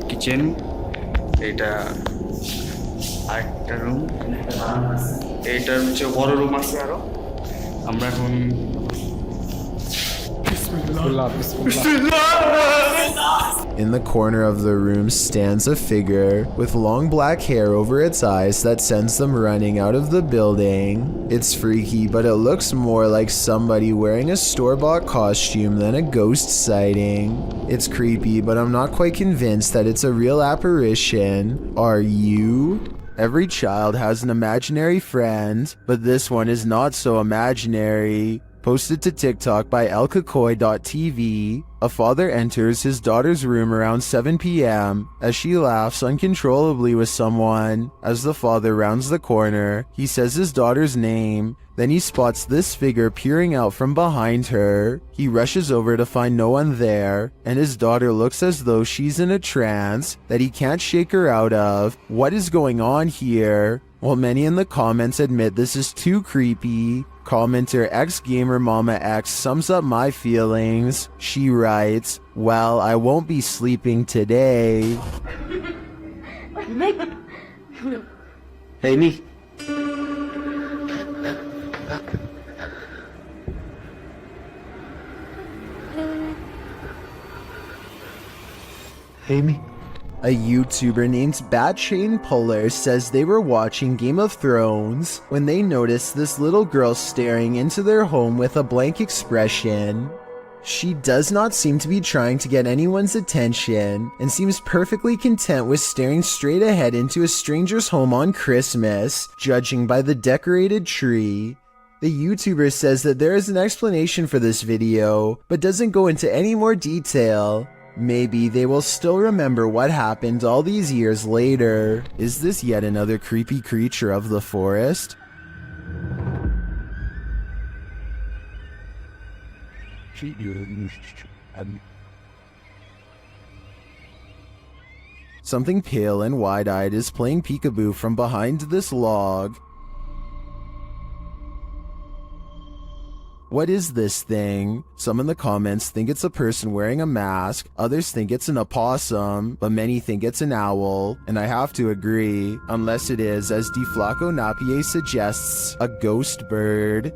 Kitchen, এটা আরেকটা room, এইটার হচ্ছে বড় room আছে আরো। আমরা এখন In the corner of the room stands a figure with long black hair over its eyes that sends them running out of the building. It's freaky, but it looks more like somebody wearing a store-bought costume than a ghost sighting. It's creepy, but I'm not quite convinced that it's a real apparition. Are you? Every child has an imaginary friend, but this one is not so imaginary. Posted to TikTok by elkakoy.tv, a father enters his daughter's room around 7 p.m. as she laughs uncontrollably with someone. As the father rounds the corner, he says his daughter's name. Then he spots this figure peering out from behind her. He rushes over to find no one there, and his daughter looks as though she's in a trance that he can't shake her out of. What is going on here? While many in the comments admit this is too creepy, commenter xgamermamax sums up my feelings. She writes, "Well, I won't be sleeping today." Hey, me. Amy? A YouTuber named Bat Chain Puller says they were watching Game of Thrones when they noticed this little girl staring into their home with a blank expression. She does not seem to be trying to get anyone's attention and seems perfectly content with staring straight ahead into a stranger's home on Christmas, judging by the decorated tree. The YouTuber says that there is an explanation for this video, but doesn't go into any more detail. Maybe they will still remember what happened all these years later. Is this yet another creepy creature of the forest? Something pale and wide-eyed is playing peekaboo from behind this log. What is this thing? Some in the comments think it's a person wearing a mask, others think it's an opossum, but many think it's an owl, and I have to agree, unless it is, as DeFlaco Napier suggests, a ghost bird.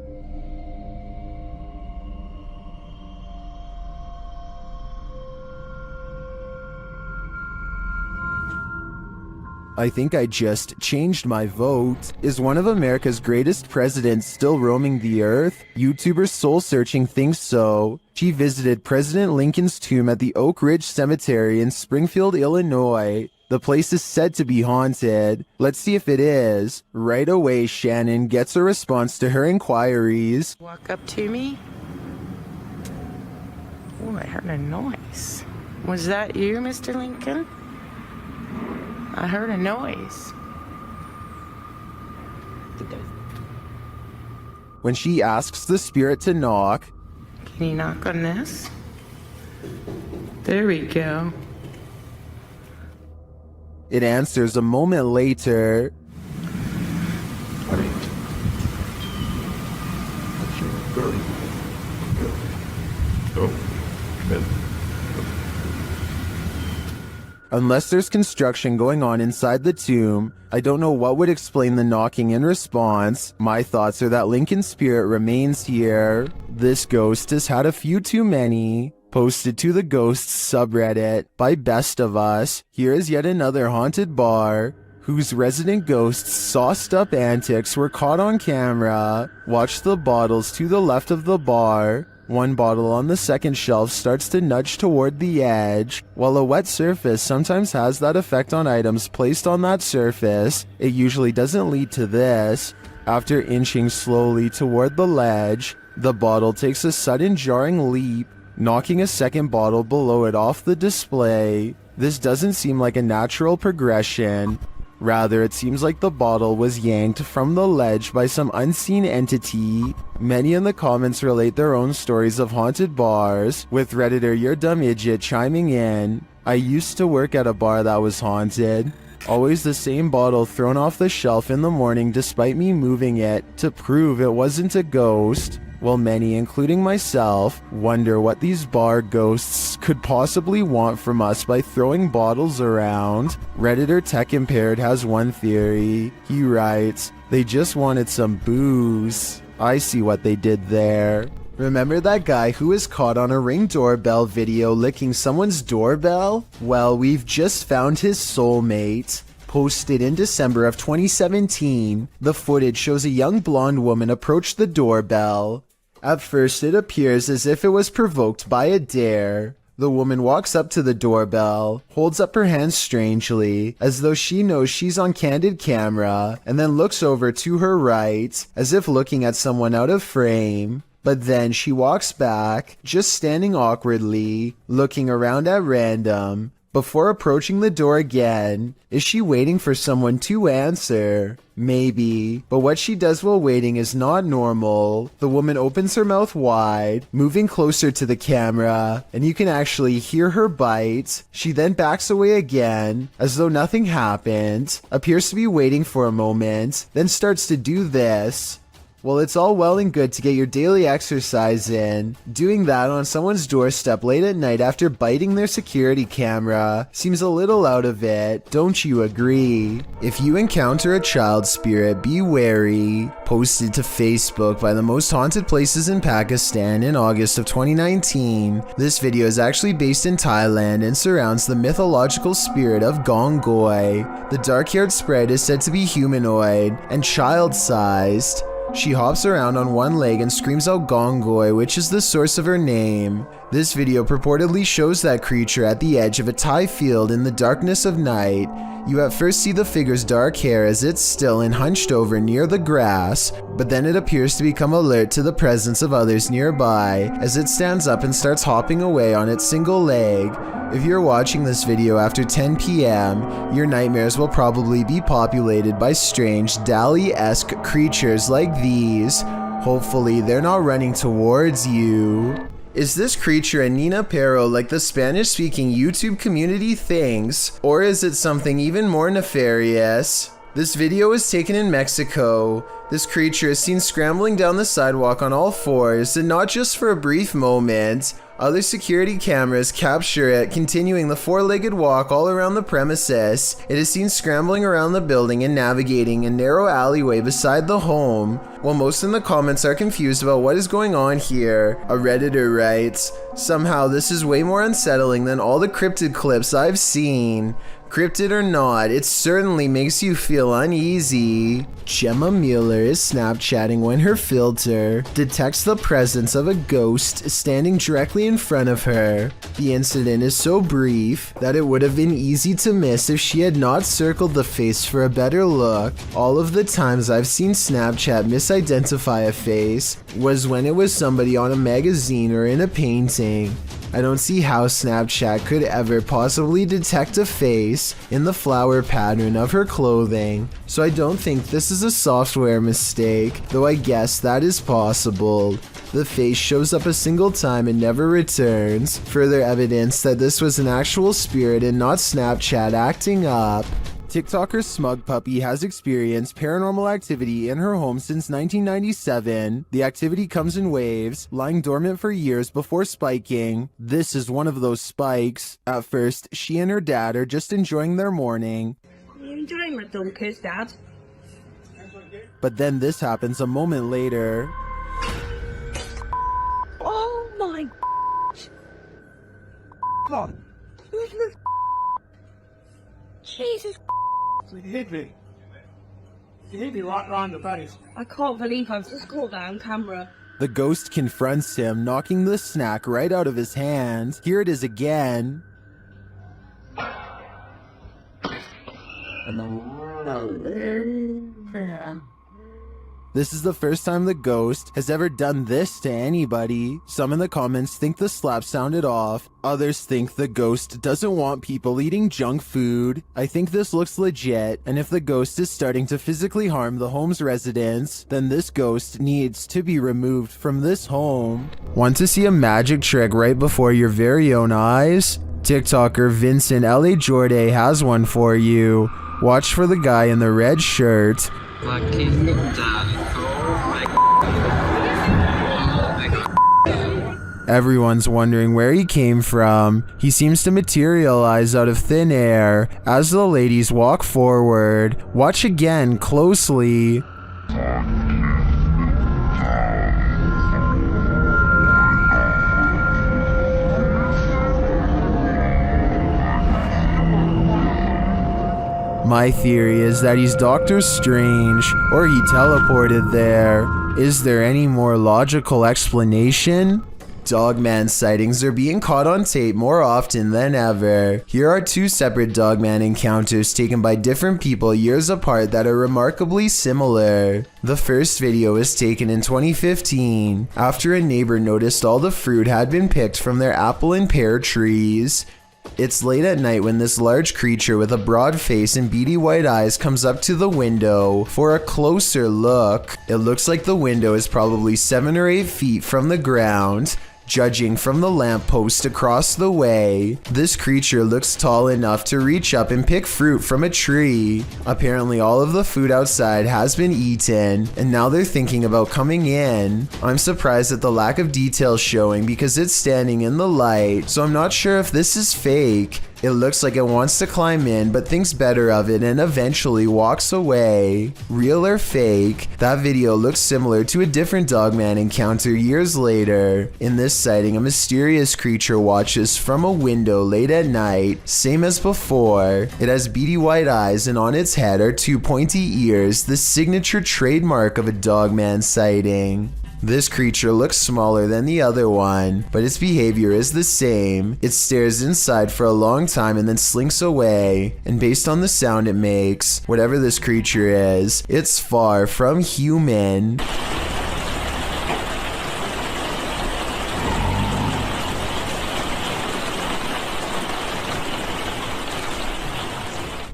I think I just changed my vote. Is one of America's greatest presidents still roaming the earth? YouTuber Soul Searching thinks so. She visited President Lincoln's tomb at the Oak Ridge Cemetery in Springfield, Illinois. The place is said to be haunted. Let's see if it is. Right away, Shannon gets a response to her inquiries. Walk up to me. Oh, I heard a noise. Was that you, Mr. Lincoln? I heard a noise. When she asks the spirit to knock, can you knock on this? There we go. It answers a moment later. Unless there's construction going on inside the tomb, I don't know what would explain the knocking in response. My thoughts are that Lincoln's spirit remains here. This ghost has had a few too many. Posted to the Ghosts subreddit by Best of Us, here is yet another haunted bar whose resident ghosts' sauced up antics were caught on camera. Watch the bottles to the left of the bar. One bottle on the second shelf starts to nudge toward the edge. While a wet surface sometimes has that effect on items placed on that surface, it usually doesn't lead to this. After inching slowly toward the ledge, the bottle takes a sudden jarring leap, knocking a second bottle below it off the display. This doesn't seem like a natural progression. Rather, it seems like the bottle was yanked from the ledge by some unseen entity. Many in the comments relate their own stories of haunted bars, with Redditor Your Dumb Idiot chiming in. I used to work at a bar that was haunted. Always the same bottle thrown off the shelf in the morning despite me moving it to prove it wasn't a ghost. Well, many, including myself, wonder what these bar ghosts could possibly want from us by throwing bottles around. Redditor Tech Impaired has one theory. He writes, they just wanted some booze. I see what they did there. Remember that guy who was caught on a Ring doorbell video licking someone's doorbell? Well, we've just found his soulmate. Posted in December of 2017, the footage shows a young blonde woman approach the doorbell. At first, it appears as if it was provoked by a dare. The woman walks up to the doorbell, holds up her hands strangely, as though she knows she's on candid camera, and then looks over to her right, as if looking at someone out of frame. But then she walks back, just standing awkwardly, looking around at random, before approaching the door again. Is she waiting for someone to answer? Maybe, but what she does while waiting is not normal. The woman opens her mouth wide, moving closer to the camera, and you can actually hear her bite. She then backs away again, as though nothing happened, appears to be waiting for a moment, then starts to do this. Well, it's all well and good to get your daily exercise in. Doing that on someone's doorstep late at night after biting their security camera seems a little out of it, don't you agree? If you encounter a child spirit, be wary. Posted to Facebook by the most haunted places in Pakistan in August of 2019, this video is actually based in Thailand and surrounds the mythological spirit of Gongoi. The dark-haired sprite is said to be humanoid and child-sized. She hops around on one leg and screams out Gongoi, which is the source of her name. This video purportedly shows that creature at the edge of a Thai field in the darkness of night. You at first see the figure's dark hair as it's still and hunched over near the grass, but then it appears to become alert to the presence of others nearby as it stands up and starts hopping away on its single leg. If you're watching this video after 10 p.m., your nightmares will probably be populated by strange Dali-esque creatures like these. Hopefully they're not running towards you. Is this creature a Nina Pero like the Spanish-speaking YouTube community thinks, or is it something even more nefarious? This video was taken in Mexico. This creature is seen scrambling down the sidewalk on all fours, and not just for a brief moment. Other security cameras capture it continuing the four-legged walk all around the premises. It is seen scrambling around the building and navigating a narrow alleyway beside the home. While most in the comments are confused about what is going on here, a Redditor writes, "Somehow this is way more unsettling than all the cryptid clips I've seen." Cryptid or not, it certainly makes you feel uneasy. Gemma Mueller is Snapchatting when her filter detects the presence of a ghost standing directly in front of her. The incident is so brief that it would have been easy to miss if she had not circled the face for a better look. All of the times I've seen Snapchat misidentify a face was when it was somebody on a magazine or in a painting. I don't see how Snapchat could ever possibly detect a face in the flower pattern of her clothing, so I don't think this is a software mistake, though I guess that is possible. The face shows up a single time and never returns, further evidence that this was an actual spirit and not Snapchat acting up. TikToker Smug Puppy has experienced paranormal activity in her home since 1997. The activity comes in waves, lying dormant for years before spiking. This is one of those spikes. At first, she and her dad are just enjoying their morning. You enjoying my dumb kiss, Dad? But then this happens a moment later. Oh my God. Who's this? Jesus. You hit me. You hit me right round the face. I can't believe I've just caught that on camera. The ghost confronts him, knocking the snack right out of his hand. Here it is again. This is the first time the ghost has ever done this to anybody. Some in the comments think the slap sounded off. Others think the ghost doesn't want people eating junk food. I think this looks legit, and if the ghost is starting to physically harm the home's residents, then this ghost needs to be removed from this home. Want to see a magic trick right before your very own eyes? TikToker Vincent L.A. Jordan has one for you. Watch for the guy in the red shirt. Everyone's wondering where he came from. He seems to materialize out of thin air as the ladies walk forward. Watch again closely. My theory is that he's Doctor Strange, or he teleported there. Is there any more logical explanation? Dogman sightings are being caught on tape more often than ever. Here are two separate Dogman encounters taken by different people years apart that are remarkably similar. The first video was taken in 2015, after a neighbor noticed all the fruit had been picked from their apple and pear trees. It's late at night when this large creature with a broad face and beady white eyes comes up to the window for a closer look. It looks like the window is probably 7 or 8 feet from the ground. Judging from the lamppost across the way, this creature looks tall enough to reach up and pick fruit from a tree. Apparently all of the food outside has been eaten, and now they're thinking about coming in. I'm surprised at the lack of detail showing because it's standing in the light, so I'm not sure if this is fake. It looks like it wants to climb in but thinks better of it and eventually walks away. Real or fake? That video looks similar to a different dogman encounter years later. In this sighting, a mysterious creature watches from a window late at night, same as before. It has beady white eyes and on its head are two pointy ears, the signature trademark of a dogman sighting. This creature looks smaller than the other one, but its behavior is the same. It stares inside for a long time and then slinks away, and based on the sound it makes, whatever this creature is, it's far from human.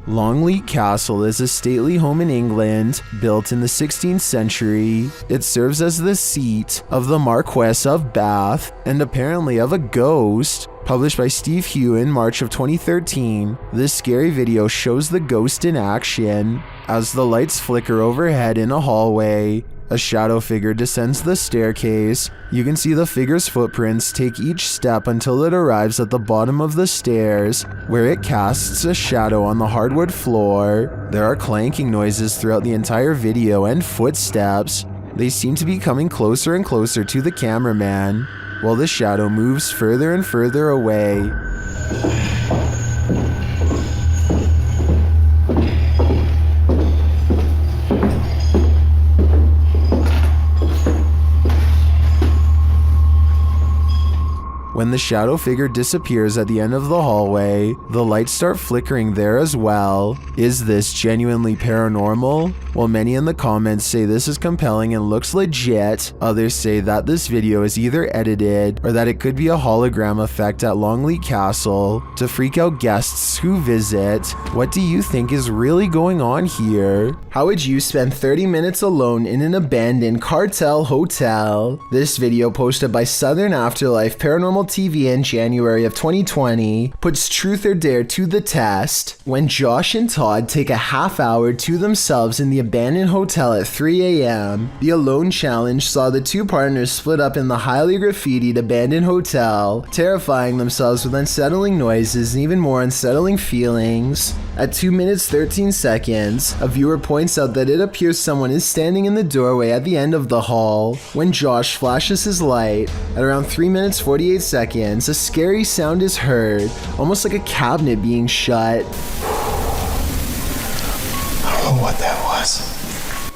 Longleat Castle is a stately home in England, built in the 16th century. It serves as the seat of the Marquess of Bath, and apparently of a ghost. Published by Steve Hugh in March of 2013, this scary video shows the ghost in action. As the lights flicker overhead in a hallway, a shadow figure descends the staircase. You can see the figure's footprints take each step until it arrives at the bottom of the stairs, where it casts a shadow on the hardwood floor. There are clanking noises throughout the entire video and footsteps. They seem to be coming closer and closer to the cameraman, while the shadow moves further and further away. When the shadow figure disappears at the end of the hallway, the lights start flickering there as well. Is this genuinely paranormal? While many in the comments say this is compelling and looks legit, others say that this video is either edited or that it could be a hologram effect at Longleat Castle to freak out guests who visit. What do you think is really going on here? How would you spend 30 minutes alone in an abandoned cartel hotel? This video, posted by Southern Afterlife Paranormal TV in January of 2020, puts truth or dare to the test. When Josh and Todd take a half hour to themselves in the abandoned hotel at 3 a.m., the Alone Challenge saw the two partners split up in the highly graffitied abandoned hotel, terrifying themselves with unsettling noises and even more unsettling feelings. At 2 minutes 13 seconds, a viewer points out that it appears someone is standing in the doorway at the end of the hall. When Josh flashes his light, at around 3 minutes 48 seconds, a scary sound is heard, almost like a cabinet being shut. I don't know what that was.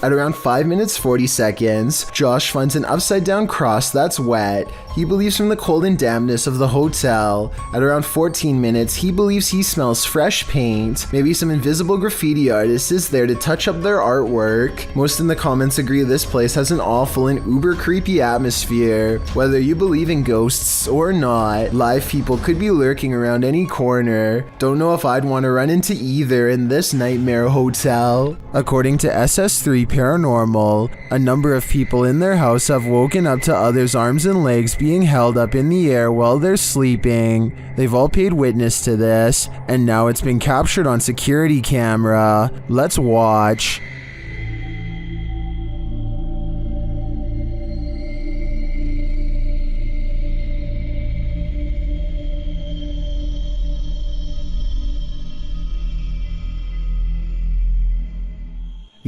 At around 5 minutes 40 seconds, Josh finds an upside down cross that's wet. He believes from the cold and dampness of the hotel. At around 14 minutes, he believes he smells fresh paint. Maybe some invisible graffiti artist is there to touch up their artwork. Most in the comments agree this place has an awful and uber creepy atmosphere. Whether you believe in ghosts or not, live people could be lurking around any corner. Don't know if I'd want to run into either in this nightmare hotel. According to SS3 Paranormal, a number of people in their house have woken up to others' arms and legs being held up in the air while they're sleeping. They've all paid witness to this, and now it's been captured on security camera. Let's watch.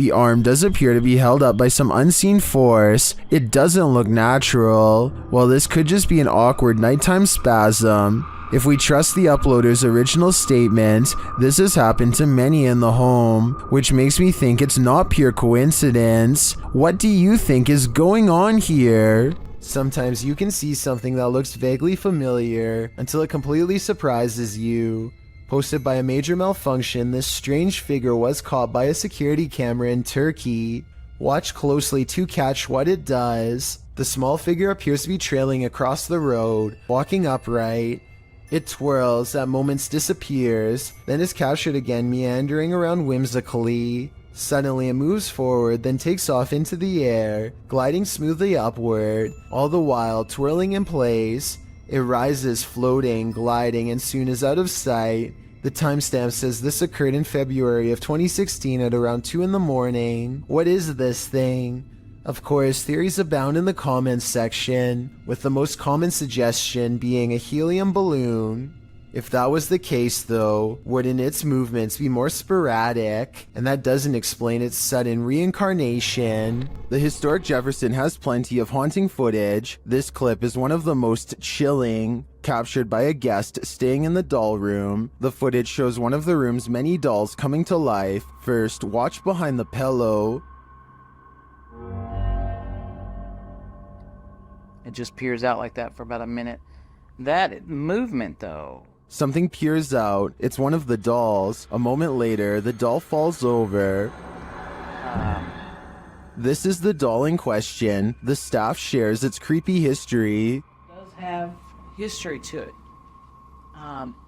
The arm does appear to be held up by some unseen force. It doesn't look natural. While this could just be an awkward nighttime spasm, if we trust the uploader's original statement, this has happened to many in the home, which makes me think it's not pure coincidence. What do you think is going on here? Sometimes you can see something that looks vaguely familiar until it completely surprises you. Posted by a major malfunction, this strange figure was caught by a security camera in Turkey. Watch closely to catch what it does. The small figure appears to be trailing across the road, walking upright. It twirls, at moments disappears, then is captured again meandering around whimsically. Suddenly it moves forward, then takes off into the air, gliding smoothly upward, all the while twirling in place. It rises, floating, gliding, and soon is out of sight. The timestamp says this occurred in February of 2016 at around 2 in the morning. What is this thing? Of course, theories abound in the comments section, with the most common suggestion being a helium balloon. If that was the case though, wouldn't its movements be more sporadic? And that doesn't explain its sudden reincarnation. The historic Jefferson has plenty of haunting footage. This clip is one of the most chilling, captured by a guest staying in the doll room. The footage shows one of the room's many dolls coming to life. First, watch behind the pillow. It just peers out like that for about a minute. That movement though. Something peers out. It's one of the dolls. A moment later, the doll falls over. This is the doll in question. The staff shares its creepy history. It does have history to it.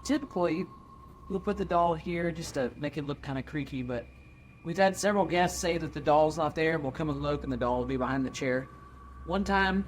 Typically, we'll put the doll here just to make it look kind of creaky, but we've had several guests say that the doll's not there. We'll come and look, and the doll will be behind the chair. One time,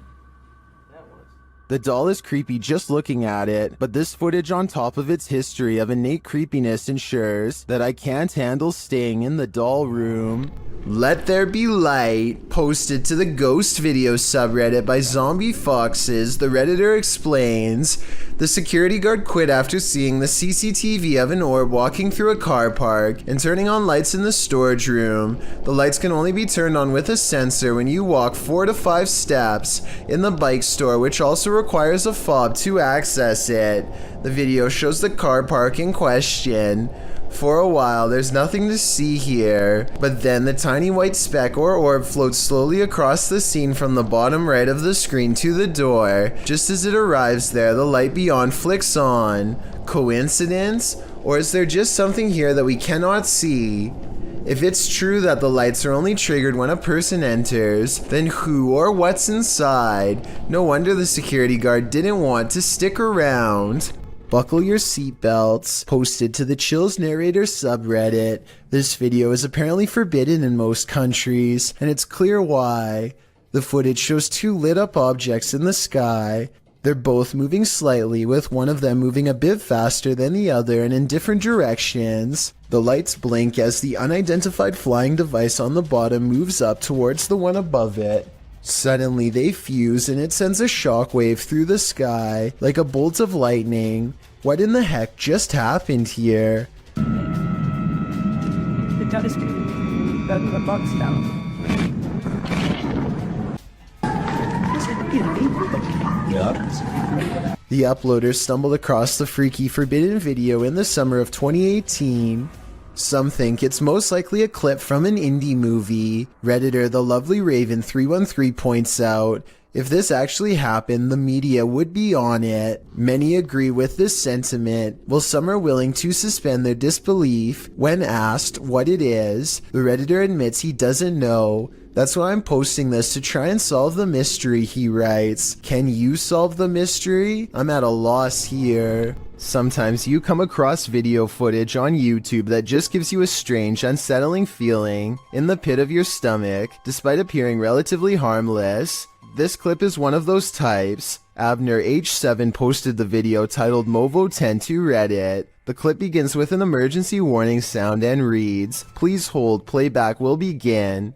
the doll is creepy just looking at it, but this footage on top of its history of innate creepiness ensures that I can't handle staying in the doll room. Let There Be Light, posted to the Ghost Video subreddit by Zombie Foxes, the Redditor explains, the security guard quit after seeing the CCTV of an orb walking through a car park and turning on lights in the storage room. The lights can only be turned on with a sensor when you walk 4 to 5 steps in the bike store, which also requires a fob to access it. The video shows the car park in question. For a while, there's nothing to see here, but then the tiny white speck or orb floats slowly across the scene from the bottom right of the screen to the door. Just as it arrives there, the light beyond flicks on. Coincidence? Or is there just something here that we cannot see? If it's true that the lights are only triggered when a person enters, then who or what's inside? No wonder the security guard didn't want to stick around. Buckle your seatbelts, posted to the Chills Narrator subreddit. This video is apparently forbidden in most countries, and it's clear why. The footage shows 2 lit up objects in the sky. They're both moving slightly, with one of them moving a bit faster than the other and in different directions. The lights blink as the unidentified flying device on the bottom moves up towards the one above it. Suddenly they fuse and it sends a shockwave through the sky like a bolt of lightning. What in the heck just happened here? The telescope. The box down. The uploaders stumbled across the freaky forbidden video in the summer of 2018. Some think it's most likely a clip from an indie movie. Redditor The Lovely Raven 313 points out, if this actually happened, the media would be on it. Many agree with this sentiment, while some are willing to suspend their disbelief. When asked what it is, the Redditor admits he doesn't know. That's why I'm posting this, to try and solve the mystery, he writes. Can you solve the mystery? I'm at a loss here. Sometimes you come across video footage on YouTube that just gives you a strange, unsettling feeling in the pit of your stomach, despite appearing relatively harmless. This clip is one of those types. Abner H7 posted the video titled Movo 10 to Reddit. The clip begins with an emergency warning sound and reads, "Please hold, playback will begin."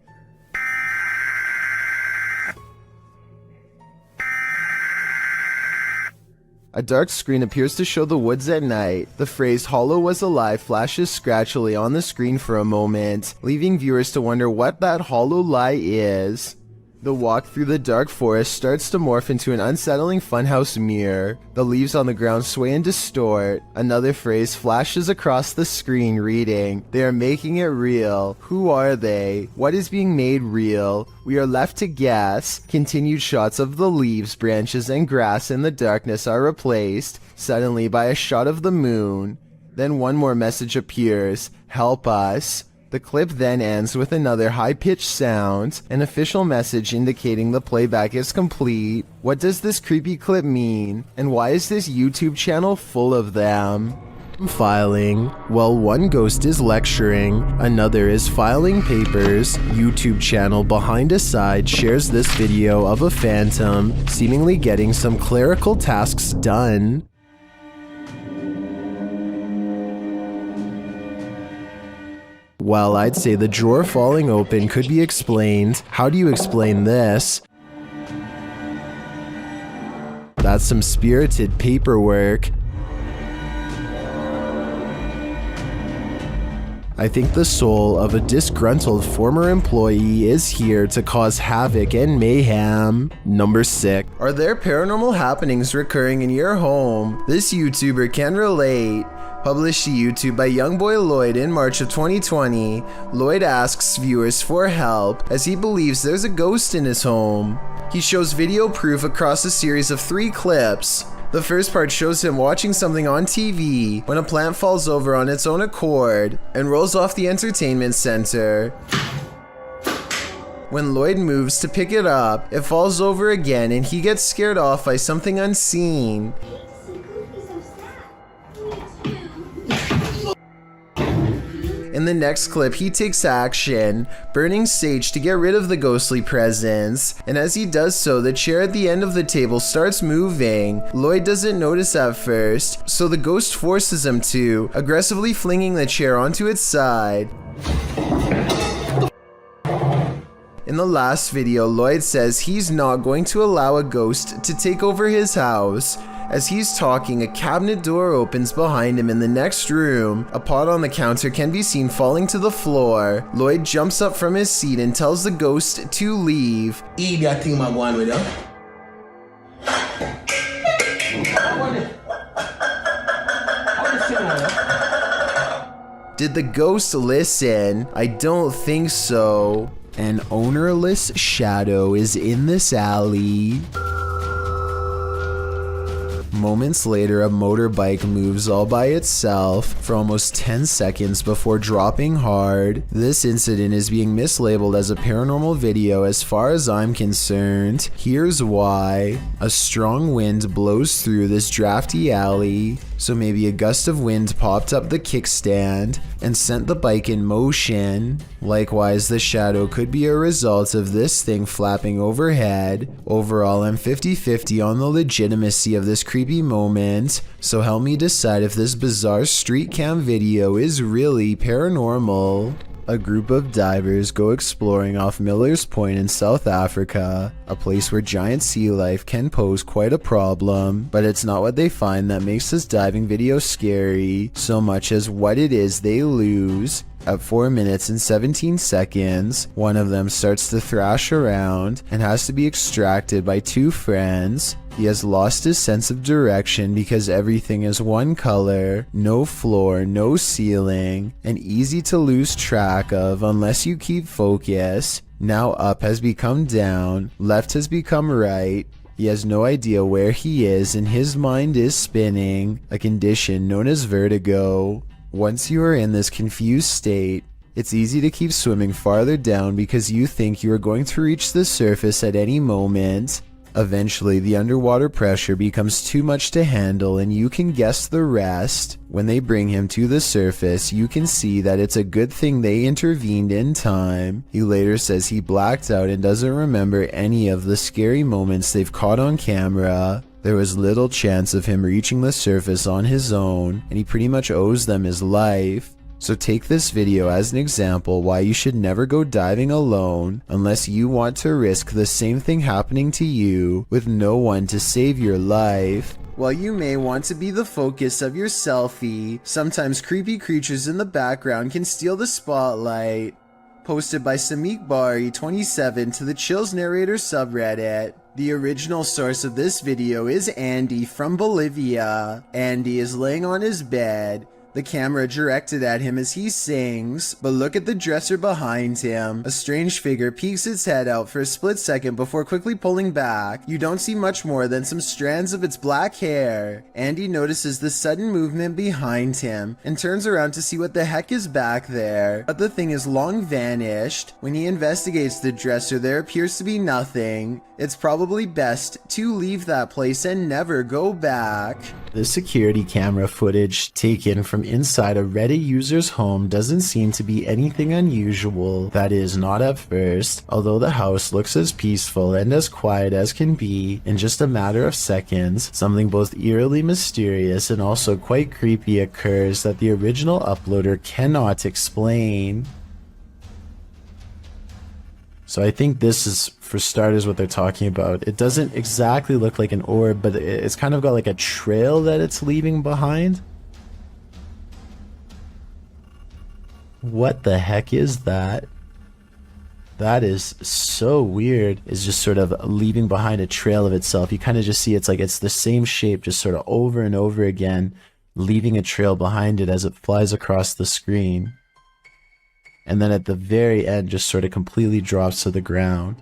A dark screen appears to show the woods at night. The phrase "Hollow was alive" flashes scratchily on the screen for a moment, leaving viewers to wonder what that hollow lie is. The walk through the dark forest starts to morph into an unsettling funhouse mirror. The leaves on the ground sway and distort. Another phrase flashes across the screen reading, "They are making it real. Who are they? What is being made real? We are left to guess." Continued shots of the leaves, branches, and grass in the darkness are replaced, suddenly, by a shot of the moon. Then one more message appears, "Help us." The clip then ends with another high-pitched sound, an official message indicating the playback is complete. What does this creepy clip mean? And why is this YouTube channel full of them? filing. While one ghost is lecturing, another is filing papers. YouTube channel Behind a Side shares this video of a phantom seemingly getting some clerical tasks done. Well, I'd say the drawer falling open could be explained. How do you explain this? That's some spirited paperwork. I think the soul of a disgruntled former employee is here to cause havoc and mayhem. Number 6. Are there paranormal happenings recurring in your home? This YouTuber can relate. Published to YouTube by Youngboy Lloyd in March of 2020, Lloyd asks viewers for help as he believes there's a ghost in his home. He shows video proof across a series of 3 clips. The first part shows him watching something on TV when a plant falls over on its own accord and rolls off the entertainment center. When Lloyd moves to pick it up, it falls over again and he gets scared off by something unseen. In the next clip, he takes action, burning sage to get rid of the ghostly presence, and as he does so, the chair at the end of the table starts moving. Lloyd doesn't notice at first, so the ghost forces him to, aggressively flinging the chair onto its side. In the last video, Lloyd says he's not going to allow a ghost to take over his house. As he's talking, a cabinet door opens behind him in the next room. A pot on the counter can be seen falling to the floor. Lloyd jumps up from his seat and tells the ghost to leave. Eve, I think my one with her. Did the ghost listen? I don't think so. An ownerless shadow is in this alley. Moments later, a motorbike moves all by itself for almost 10 seconds before dropping hard. This incident is being mislabeled as a paranormal video as far as I'm concerned. Here's why. A strong wind blows through this drafty alley, so maybe a gust of wind popped up the kickstand and sent the bike in motion. Likewise, the shadow could be a result of this thing flapping overhead. Overall, I'm 50-50 on the legitimacy of this creepy moment, so help me decide if this bizarre street cam video is really paranormal. A group of divers go exploring off Miller's Point in South Africa, a place where giant sea life can pose quite a problem, but it's not what they find that makes this diving video scary, so much as what it is they lose. At 4 minutes and 17 seconds, one of them starts to thrash around and has to be extracted by 2 friends. He has lost his sense of direction because everything is one color, no floor, no ceiling, and easy to lose track of unless you keep focus. Now up has become down, left has become right. He has no idea where he is and his mind is spinning, a condition known as vertigo. Once you are in this confused state, it's easy to keep swimming farther down because you think you are going to reach the surface at any moment. Eventually, the underwater pressure becomes too much to handle and you can guess the rest. When they bring him to the surface, you can see that it's a good thing they intervened in time. He later says he blacked out and doesn't remember any of the scary moments they've caught on camera. There was little chance of him reaching the surface on his own, and he pretty much owes them his life. So take this video as an example why you should never go diving alone unless you want to risk the same thing happening to you with no one to save your life. While you may want to be the focus of your selfie, sometimes creepy creatures in the background can steal the spotlight. Posted by Samik Bari 27 to the Chills Narrator subreddit. The original source of this video is Andy from Bolivia. Andy is laying on his bed, the camera directed at him as he sings, but look at the dresser behind him. A strange figure peeks its head out for a split second before quickly pulling back. You don't see much more than some strands of its black hair. Andy notices the sudden movement behind him and turns around to see what the heck is back there, but the thing is long vanished. When he investigates the dresser, there appears to be nothing. It's probably best to leave that place and never go back. The security camera footage taken from inside a Reddit user's home doesn't seem to be anything unusual. That is, not at first. Although the house looks as peaceful and as quiet as can be, in just a matter of seconds, something both eerily mysterious and also quite creepy occurs that the original uploader cannot explain. So I think this is, for starters, what they're talking about. It doesn't exactly look like an orb, but it's kind of got like a trail that it's leaving behind. What the heck is that? That is so weird. It's just sort of leaving behind a trail of itself. You kind of just see it's like it's the same shape, just sort of over and over again, leaving a trail behind it as it flies across the screen. And then at the very end just sort of completely drops to the ground.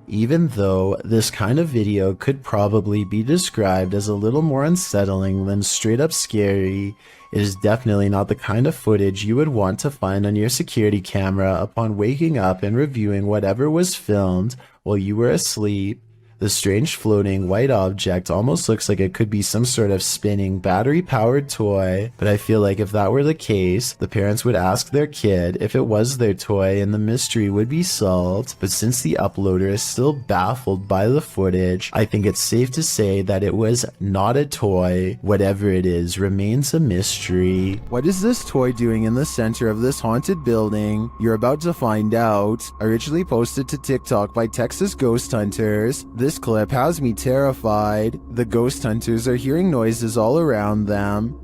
Even though this kind of video could probably be described as a little more unsettling than straight up scary, it is definitely not the kind of footage you would want to find on your security camera upon waking up and reviewing whatever was filmed while you were asleep. The strange floating white object almost looks like it could be some sort of spinning battery-powered toy, but I feel like if that were the case, the parents would ask their kid if it was their toy and the mystery would be solved. But since the uploader is still baffled by the footage, I think it's safe to say that it was not a toy. Whatever it is remains a mystery. What is this toy doing in the center of this haunted building? You're about to find out. Originally posted to TikTok by Texas Ghost Hunters, this clip has me terrified. The ghost hunters are hearing noises all around them.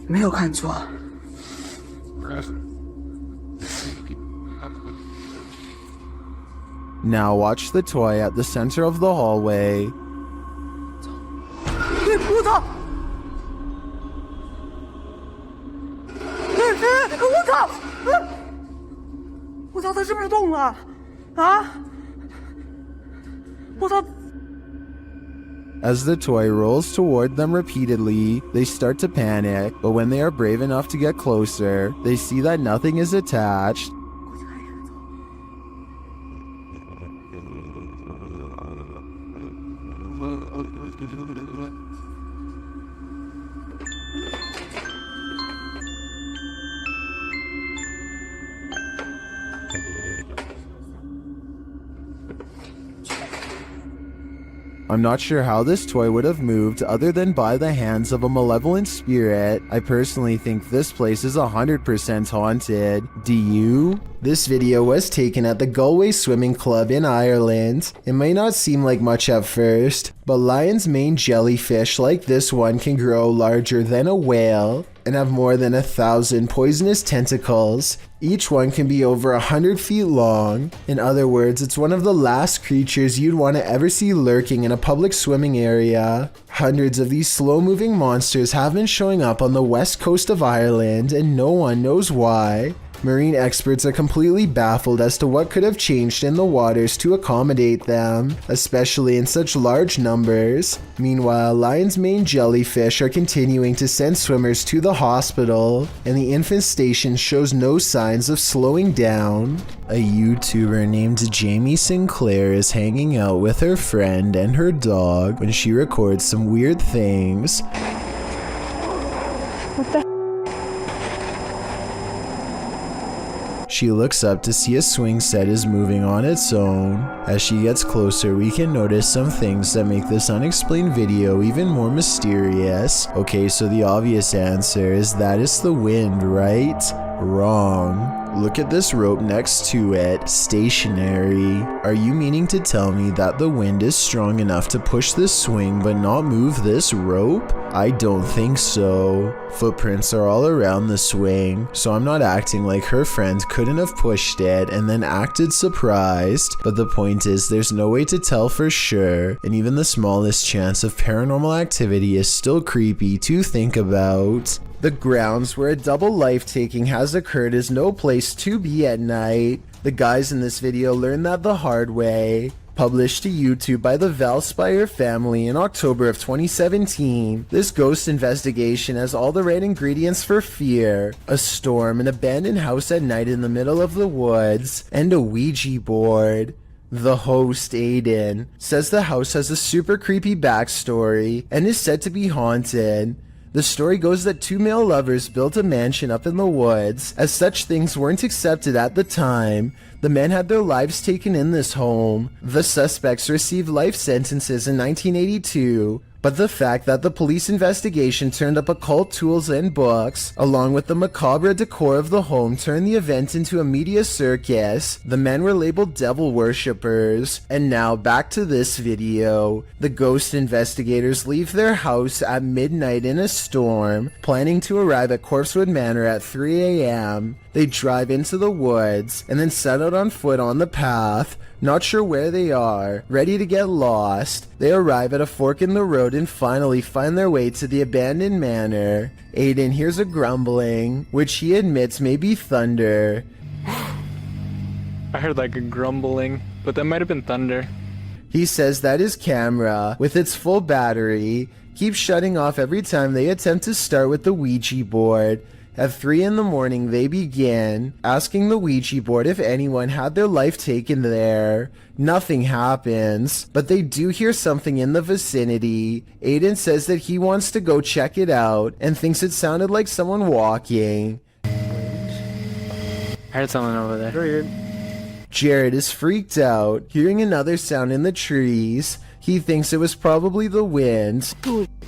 没有看错。 Now watch the toy at the center of the hallway. 我操！我操！我操！它是不是动了？啊？ As the toy rolls toward them repeatedly, they start to panic, but when they are brave enough to get closer, they see that nothing is attached. I'm not sure how this toy would have moved other than by the hands of a malevolent spirit. I personally think this place is 100% haunted. Do you? This video was taken at the Galway Swimming Club in Ireland. It may not seem like much at first, but lion's mane jellyfish like this one can grow larger than a whale and have more than 1,000 poisonous tentacles. Each one can be over 100 feet long. In other words, it's one of the last creatures you'd want to ever see lurking in a public swimming area. Hundreds of these slow-moving monsters have been showing up on the west coast of Ireland, and no one knows why. Marine experts are completely baffled as to what could have changed in the waters to accommodate them, especially in such large numbers. Meanwhile, lion's mane jellyfish are continuing to send swimmers to the hospital, and the infestation shows no signs of slowing down. A YouTuber named Jamie Sinclair is hanging out with her friend and her dog when she records some weird things. What the? She looks up to see a swing set is moving on its own. As she gets closer, we can notice some things that make this unexplained video even more mysterious. Okay, so the obvious answer is that it's the wind, right? Wrong. Look at this rope next to it, stationary. Are you meaning to tell me that the wind is strong enough to push this swing but not move this rope? I don't think so. Footprints are all around the swing, so I'm not acting like her friend couldn't have pushed it and then acted surprised, but the point is there's no way to tell for sure, and even the smallest chance of paranormal activity is still creepy to think about. The grounds where a double life-taking has occurred is no place to be at night. The guys in this video learned that the hard way. Published to YouTube by the Valspire family in October of 2017, this ghost investigation has all the right ingredients for fear: a storm, an abandoned house at night in the middle of the woods, and a Ouija board. The host, Aiden, says the house has a super creepy backstory and is said to be haunted. The story goes that two male lovers built a mansion up in the woods. As such things weren't accepted at the time, the men had their lives taken in this home. The suspects received life sentences in 1982, but the fact that the police investigation turned up occult tools and books, along with the macabre decor of the home, turned the event into a media circus. The men were labeled devil worshippers. And now back to this video. The ghost investigators leave their house at midnight in a storm, planning to arrive at Corpsewood Manor at 3 a.m. They drive into the woods and then set out on foot on the path, not sure where they are, ready to get lost. They arrive at a fork in the road and finally find their way to the abandoned manor. Aiden hears a grumbling, which he admits may be thunder. I heard like a grumbling, but that might have been thunder. He says that his camera, with its full battery, keeps shutting off every time they attempt to start with the Ouija board. At 3 in the morning, they begin asking the Ouija board if anyone had their life taken there. Nothing happens, but they do hear something in the vicinity. Aiden says that he wants to go check it out and thinks it sounded like someone walking. I heard someone over there. Jared is freaked out, hearing another sound in the trees. He thinks it was probably the wind.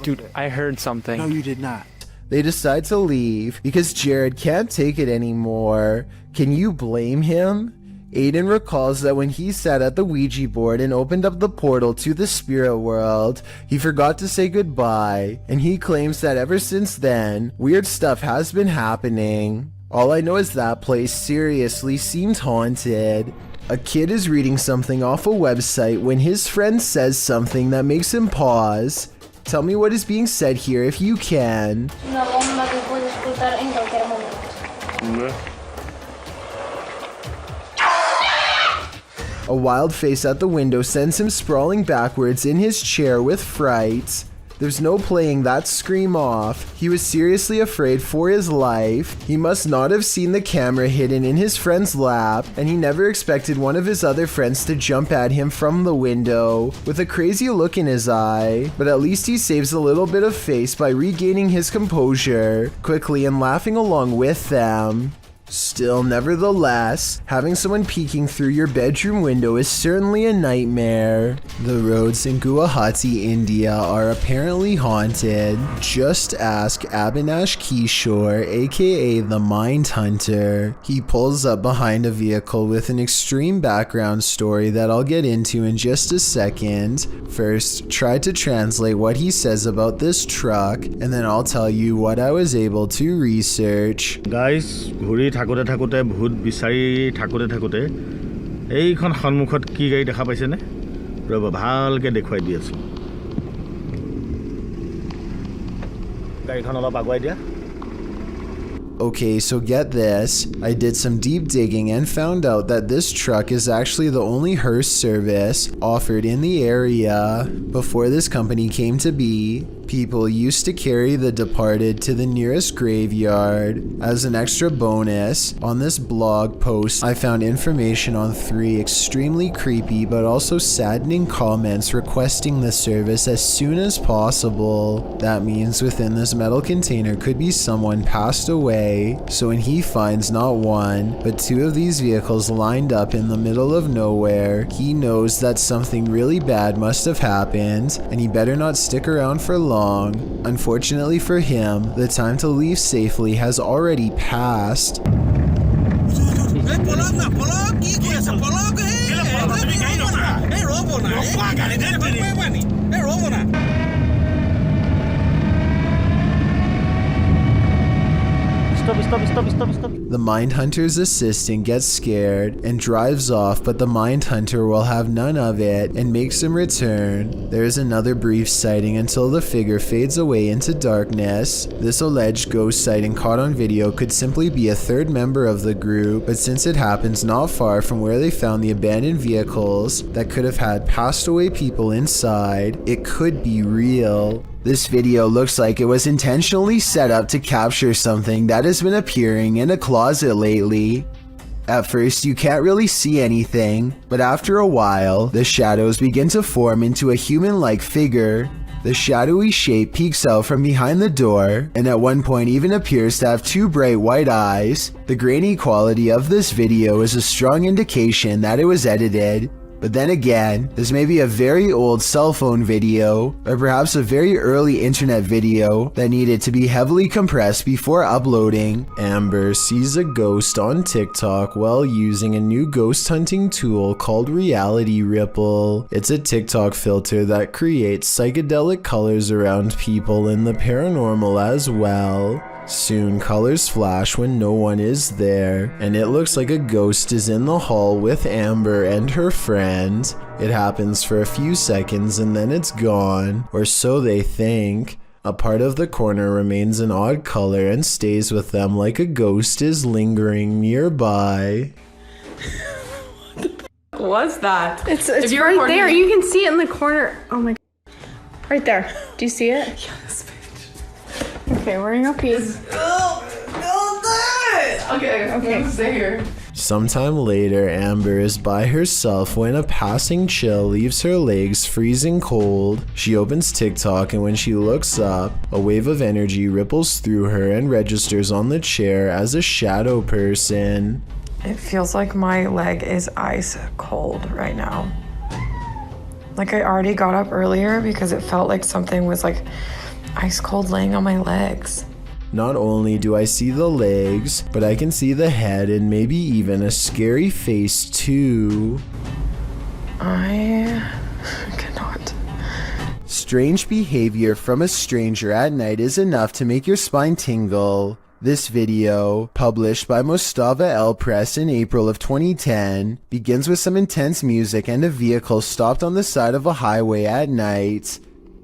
Dude, I heard something. No, you did not. They decide to leave because Jared can't take it anymore. Can you blame him? Aiden recalls that when he sat at the Ouija board and opened up the portal to the spirit world, he forgot to say goodbye, and he claims that ever since then, weird stuff has been happening. All I know is that place seriously seemed haunted. A kid is reading something off a website when his friend says something that makes him pause. Tell me what is being said here if you can. Una bomba que puede explotar en cualquier momento. A wild face at the window sends him sprawling backwards in his chair with fright. There's no playing that scream off. He was seriously afraid for his life. He must not have seen the camera hidden in his friend's lap, and he never expected one of his other friends to jump at him from the window with a crazy look in his eye. But at least he saves a little bit of face by regaining his composure quickly and laughing along with them. Still, nevertheless, having someone peeking through your bedroom window is certainly a nightmare. The roads in Guwahati, India are apparently haunted. Just ask Abhinash Kishore, aka the Mind Hunter. He pulls up behind a vehicle with an extreme background story that I'll get into in just a second. First, try to translate what he says about this truck, and then I'll tell you what I was able to research. Guys, থাকোতে থাকোতে ভূত বিচাৰি থাকোতে এইখন সন্মুখত কি গাড়ী দেখা পাইছেনে ৰব ভালকে দেখুৱাই দি আছো গাড়ীখন অলপ আগুৱাই দিয়া Okay, so get this. I did some deep digging and found out that this truck is actually the only hearse service offered in the area. Before this company came to be, people used to carry the departed to the nearest graveyard. As an extra bonus, on this blog post, I found information on 3 extremely creepy but also saddening comments requesting the service as soon as possible. That means within this metal container could be someone passed away. So when he finds not 1, but 2 of these vehicles lined up in the middle of nowhere, he knows that something really bad must have happened, and he better not stick around for long. Unfortunately for him, the time to leave safely has already passed. The Mindhunter's assistant gets scared and drives off, but the Mindhunter will have none of it and makes him return. There is another brief sighting until the figure fades away into darkness. This alleged ghost sighting caught on video could simply be a third member of the group, but since it happens not far from where they found the abandoned vehicles that could have had passed away people inside, it could be real. This video looks like it was intentionally set up to capture something that has been appearing in a closet lately. At first, you can't really see anything, but after a while, the shadows begin to form into a human-like figure. The shadowy shape peeks out from behind the door, and at one point even appears to have two bright white eyes. The grainy quality of this video is a strong indication that it was edited. But then again, this may be a very old cell phone video, or perhaps a very early internet video that needed to be heavily compressed before uploading. Amber sees a ghost on TikTok while using a new ghost hunting tool called Reality Ripple. It's a TikTok filter that creates psychedelic colors around people in the paranormal as well. Soon colors flash when no one is there, and it looks like a ghost is in the hall with Amber and her friend. It happens for a few seconds and then it's gone, or so they think. A part of the corner remains an odd color and stays with them like a ghost is lingering nearby. What was that? It's right there. You can see it in the corner. Oh my god. Right there. Do you see it? Yes, bitch. Okay, we're gonna go pee. Okay, stay here. Sometime later, Amber is by herself when a passing chill leaves her legs freezing cold. She opens TikTok, and when she looks up, a wave of energy ripples through her and registers on the chair as a shadow person. It feels like my leg is ice cold right now. Like I already got up earlier because it felt like something was like ice cold laying on my legs. Not only do I see the legs, but I can see the head and maybe even a scary face too. I cannot. Strange behavior from a stranger at night is enough to make your spine tingle. This video, published by Mostava El Press in April of 2010, begins with some intense music and a vehicle stopped on the side of a highway at night.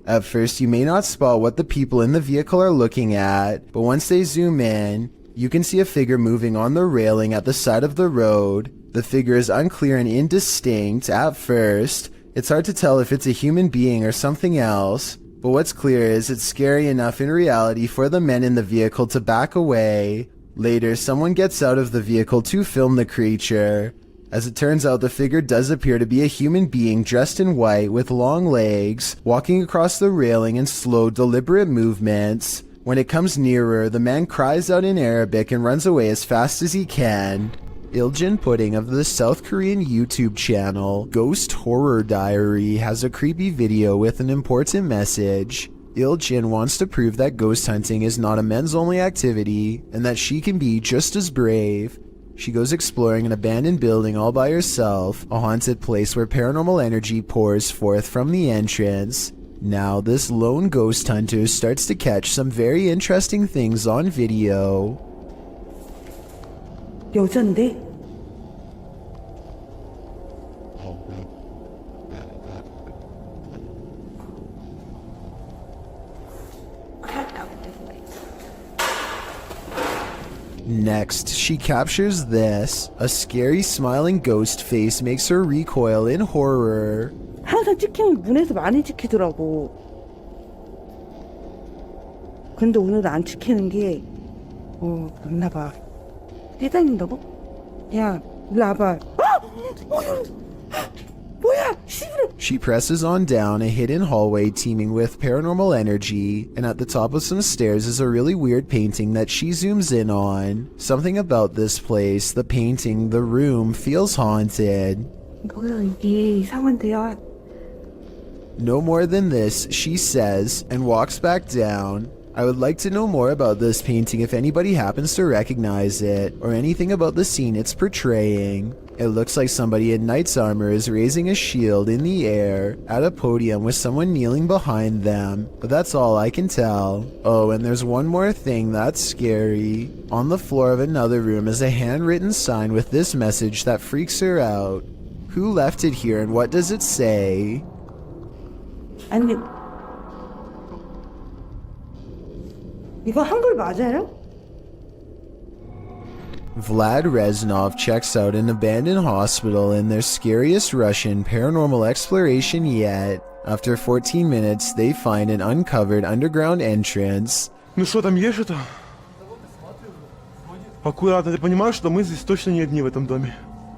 At first, you may not spot what the people in the vehicle are looking at, but once they zoom in, you can see a figure moving on the railing at the side of the road. The figure is unclear and indistinct at first. It's hard to tell if it's a human being or something else, but what's clear is it's scary enough in reality for the men in the vehicle to back away. Later, someone gets out of the vehicle to film the creature. As it turns out, the figure does appear to be a human being dressed in white with long legs, walking across the railing in slow, deliberate movements. When it comes nearer, the man cries out in Arabic and runs away as fast as he can. Iljin Pudding of the South Korean YouTube channel Ghost Horror Diary has a creepy video with an important message. Iljin wants to prove that ghost hunting is not a men's only activity and that she can be just as brave. She goes exploring an abandoned building all by herself, a haunted place where paranormal energy pours forth from the entrance. Now, this lone ghost hunter starts to catch some very interesting things on video. 여잔데? Next, she captures this. A scary smiling ghost face makes her recoil in horror. 항상 찍히는 문에서 많이 찍히더라고. 근데 오늘 안 찍히는 게 맞나 봐. 뛰다닌다고? 야, 일로 와봐. 뭐야? She presses on down a hidden hallway teeming with paranormal energy, and at the top of some stairs is a really weird painting that she zooms in on. Something about this place, the painting, the room, feels haunted. 이게 이상한데요. No more than this, she says, and walks back down. I would like to know more about this painting if anybody happens to recognize it, or anything about the scene it's portraying. It looks like somebody in knight's armor is raising a shield in the air at a podium with someone kneeling behind them, but that's all I can tell. Oh, and there's one more thing that's scary. On the floor of another room is a handwritten sign with this message that freaks her out. Who left it here and what does it say? 아니, 이거 한글 맞아요? Vlad Reznov checks out an abandoned hospital in their scariest Russian paranormal exploration yet. After 14 minutes, they find an uncovered underground entrance. Ну что, там есть что-то? Аккуратно, ты понимаешь, что мы здесь точно не одни в этом доме?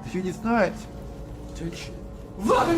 Еще не знать. Влад,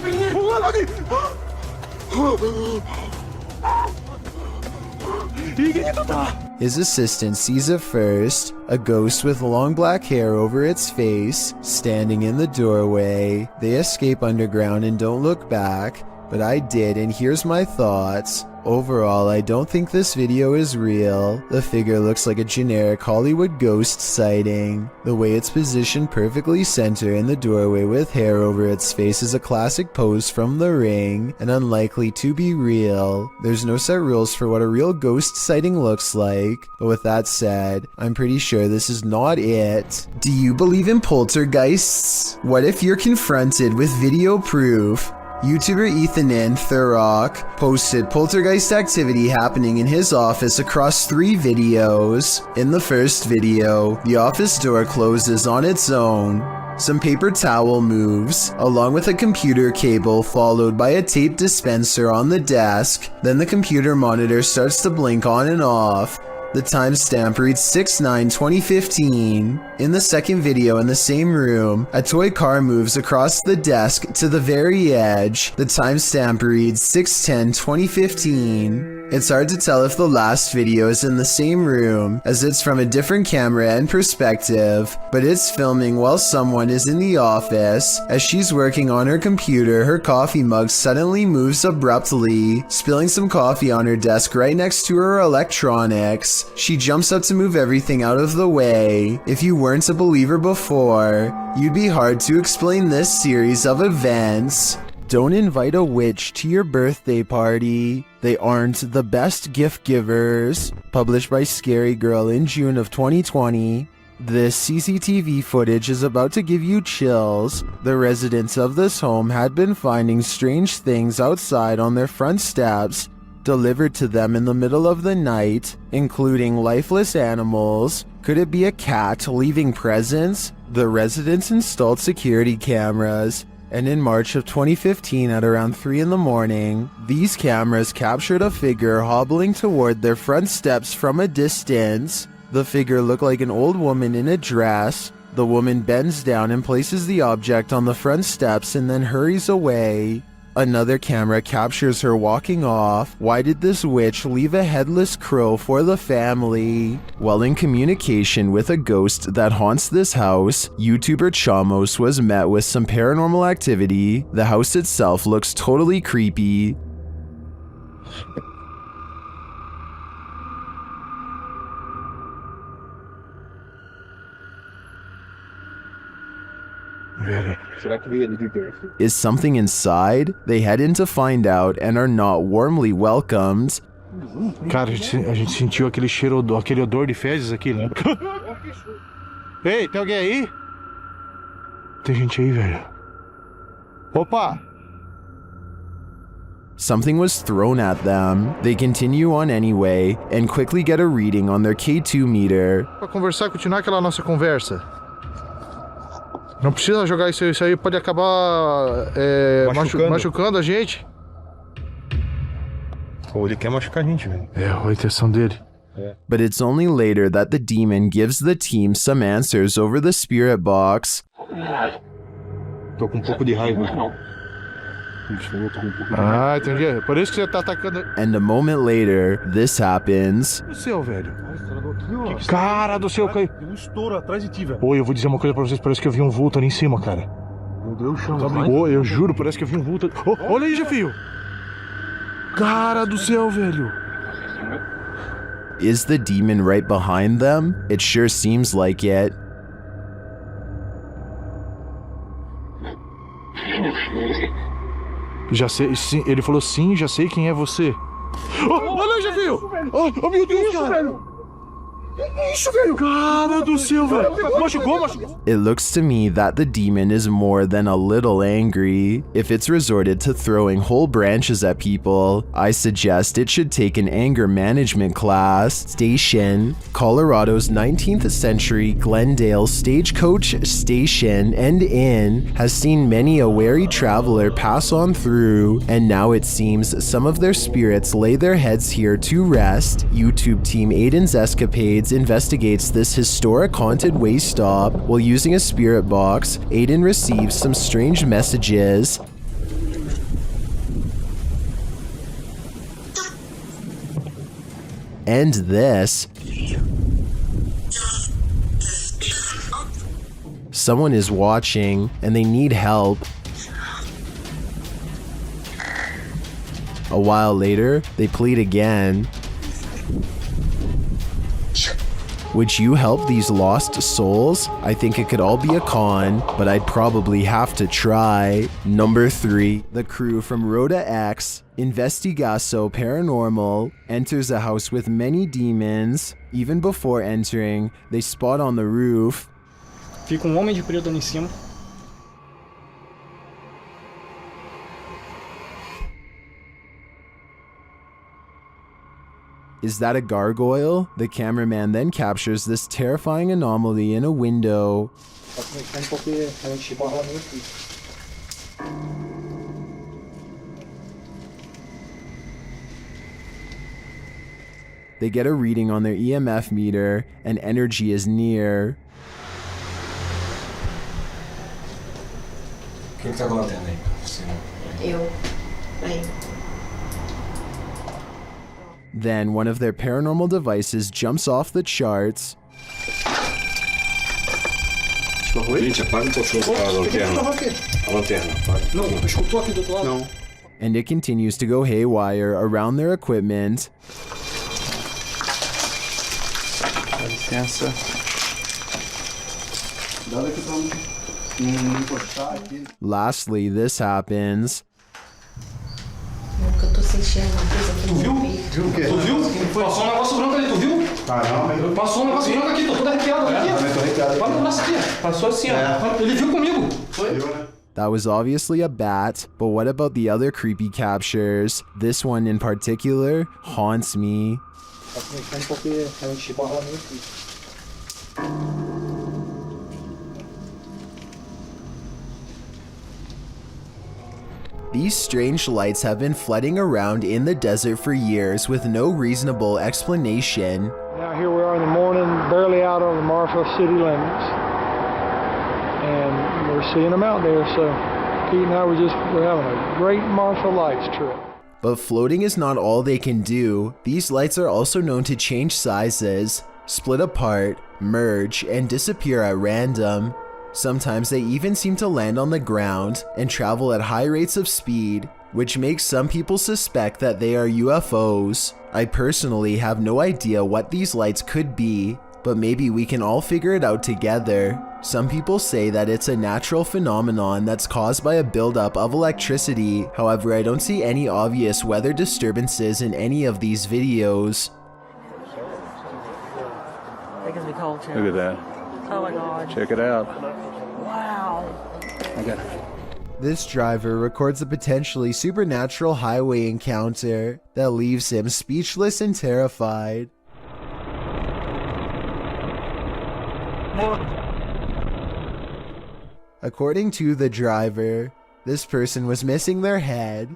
His assistant sees it first, a ghost with long black hair over its face, standing in the doorway. They escape underground and don't look back, but I did, and here's my thoughts. Overall, I don't think this video is real. The figure looks like a generic Hollywood ghost sighting. The way it's positioned perfectly center in the doorway with hair over its face is a classic pose from The Ring, and unlikely to be real. There's no set rules for what a real ghost sighting looks like, but with that said, I'm pretty sure this is not it. Do you believe in poltergeists? What if you're confronted with video proof? YouTuber Ethan Thurrock posted poltergeist activity happening in his office across 3 videos. In the first video, the office door closes on its own. Some paper towel moves, along with a computer cable followed by a tape dispenser on the desk. Then the computer monitor starts to blink on and off. The timestamp reads 6/9/2015. In the second video in the same room, a toy car moves across the desk to the very edge. The timestamp reads 6/10/2015. It's hard to tell if the last video is in the same room, as it's from a different camera and perspective, but it's filming while someone is in the office. As she's working on her computer, her coffee mug suddenly moves abruptly, spilling some coffee on her desk right next to her electronics. She jumps up to move everything out of the way. If you weren't a believer before, you'd be hard to explain this series of events. Don't invite a witch to your birthday party. They aren't the best gift givers. Published by Scary Girl in June of 2020. This CCTV footage is about to give you chills. The residents of this home had been finding strange things outside on their front steps, delivered to them in the middle of the night, including lifeless animals. Could it be a cat leaving presents? The residents installed security cameras, and in March of 2015 at around 3 in the morning, these cameras captured a figure hobbling toward their front steps from a distance. The figure looked like an old woman in a dress. The woman bends down and places the object on the front steps and then hurries away. Another camera captures her walking off. Why did this witch leave a headless crow for the family? While in communication with a ghost that haunts this house, YouTuber Chamos was met with some paranormal activity. The house itself looks totally creepy. Is something inside? They head in to find out and are not warmly welcomed. Cara, a gente sentiu aquele cheiro, aquele odor de fezes aqui, né? Ei, tem alguém aí? Tem gente aí, velho. Opa! Something was thrown at them. They continue on anyway and quickly get a reading on their K2 meter. Para conversar, continuar aquela nossa conversa. Não precisa jogar isso aí pode acabar machucando a gente. Ou ele quer machucar a gente, velho. É, a intenção dele. But it's only later that the demon gives the team some answers over the spirit box. Tô com um pouco de raiva. Ah, entendi. Por isso que você tá atacando. And a moment later, this happens. O céu, velho. Cara do céu, caiu. Tem um estouro atrás de ti, velho. Oi, eu vou dizer uma coisa pra vocês, parece que eu vi um vulto ali em cima, cara. Meu Deus, chama. Oi, eu juro, parece que eu vi um vulto. Oh, olha aí, Jefio. Cara do céu, velho. Is the demon right behind them? It sure seems like it. Já sei, sim, ele falou sim, já sei quem é você. Olha, já viu? Oh, meu Deus, cara. Isso, velho! Cara do céu, velho! Machucou. It looks to me that the demon is more than a little angry. If it's resorted to throwing whole branches at people, I suggest it should take an anger management class. Station, Colorado's 19th century Glendale Stagecoach Station and Inn has seen many a wary traveler pass on through, and now it seems some of their spirits lay their heads here to rest. YouTube team Aiden's Escapades investigates this historic haunted way stop. While using a spirit box, Aiden receives some strange messages. And this. Someone is watching and they need help. A while later, they plead again. Would you help these lost souls? I think it could all be a con, but I'd probably have to try. Number 3, the crew from Rhoda X, Investigaso Paranormal, enters a house with many demons. Even before entering, they spot on the roof. Fica homem de preto ali em cima. Is that a gargoyle? The cameraman then captures this terrifying anomaly in a window. They get a reading on their EMF meter, and energy is near. Quem que tá com a lanterna aí? Eu. Aí. Then one of their paranormal devices jumps off the charts. Gente, apaga a lanterna. Não, escutou aqui do outro lado? Não. And it continues to go haywire around their equipment. Dá licença. Lastly, this happens. Eu tô sentindo uma coisa aqui no peito. Viu o quê? Tu viu? Passou um negócio branco ali, tu viu? Caramba. Passou um negócio branco aqui, tô todo arrepiado aqui. Também tô arrepiado. Olha o braço aqui. Passou assim, ó. Ele viu comigo. Foi? That was obviously a bat, but what about the other creepy captures? This one in particular haunts me. These strange lights have been flooding around in the desert for years with no reasonable explanation. Now here we are in the morning, barely out of the Marshall city limits, and we're seeing them out there, so Pete and I we're having a great Marshall Lights trip. But floating is not all they can do. These lights are also known to change sizes, split apart, merge, and disappear at random. Sometimes they even seem to land on the ground and travel at high rates of speed, which makes some people suspect that they are UFOs. I personally have no idea what these lights could be, but maybe we can all figure it out together. Some people say that it's a natural phenomenon that's caused by a buildup of electricity. However, I don't see any obvious weather disturbances in any of these videos. Because we called him. Look at that. Oh my god. Check it out. Wow. Okay. This driver records a potentially supernatural highway encounter that leaves him speechless and terrified. According to the driver, this person was missing their head.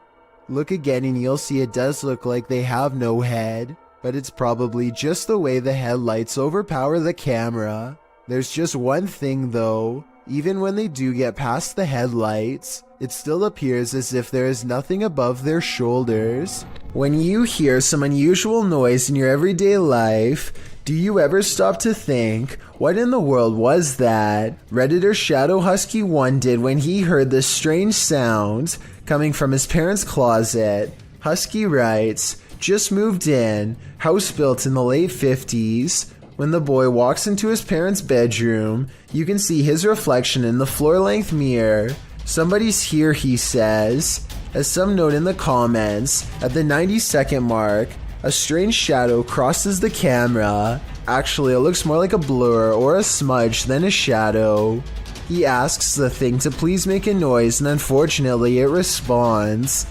Look again and you'll see it does look like they have no head, but it's probably just the way the headlights overpower the camera. There's just one thing though, even when they do get past the headlights, it still appears as if there is nothing above their shoulders. When you hear some unusual noise in your everyday life, do you ever stop to think, what in the world was that? Redditor Shadow Husky 1 did when he heard this strange sound coming from his parents' closet. Husky writes, just moved in, house built in the late 50s. When the boy walks into his parents' bedroom, you can see his reflection in the floor-length mirror. Somebody's here, he says. As some note in the comments, at the 90-second mark, a strange shadow crosses the camera. Actually, it looks more like a blur or a smudge than a shadow. He asks the thing to please make a noise, and unfortunately it responds.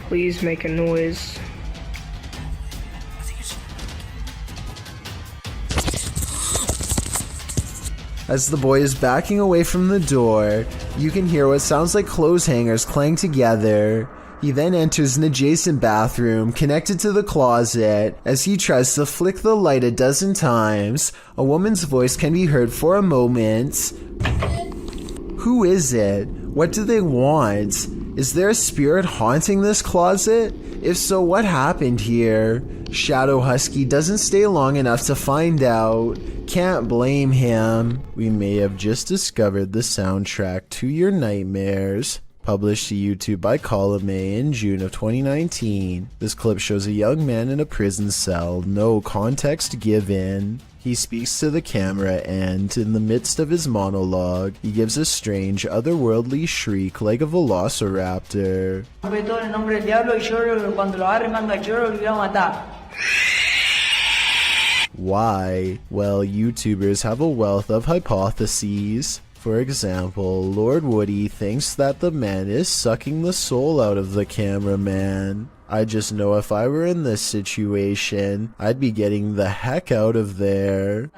Please make a noise. As the boy is backing away from the door, you can hear what sounds like clothes hangers clang together. He then enters an adjacent bathroom connected to the closet. As he tries to flick the light a dozen times, a woman's voice can be heard for a moment. Who is it? What do they want? Is there a spirit haunting this closet? If so, what happened here? Shadow Husky doesn't stay long enough to find out. Can't blame him. We may have just discovered the soundtrack to your nightmares. Published to YouTube by Column A in June of 2019. This clip shows a young man in a prison cell, no context given. He speaks to the camera and, in the midst of his monologue, he gives a strange, otherworldly shriek like a velociraptor. Why? Well, YouTubers have a wealth of hypotheses. For example, Lord Woody thinks that the man is sucking the soul out of the cameraman. I just know if I were in this situation, I'd be getting the heck out of there.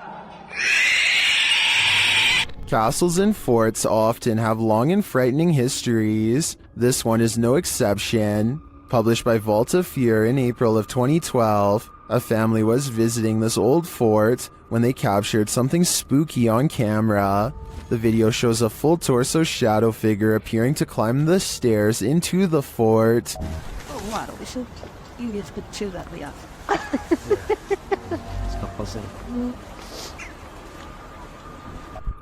Castles and forts often have long and frightening histories. This one is no exception. Published by Vault of Fear in April of 2012, a family was visiting this old fort when they captured something spooky on camera. The video shows a full torso shadow figure appearing to climb the stairs into the fort.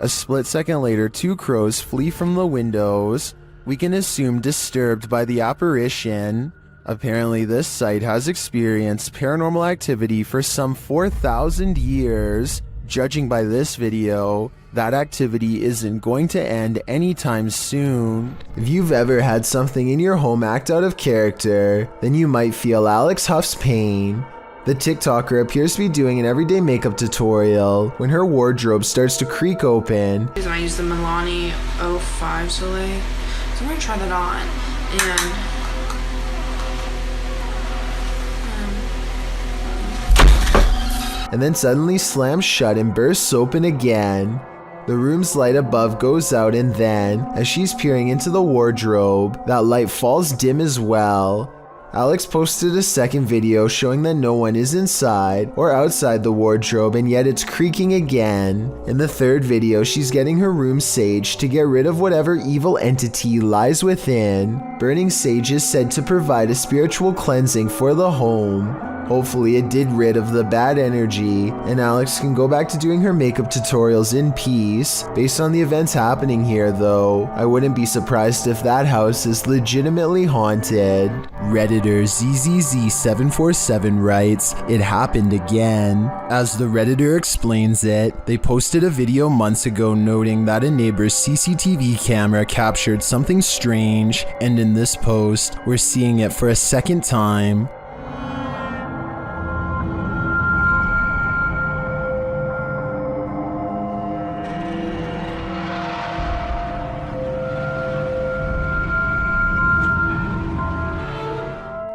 A split second later, two crows flee from the windows. We can assume disturbed by the apparition. Apparently, this site has experienced paranormal activity for some 4,000 years. Judging by this video, that activity isn't going to end anytime soon. If you've ever had something in your home act out of character, then you might feel Alex Huff's pain. The TikToker appears to be doing an everyday makeup tutorial when her wardrobe starts to creak open. I use the Milani 05 Soleil, so I'm gonna try that on, and then suddenly slams shut and bursts open again. The room's light above goes out, and then, as she's peering into the wardrobe, that light falls dim as well. Alex posted a second video showing that no one is inside or outside the wardrobe, and yet it's creaking again. In the third video, she's getting her room saged to get rid of whatever evil entity lies within. Burning sage is said to provide a spiritual cleansing for the home. Hopefully it did rid of the bad energy, and Alex can go back to doing her makeup tutorials in peace. Based on the events happening here though, I wouldn't be surprised if that house is legitimately haunted. Redditor ZZZ747 writes, "It happened again." As the Redditor explains it, they posted a video months ago noting that a neighbor's CCTV camera captured something strange, and in this post, we're seeing it for a second time.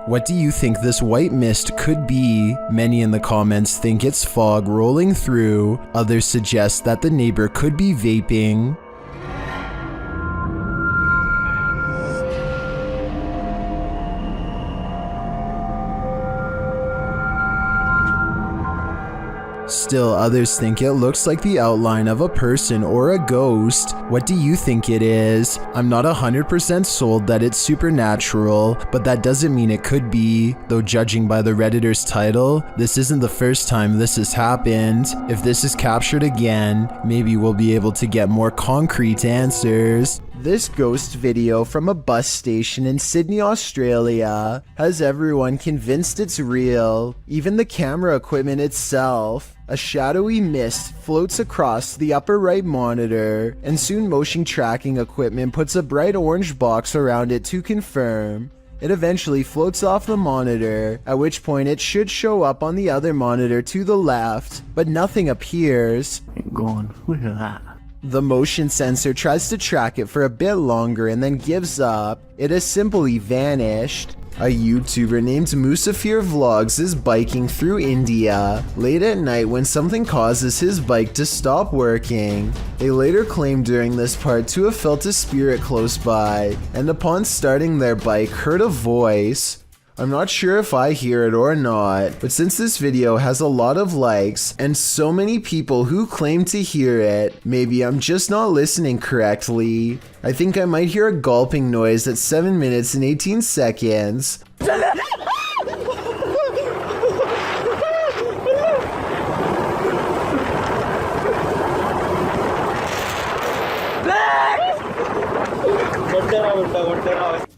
What do you think this white mist could be? Many in the comments think it's fog rolling through. Others suggest that the neighbor could be vaping. Still, others think it looks like the outline of a person or a ghost. What do you think it is? I'm not 100% sold that it's supernatural, but that doesn't mean it could be. Though judging by the Redditor's title, this isn't the first time this has happened. If this is captured again, maybe we'll be able to get more concrete answers. This ghost video from a bus station in Sydney, Australia has everyone convinced it's real, even the camera equipment itself. A shadowy mist floats across the upper right monitor, and soon motion tracking equipment puts a bright orange box around it to confirm. It eventually floats off the monitor, at which point it should show up on the other monitor to the left, but nothing appears. Go on, look at that. The motion sensor tries to track it for a bit longer and then gives up. It has simply vanished. A YouTuber named Musafir Vlogs is biking through India late at night when something causes his bike to stop working. They later claimed during this part to have felt a spirit close by, and upon starting their bike heard a voice. I'm not sure if I hear it or not, but since this video has a lot of likes and so many people who claim to hear it, maybe I'm just not listening correctly. I think I might hear a gulping noise at 7 minutes and 18 seconds.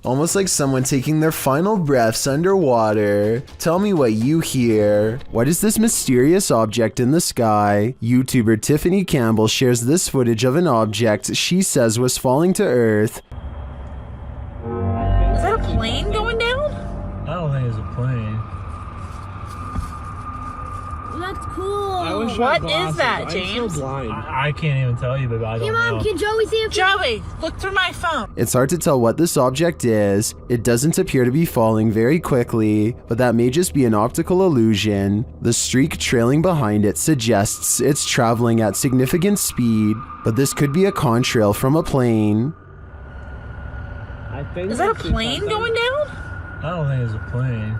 Almost like someone taking their final breaths underwater. Tell me what you hear. What is this mysterious object in the sky? YouTuber Tiffany Campbell shares this footage of an object she says was falling to Earth. Is that a plane going down? I don't think it's a plane. That's cool. What is that, James? I'm so blind. I can't even tell you, baby. I don't know. Can Joey see it? Joey, look through my phone. It's hard to tell what this object is. It doesn't appear to be falling very quickly, but that may just be an optical illusion. The streak trailing behind it suggests it's traveling at significant speed, but this could be a contrail from a plane. Is that a plane going down? I don't think it's a plane.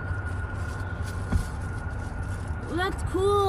That's cool.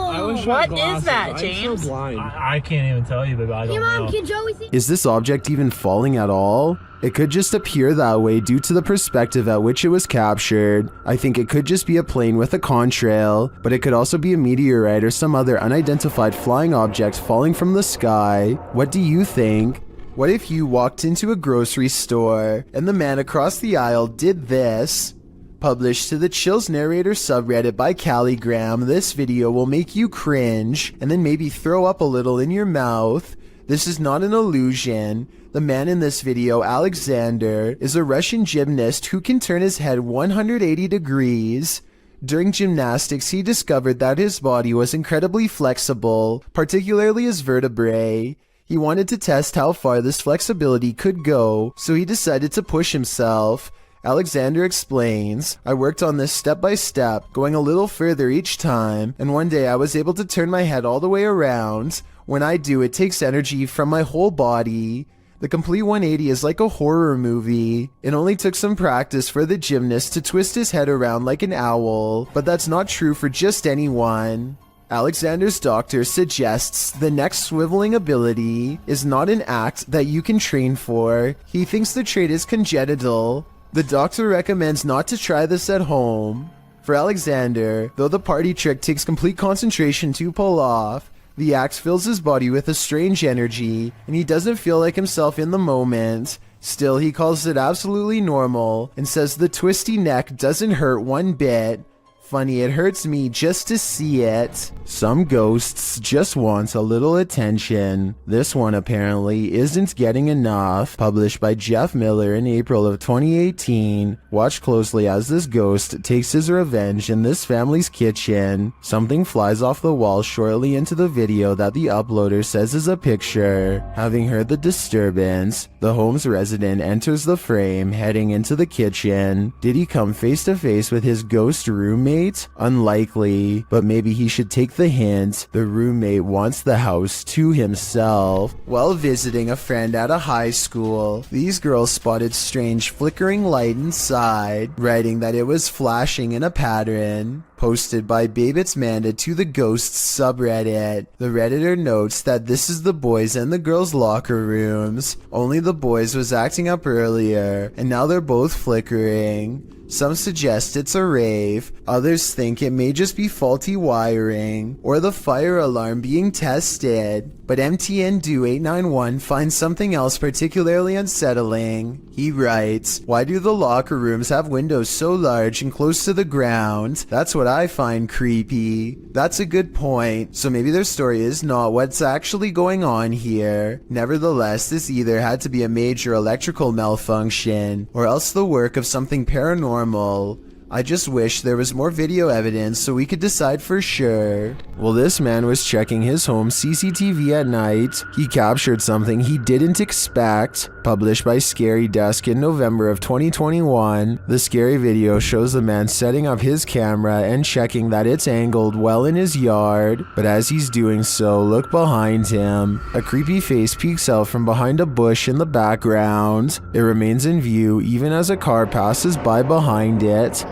What is that, James? I'm so blind. I can't even tell you, baby. I don't know. Can Joey see? Is this object even falling at all? It could just appear that way due to the perspective at which it was captured. I think it could just be a plane with a contrail, but it could also be a meteorite or some other unidentified flying object falling from the sky. What do you think? What if you walked into a grocery store and the man across the aisle did this? Published to the Chills Narrator subreddit by Calligram, this video will make you cringe and then maybe throw up a little in your mouth. This is not an illusion. The man in this video, Alexander, is a Russian gymnast who can turn his head 180 degrees. During gymnastics, he discovered that his body was incredibly flexible, particularly his vertebrae. He wanted to test how far this flexibility could go, so he decided to push himself. Alexander explains, I worked on this step by step, going a little further each time, and one day I was able to turn my head all the way around. When I do, it takes energy from my whole body. The complete 180 is like a horror movie. It only took some practice for the gymnast to twist his head around like an owl, but that's not true for just anyone. Alexander's doctor suggests the neck swiveling ability is not an act that you can train for. He thinks the trait is congenital. The doctor recommends not to try this at home. For Alexander, though the party trick takes complete concentration to pull off, the act fills his body with a strange energy, and he doesn't feel like himself in the moment. Still, he calls it absolutely normal, and says the twisty neck doesn't hurt one bit. Funny, it hurts me just to see it. Some ghosts just want a little attention. This one apparently isn't getting enough. Published by Jeff Miller in April of 2018. Watch closely as this ghost takes his revenge in this family's kitchen. Something flies off the wall shortly into the video that the uploader says is a picture. Having heard the disturbance, the home's resident enters the frame, heading into the kitchen. Did he come face to face with his ghost roommate? Unlikely, but maybe he should take the hint. The roommate wants the house to himself. While visiting a friend at a high school, these girls spotted strange flickering light inside, writing that it was flashing in a pattern. posted by Babitz Manda to the Ghosts subreddit. The Redditor notes that this is the boys and the girls' locker rooms. Only the boys was acting up earlier, and now they're both flickering. Some suggest it's a rave, others think it may just be faulty wiring, or the fire alarm being tested. But MTN-Do891 finds something else particularly unsettling. He writes, "Why do the locker rooms have windows so large and close to the ground? That's what I find creepy." That's a good point, so maybe their story is not what's actually going on here. Nevertheless, this either had to be a major electrical malfunction, or else the work of something paranormal. I just wish there was more video evidence so we could decide for sure. Well, this man was checking his home CCTV at night. He captured something he didn't expect. Published by Scary Desk in November of 2021, the scary video shows the man setting up his camera and checking that it's angled well in his yard. But as he's doing so, look behind him. A creepy face peeks out from behind a bush in the background. It remains in view even as a car passes by behind it.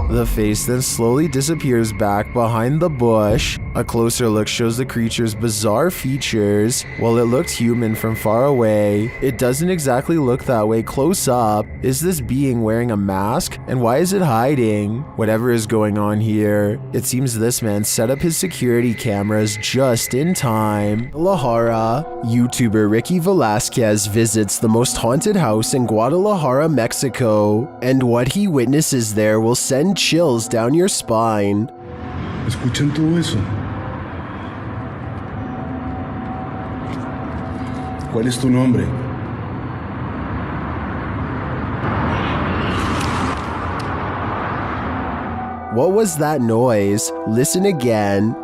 The face then slowly disappears back behind the bush. A closer look shows the creature's bizarre features. While it looked human from far away, it doesn't exactly look that way close up. Is this being wearing a mask? And why is it hiding? Whatever is going on here, it seems this man set up his security cameras just in time. Guadalajara. YouTuber Ricky Velasquez visits the most haunted house in Guadalajara, Mexico, and what he witnesses there will send chills down your spine. ¿Escuchan todo eso? ¿Cuál es tu nombre? What was that noise? Listen again.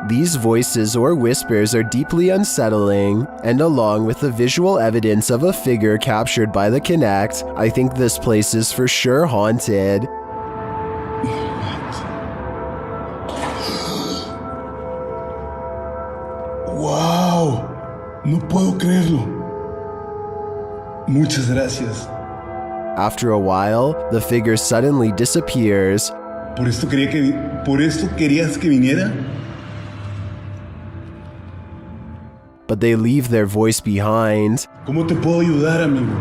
These voices or whispers are deeply unsettling, and along with the visual evidence of a figure captured by the Kinect, I think this place is for sure haunted. ¡Wow! No puedo creerlo. Muchas gracias. After a while, the figure suddenly disappears. ¿Por esto querías que viniera? But they leave their voice behind. ¿Cómo te puedo ayudar, amigo?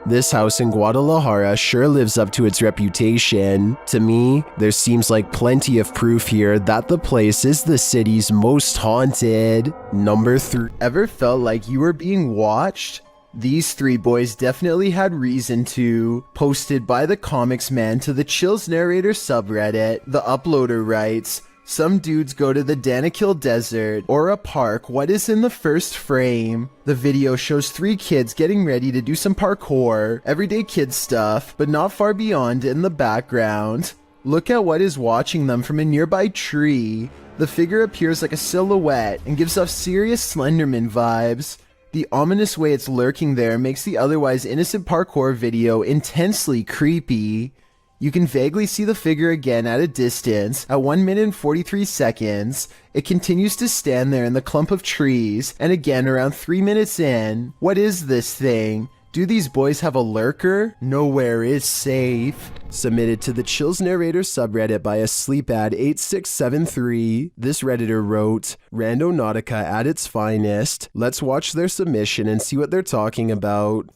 This house in Guadalajara sure lives up to its reputation. To me, there seems like plenty of proof here that the place is the city's most haunted. Number 3. Ever felt like you were being watched? These 3 boys definitely had reason to. Posted by the Comics Man to the Chills Narrator subreddit, the uploader writes, "Some dudes go to the Danakil Desert or a park. What is in the first frame? The video shows 3 kids getting ready to do some parkour, everyday kid stuff, but not far beyond in the background. Look at what is watching them from a nearby tree. The figure appears like a silhouette and gives off serious Slenderman vibes. The ominous way it's lurking there makes the otherwise innocent parkour video intensely creepy. You can vaguely see the figure again at a distance. At 1 minute and 43 seconds, it continues to stand there in the clump of trees, and again around 3 minutes in. What is this thing? Do these boys have a lurker? Nowhere is safe." Submitted to the Chills Narrator subreddit by a sleepad8673, this Redditor wrote, "Randonautica at its finest. Let's watch their submission and see what they're talking about."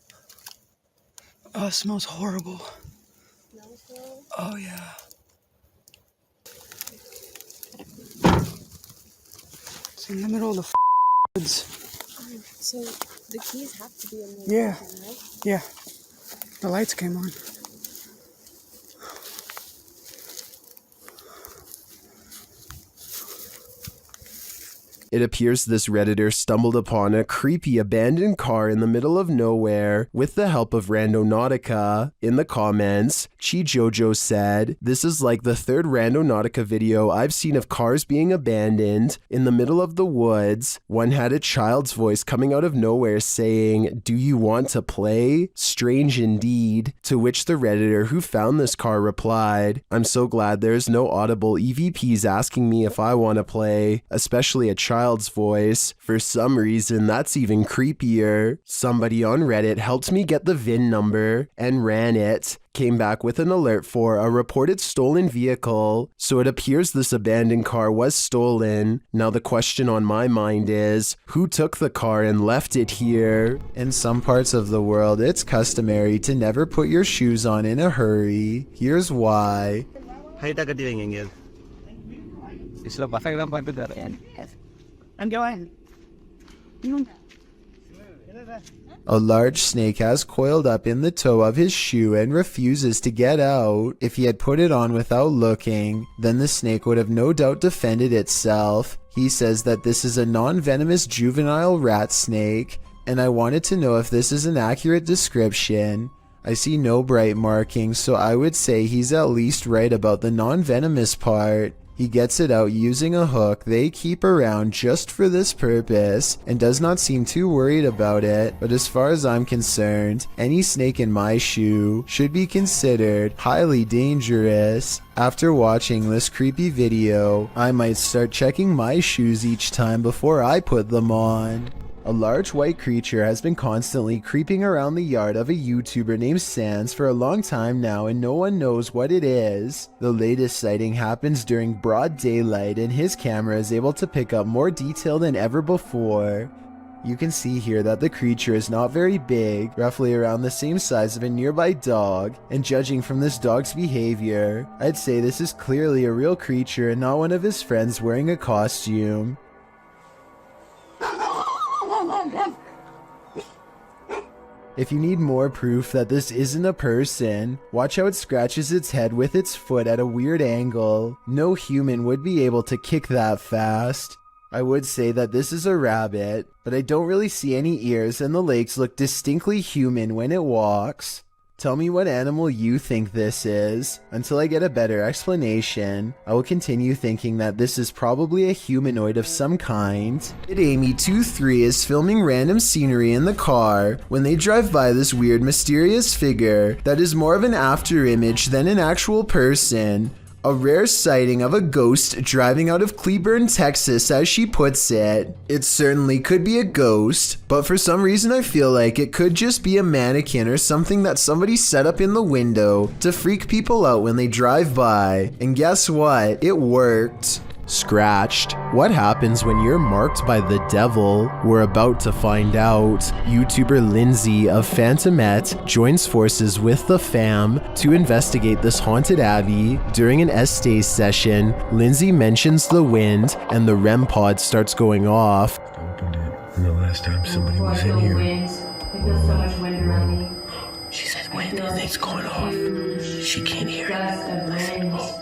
Oh, it smells horrible. Oh, yeah. It's in the middle of the woods. So the keys have to be in there. Yeah. Right? Yeah. The lights came on. It appears this Redditor stumbled upon a creepy abandoned car in the middle of nowhere with the help of Randonautica. In the comments, Chijojo said, "This is like the third Randonautica video I've seen of cars being abandoned in the middle of the woods. One had a child's voice coming out of nowhere saying, 'Do you want to play?' Strange indeed." To which the Redditor who found this car replied, "I'm so glad there's no audible EVPs asking me if I want to play, especially a child's voice. For some reason, that's even creepier. Somebody on Reddit helped me get the VIN number and ran it. Came back with an alert for a reported stolen vehicle, so it appears this abandoned car was stolen. Now the question on my mind is, who took the car and left it here?" In some parts of the world, it's customary to never put your shoes on in a hurry. Here's why. I'm going. A large snake has coiled up in the toe of his shoe and refuses to get out. If he had put it on without looking, then the snake would have no doubt defended itself. He says that this is a non-venomous juvenile rat snake, and I wanted to know if this is an accurate description. I see no bright markings, so I would say he's at least right about the non-venomous part. He gets it out using a hook they keep around just for this purpose and does not seem too worried about it, but as far as I'm concerned, any snake in my shoe should be considered highly dangerous. After watching this creepy video, I might start checking my shoes each time before I put them on. A large white creature has been constantly creeping around the yard of a YouTuber named Sans for a long time now, and no one knows what it is. The latest sighting happens during broad daylight, and his camera is able to pick up more detail than ever before. You can see here that the creature is not very big, roughly around the same size of a nearby dog, and judging from this dog's behavior, I'd say this is clearly a real creature and not one of his friends wearing a costume. If you need more proof that this isn't a person, watch how it scratches its head with its foot at a weird angle. No human would be able to kick that fast. I would say that this is a rabbit, but I don't really see any ears and the legs look distinctly human when it walks. Tell me what animal you think this is. Until I get a better explanation, I will continue thinking that this is probably a humanoid of some kind. Amy23 is filming random scenery in the car when they drive by this weird mysterious figure that is more of an after image than an actual person. A rare sighting of a ghost driving out of Cleburne, Texas, as she puts it. It certainly could be a ghost, but for some reason I feel like it could just be a mannequin or something that somebody set up in the window to freak people out when they drive by. And guess what? It worked. Scratched. What happens when you're marked by the devil? We're about to find out. YouTuber Lindsay of Phantomette joins forces with the fam to investigate this haunted abbey. During an Estee session, Lindsay mentions the wind and the REM pod starts going off. Opened it, and the last time somebody was in here. She said wind, it's going off. She can't hear it.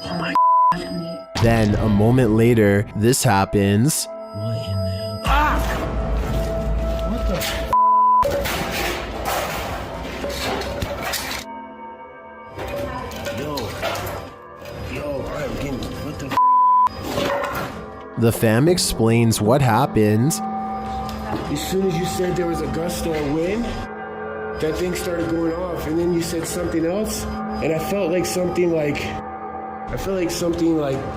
Oh my. Then, a moment later, this happens. What in the... What the Yo, I'm getting... What the The fam explains what happened. As soon as you said there was a gust of wind, that thing started going off, and then you said something else, and I felt like something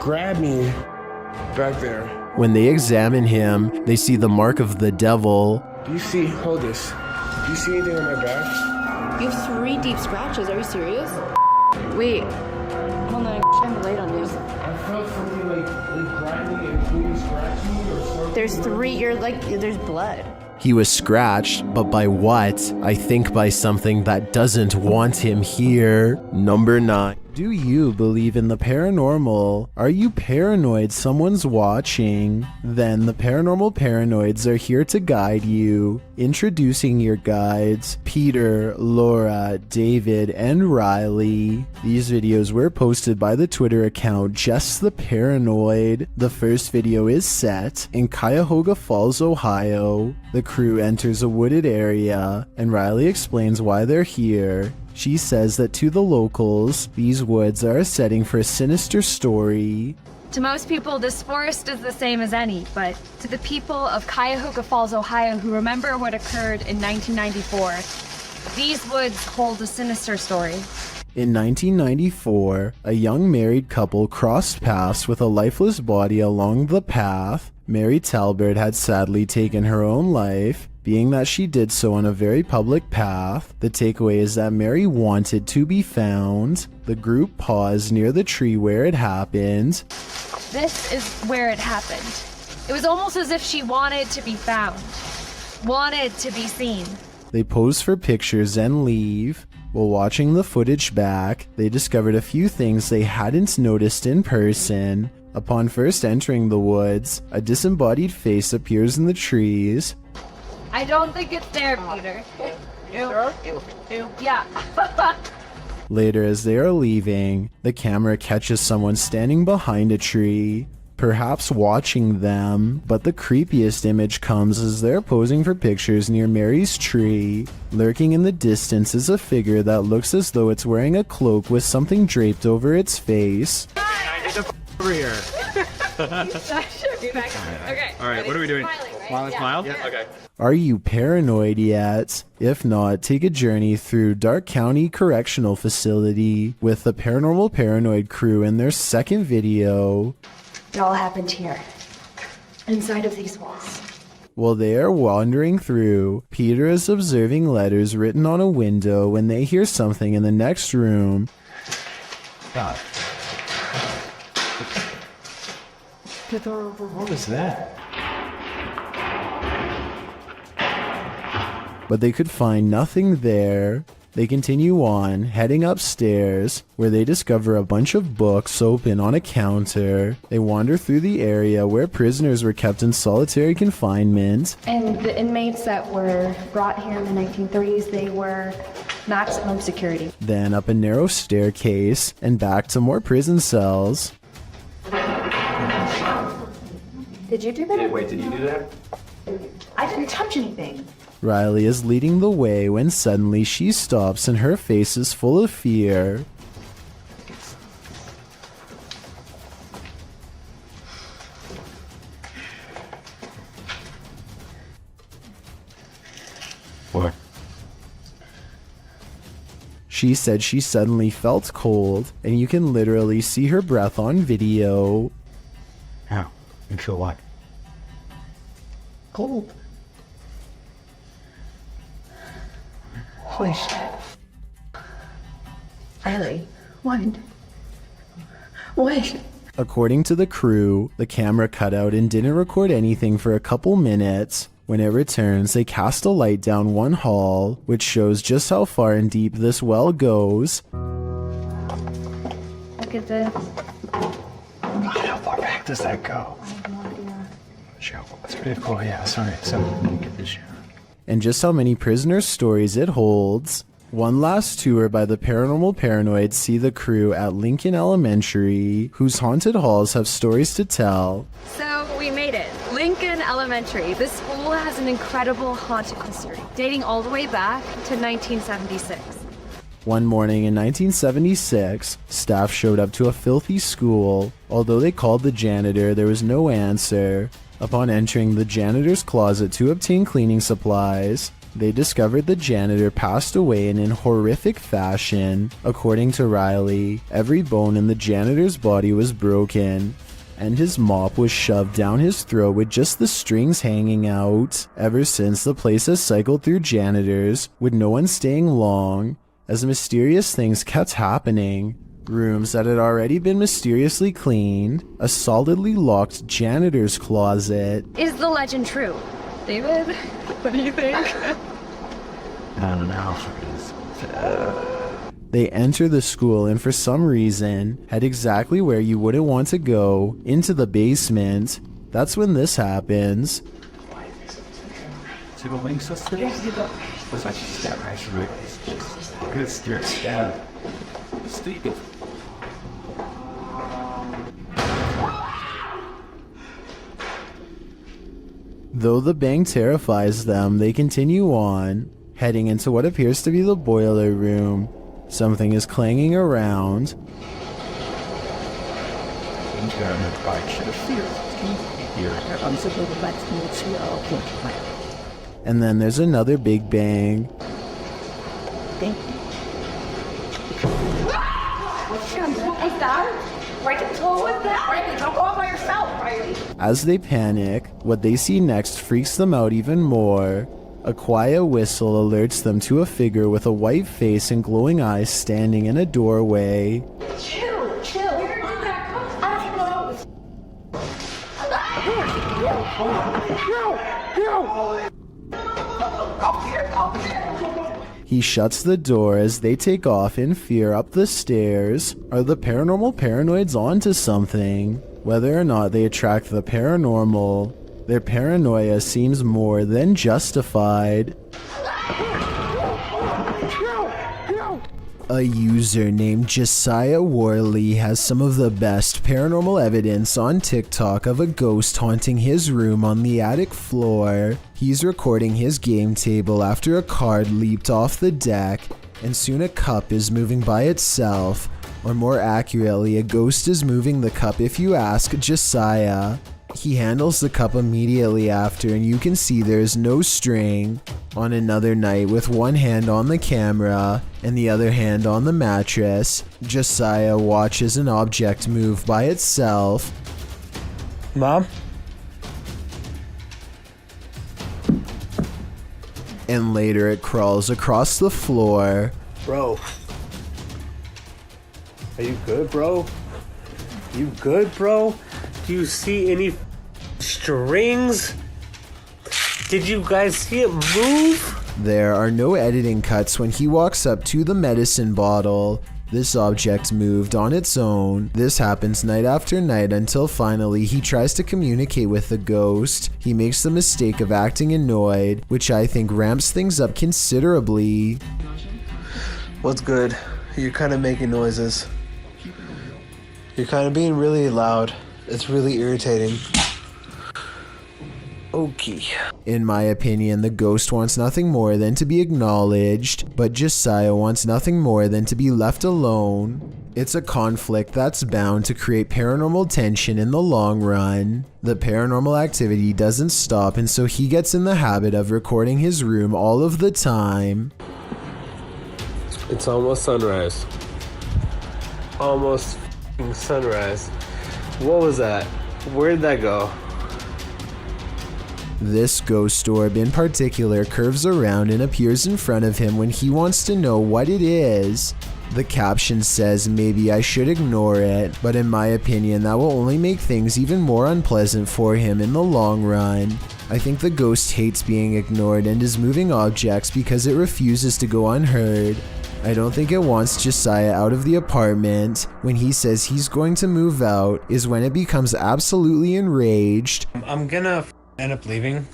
grabbed me back there. When they examine him, they see the mark of the devil. Do you see, hold this, do you see anything on my back? You have 3 deep scratches, are you serious? Wait, hold on, shine the light on you. I felt something like grabbed me and really scratched me or something. There's 3, there's blood. He was scratched, but by what? I think by something that doesn't want him here. Number 9. Do you believe in the paranormal? Are you paranoid someone's watching? Then the Paranormal Paranoids are here to guide you. Introducing your guides, Peter, Laura, David, and Riley. These videos were posted by the Twitter account Just the Paranoid. The first video is set in Cuyahoga Falls, Ohio. The crew enters a wooded area, and Riley explains why they're here. She says that to the locals, these woods are a setting for a sinister story. To most people, this forest is the same as any, but to the people of Cuyahoga Falls, Ohio, who remember what occurred in 1994, these woods hold a sinister story. In 1994, a young married couple crossed paths with a lifeless body along the path. Mary Talbert had sadly taken her own life. Being that she did so on a very public path, the takeaway is that Mary wanted to be found. The group paused near the tree where it happened. This is where it happened. It was almost as if she wanted to be found, wanted to be seen. They pose for pictures and leave. While watching the footage back, they discovered a few things they hadn't noticed in person. Upon first entering the woods, a disembodied face appears in the trees. I don't think it's there, Peter. Yeah. Later, as they are leaving, the camera catches someone standing behind a tree, perhaps watching them, but the creepiest image comes as they're posing for pictures near Mary's tree. Lurking in the distance is a figure that looks as though it's wearing a cloak with something draped over its face. Over here. Okay. All right, what are we doing? Smile? Yeah. Okay. Are you paranoid yet? If not, take a journey through Dark County Correctional Facility with the Paranormal Paranoid crew in their second video. It all happened here, inside of these walls. While they are wandering through, Peter is observing letters written on a window when they hear something in the next room. God. What was that? But they could find nothing there. They continue on, heading upstairs, where they discover a bunch of books open on a counter. They wander through the area where prisoners were kept in solitary confinement. And the inmates that were brought here in the 1930s, they were maximum security. Then up a narrow staircase, and back to more prison cells. Did you do that? Wait, did you do that? I didn't touch anything. Riley is leading the way when suddenly she stops and her face is full of fear. What? She said she suddenly felt cold, and you can literally see her breath on video. How? You feel what? Cold. Holy shit. Riley, what? What? According to the crew, the camera cut out and didn't record anything for a couple minutes. When it returns, they cast a light down one hall, which shows just how far and deep this well goes. Look at this. God, how far back does that go? I have no idea. That's pretty cool, yeah, sorry. So, let me get this. And just how many prisoners' stories it holds. One last tour by the Paranormal Paranoids see the crew at Lincoln Elementary, whose haunted halls have stories to tell. So we made it. Lincoln Elementary. This school has an incredible haunted history, dating all the way back to 1976. One morning in 1976, staff showed up to a filthy school. Although they called the janitor, there was no answer. Upon entering the janitor's closet to obtain cleaning supplies, they discovered the janitor passed away in horrific fashion. According to Riley, every bone in the janitor's body was broken, and his mop was shoved down his throat with just the strings hanging out. Ever since, the place has cycled through janitors, with no one staying long, as mysterious things kept happening. Rooms that had already been mysteriously cleaned, a solidly locked janitor's closet. Is the legend true? David, what do you think? I don't know. They enter the school and for some reason head exactly where you wouldn't want to go, into the basement. That's when this happens. Though the bang terrifies them, they continue on, heading into what appears to be the boiler room. Something is clanging around. And then there's another big bang. As they panic, what they see next freaks them out even more. A quiet whistle alerts them to a figure with a white face and glowing eyes standing in a doorway. Chill. He shuts the door as they take off in fear up the stairs. Are the paranormal paranoids onto something? Whether or not they attract the paranormal, their paranoia seems more than justified. A user named Josiah Worley has some of the best paranormal evidence on TikTok of a ghost haunting his room on the attic floor. He's recording his game table after a card leaped off the deck, and soon a cup is moving by itself. Or more accurately, a ghost is moving the cup if you ask Josiah. He handles the cup immediately after, and you can see there's no string. On another night, with one hand on the camera and the other hand on the mattress, Josiah watches an object move by itself. Mom? And later it crawls across the floor. Bro. Are you good, bro? You good, bro? Do you see any strings? Did you guys see it move? There are no editing cuts when he walks up to the medicine bottle. This object moved on its own. This happens night after night until finally he tries to communicate with the ghost. He makes the mistake of acting annoyed, which I think ramps things up considerably. What's good? You're kind of making noises. You're kind of being really loud. It's really irritating. Okay. In my opinion, the ghost wants nothing more than to be acknowledged, but Josiah wants nothing more than to be left alone. It's a conflict that's bound to create paranormal tension in the long run. The paranormal activity doesn't stop, and so he gets in the habit of recording his room all of the time. It's almost sunrise. Almost sunrise. What was that? Where'd that go? This ghost orb in particular curves around and appears in front of him when he wants to know what it is. The caption says maybe I should ignore it, but in my opinion that will only make things even more unpleasant for him in the long run. I think the ghost hates being ignored and is moving objects because it refuses to go unheard. I don't think it wants Josiah out of the apartment. When he says he's going to move out is when it becomes absolutely enraged. I'm gonna end up leaving.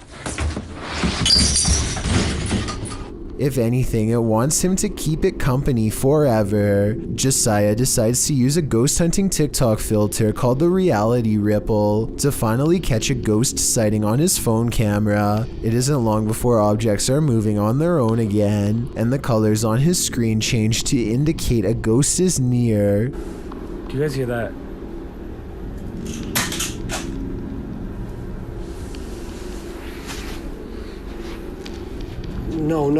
If anything, it wants him to keep it company forever. Josiah decides to use a ghost hunting TikTok filter called the reality ripple to finally catch a ghost sighting on his phone camera. It isn't long before objects are moving on their own again, and the colors on his screen change to indicate a ghost is near. Do you guys hear that? No,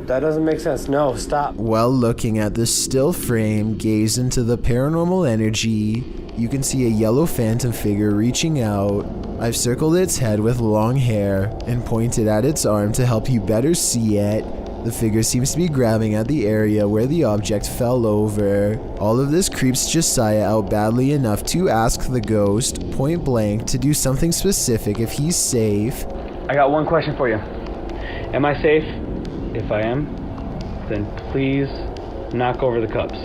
that doesn't make sense. No, stop. While looking at the still frame, gaze into the paranormal energy. You can see a yellow phantom figure reaching out. I've circled its head with long hair and pointed at its arm to help you better see it. The figure seems to be grabbing at the area where the object fell over. All of this creeps Josiah out badly enough to ask the ghost, point blank, to do something specific if he's safe. I got one question for you. Am I safe? If I am, then please knock over the cups.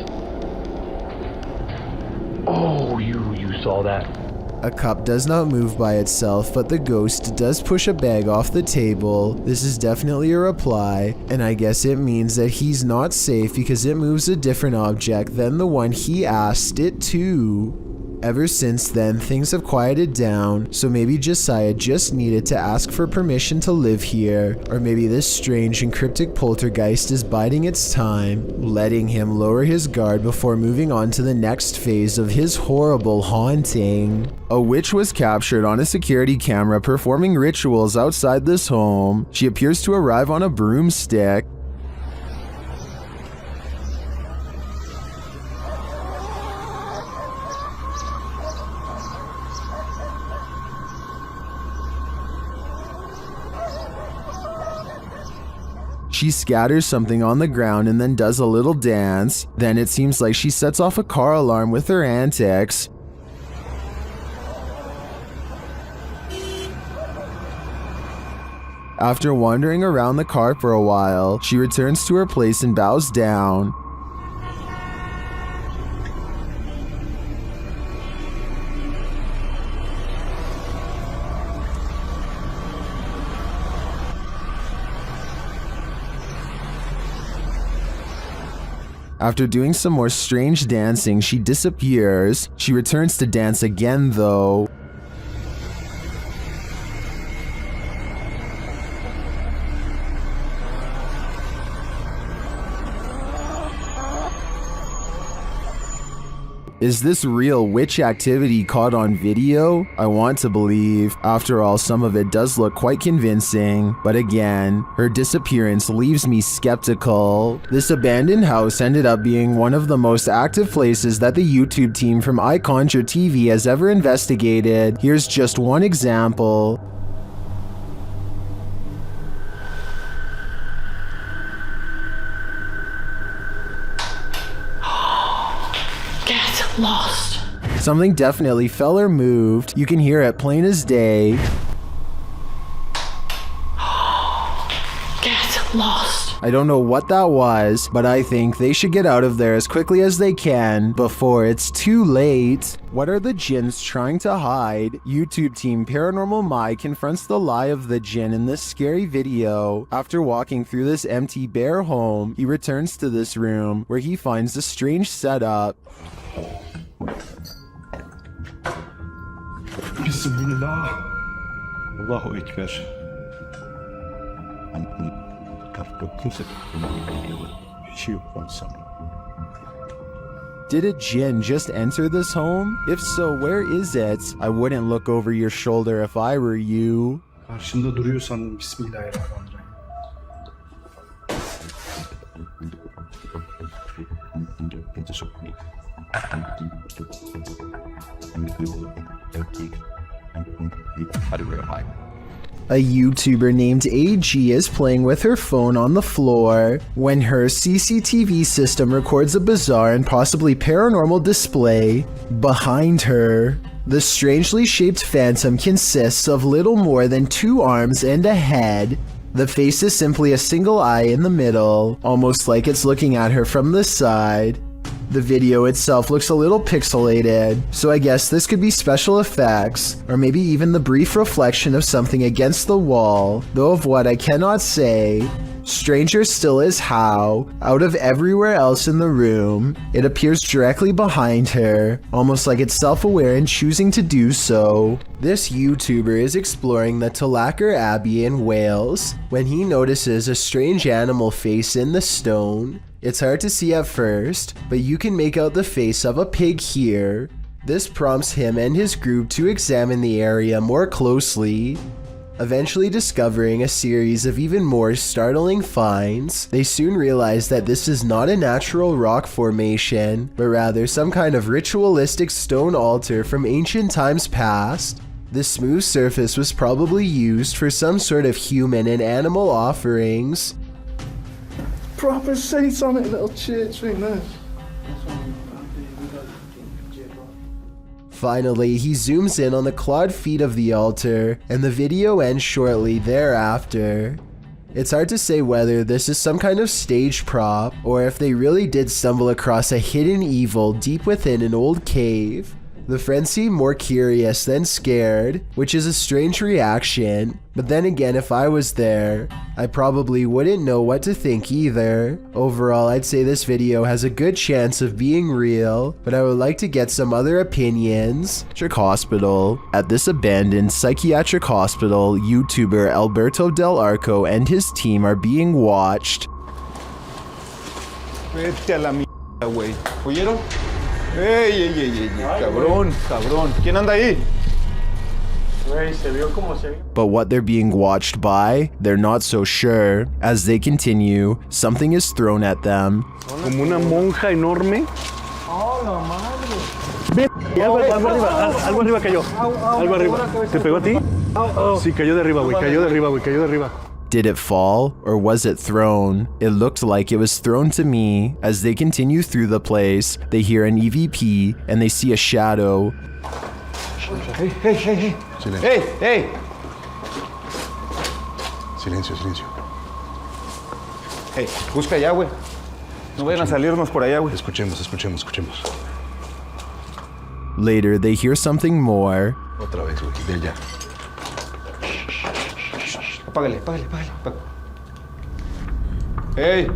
Oh, you saw that. A cup does not move by itself, but the ghost does push a bag off the table. This is definitely a reply, and I guess it means that he's not safe because it moves a different object than the one he asked it to. Ever since then, things have quieted down, so maybe Josiah just needed to ask for permission to live here, or maybe this strange and cryptic poltergeist is biding its time, letting him lower his guard before moving on to the next phase of his horrible haunting. A witch was captured on a security camera performing rituals outside this home. She appears to arrive on a broomstick. She scatters something on the ground and then does a little dance. Then it seems like she sets off a car alarm with her antics. After wandering around the car for a while, she returns to her place and bows down. After doing some more strange dancing, she disappears. She returns to dance again though. Is this real witch activity caught on video? I want to believe. After all, some of it does look quite convincing. But again, her disappearance leaves me skeptical. This abandoned house ended up being one of the most active places that the YouTube team from iConjure TV has ever investigated. Here's just one example. Lost. Something definitely fell or moved. You can hear it plain as day. Get lost. I don't know what that was, but I think they should get out of there as quickly as they can before it's too late. What are the jinns trying to hide? YouTube team Paranormal Mai confronts the lie of the jinn in this scary video. After walking through this empty bare home, he returns to this room where he finds a strange setup. Bismillah. Allahu Ekber. Did a jinn just enter this home? If so, where is it? I wouldn't look over your shoulder if I were you. Karşında duruyor sanırım. Bismillahirrahmanirrahim. A YouTuber named AG is playing with her phone on the floor when her CCTV system records a bizarre and possibly paranormal display behind her. The strangely shaped phantom consists of little more than 2 arms and a head. The face is simply a single eye in the middle, almost like it's looking at her from the side. The video itself looks a little pixelated, so I guess this could be special effects, or maybe even the brief reflection of something against the wall, though of what I cannot say. Stranger still is how, out of everywhere else in the room, it appears directly behind her, almost like it's self-aware and choosing to do so. This YouTuber is exploring the Tulacker Abbey in Wales when he notices a strange animal face in the stone. It's hard to see at first, but you can make out the face of a pig here. This prompts him and his group to examine the area more closely. Eventually discovering a series of even more startling finds, they soon realize that this is not a natural rock formation, but rather some kind of ritualistic stone altar from ancient times past. The smooth surface was probably used for some sort of human and animal offerings. Proper seats on it, little church right there. Finally, he zooms in on the clawed feet of the altar, and the video ends shortly thereafter. It's hard to say whether this is some kind of stage prop or if they really did stumble across a hidden evil deep within an old cave. The friends seem more curious than scared, which is a strange reaction, but then again, if I was there, I probably wouldn't know what to think either. Overall, I'd say this video has a good chance of being real, but I would like to get some other opinions. Hospital. At this abandoned psychiatric hospital, YouTuber Alberto Del Arco and his team are being watched. Vete a la mierda, güey. ¿Oyeron? ¡Ey! Cabrón, cabrón. ¿Quién anda ahí? But what they're being watched by, they're not so sure. As they continue, something is thrown at them. Como una monja enorme. Algo arriba cayó. Algo arriba. ¿Te pegó a ti? Sí, cayó de arriba, güey. Cayó de arriba, güey. Cayó de arriba. Did it fall, or was it thrown? It looked like it was thrown to me. As they continue through the place, they hear an EVP and they see a shadow. Hey, hey, hey, hey. Silencio. Hey, hey. Silencio, silencio. Hey, busca allá, güey. No vayan a salirnos por allá, güey. Escuchemos. Later, they hear something more. Otra vez, güey. De allá. Apágale. Hey.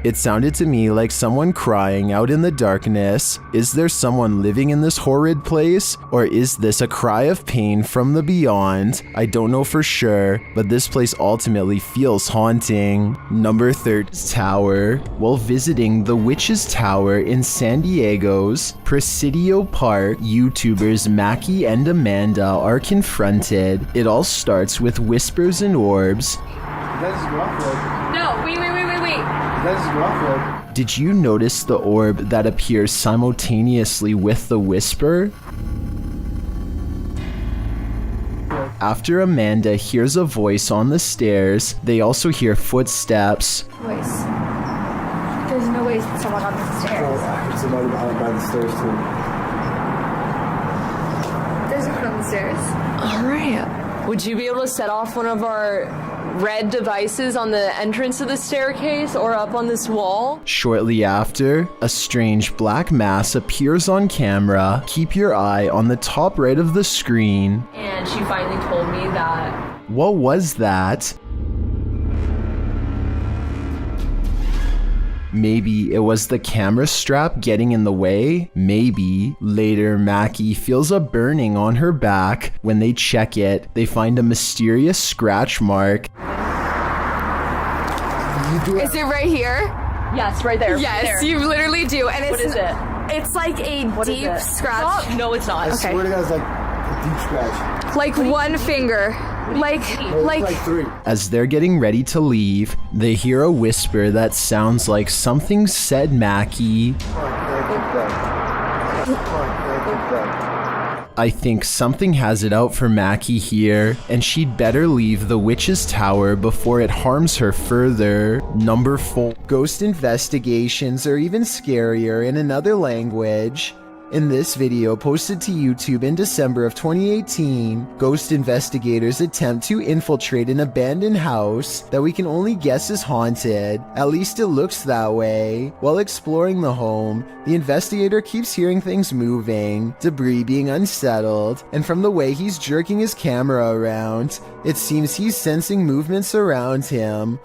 It sounded to me like someone crying out in the darkness. Is there someone living in this horrid place? Or is this a cry of pain from the beyond? I don't know for sure, but this place ultimately feels haunting. Number 3, Tower. While visiting the Witch's Tower in San Diego's Presidio Park, YouTubers Mackie and Amanda are confronted. It all starts with whispers and orbs. No, wait. Did you notice the orb that appears simultaneously with the whisper? After Amanda hears a voice on the stairs, they also hear footsteps. Voice. There's no way someone on the stairs. I heard somebody by the stairs too. There's no one on the stairs. Alright. Would you be able to set off one of our red devices on the entrance of the staircase or up on this wall? Shortly after, a strange black mass appears on camera. Keep your eye on the top right of the screen. And she finally told me that... What was that? Maybe it was the camera strap getting in the way? Maybe. Later, Mackie feels a burning on her back. When they check it, they find a mysterious scratch mark. Is it right here? Yes, right there. Yes, there. you literally do. And What is it? It's like a deep scratch. Stop. No, it's not. I swear to God, it's like a deep scratch. Like one finger. Like 3. As they're getting ready to leave, they hear a whisper that sounds like something said Mackie. I think something has it out for Mackie here, and she'd better leave the Witch's Tower before it harms her further. Number 4. Ghost investigations are even scarier in another language. In this video posted to YouTube in December of 2018, ghost investigators attempt to infiltrate an abandoned house that we can only guess is haunted. At least it looks that way. While exploring the home, the investigator keeps hearing things moving, debris being unsettled, and from the way he's jerking his camera around, it seems he's sensing movements around him.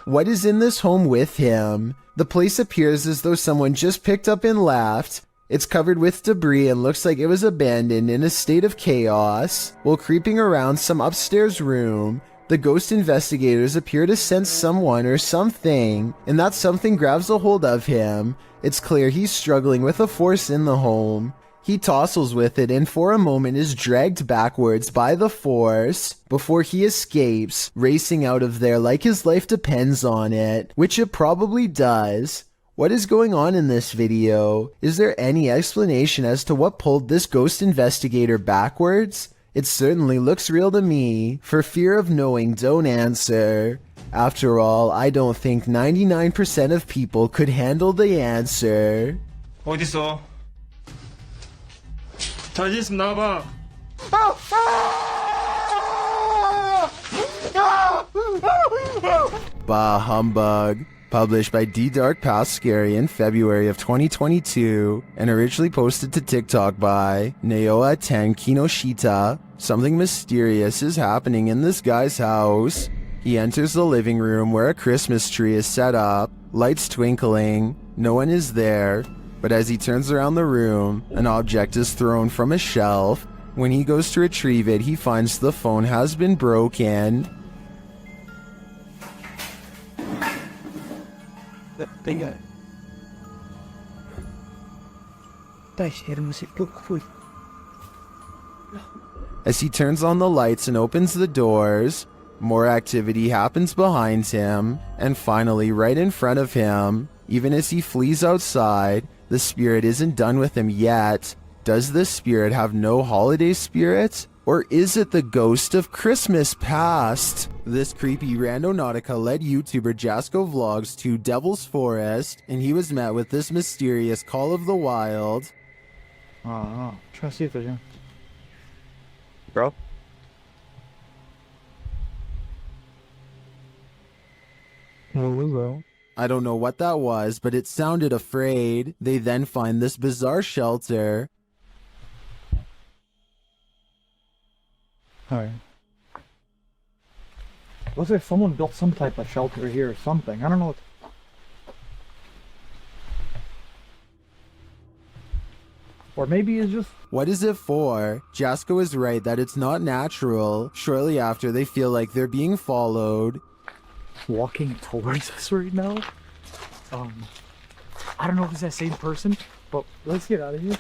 What is in this home with him? The place appears as though someone just picked up and left. It's covered with debris and looks like it was abandoned in a state of chaos. While creeping around some upstairs room, the ghost investigators appear to sense someone or something, and that something grabs a hold of him. It's clear he's struggling with a force in the home. He tussles with it and for a moment is dragged backwards by the force before he escapes, racing out of there like his life depends on it, which it probably does. What is going on in this video? Is there any explanation as to what pulled this ghost investigator backwards? It certainly looks real to me. For fear of knowing, don't answer. After all, I don't think 99% of people could handle the answer. 어딨어? 자신 있으면 나와봐. Bah humbug. Published by D Dark Past Scary in February of 2022 and originally posted to TikTok by Naoa Ten Kinoshita. Something mysterious is happening in this guy's house. He enters the living room where a Christmas tree is set up, lights twinkling, no one is there, but as he turns around the room, an object is thrown from a shelf. When he goes to retrieve it, he finds the phone has been broken. As he turns on the lights and opens the doors, more activity happens behind him, and finally right in front of him. Even as he flees outside, the spirit isn't done with him yet. Does the spirit have no holiday spirit? Or is it the ghost of Christmas past? This creepy Randonautica-led YouTuber Jasko vlogs to Devil's Forest, and he was met with this mysterious Call of the Wild. Trying to see if there's any. Bro? What was that? I don't know what that was, but it sounded afraid. They then find this bizarre shelter. Alright. Looks like someone built some type of shelter here or something. I don't know what. Or maybe it's just... What is it for? Jasko is right that it's not natural. Shortly after, they feel like they're being followed. Walking towards us right now? I don't know if it's that same person, but let's get out of here.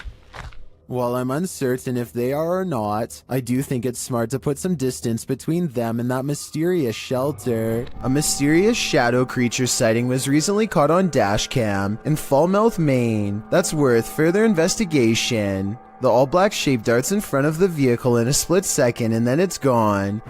While I'm uncertain if they are or not, I do think it's smart to put some distance between them and that mysterious shelter. A mysterious shadow creature sighting was recently caught on dashcam in Falmouth, Maine. That's worth further investigation. The all-black shape darts in front of the vehicle in a split second and then it's gone.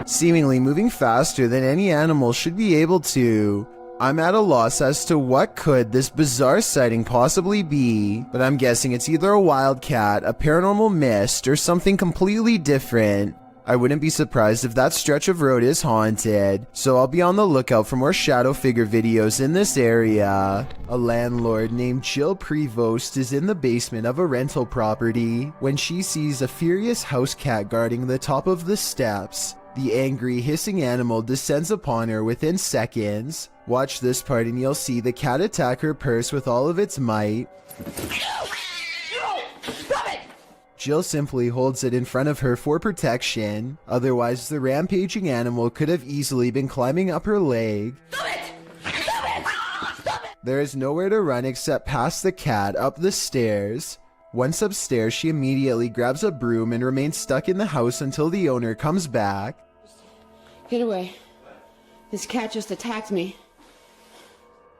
Seemingly moving faster than any animal should be able to. I'm at a loss as to what could this bizarre sighting possibly be, but I'm guessing it's either a wildcat, a paranormal mist, or something completely different. I wouldn't be surprised if that stretch of road is haunted, so I'll be on the lookout for more shadow figure videos in this area. A landlord named Jill Prevost is in the basement of a rental property when she sees a furious house cat guarding the top of the steps. The angry, hissing animal descends upon her within seconds. Watch this part and you'll see the cat attack her purse with all of its might. Jill simply holds it in front of her for protection, otherwise the rampaging animal could have easily been climbing up her leg. There is nowhere to run except past the cat up the stairs. Once upstairs, she immediately grabs a broom and remains stuck in the house until the owner comes back. Get away. This cat just attacked me.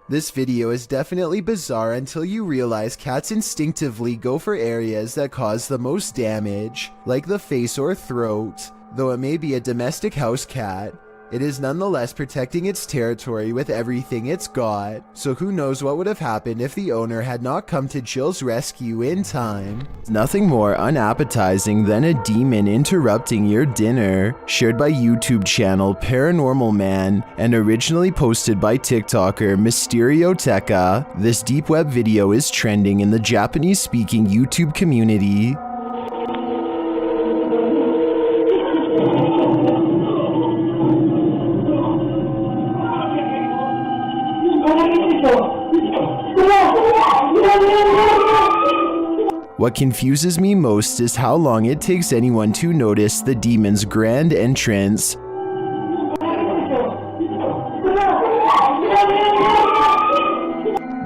This video is definitely bizarre until you realize cats instinctively go for areas that cause the most damage, like the face or throat. Though it may be a domestic house cat, it is nonetheless protecting its territory with everything it's got, so who knows what would have happened if the owner had not come to Jill's rescue in time. Nothing more unappetizing than a demon interrupting your dinner. Shared by YouTube channel Paranormal Man and originally posted by TikToker Mysterioteca, this deep web video is trending in the Japanese-speaking YouTube community. What confuses me most is how long it takes anyone to notice the demon's grand entrance.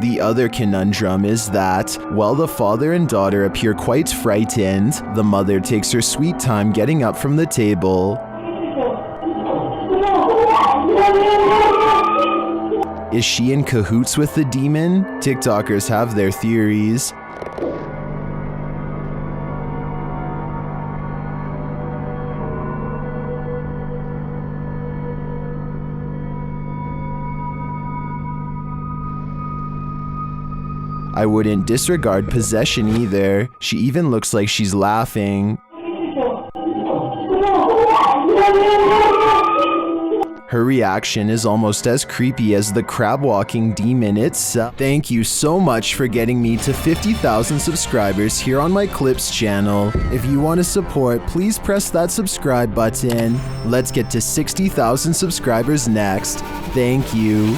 The other conundrum is that, while the father and daughter appear quite frightened, the mother takes her sweet time getting up from the table. Is she in cahoots with the demon? TikTokers have their theories. I wouldn't disregard possession either. She even looks like she's laughing. Her reaction is almost as creepy as the crab-walking demon itself. Thank you so much for getting me to 50,000 subscribers here on my Clips channel. If you want to support, please press that subscribe button. Let's get to 60,000 subscribers next. Thank you.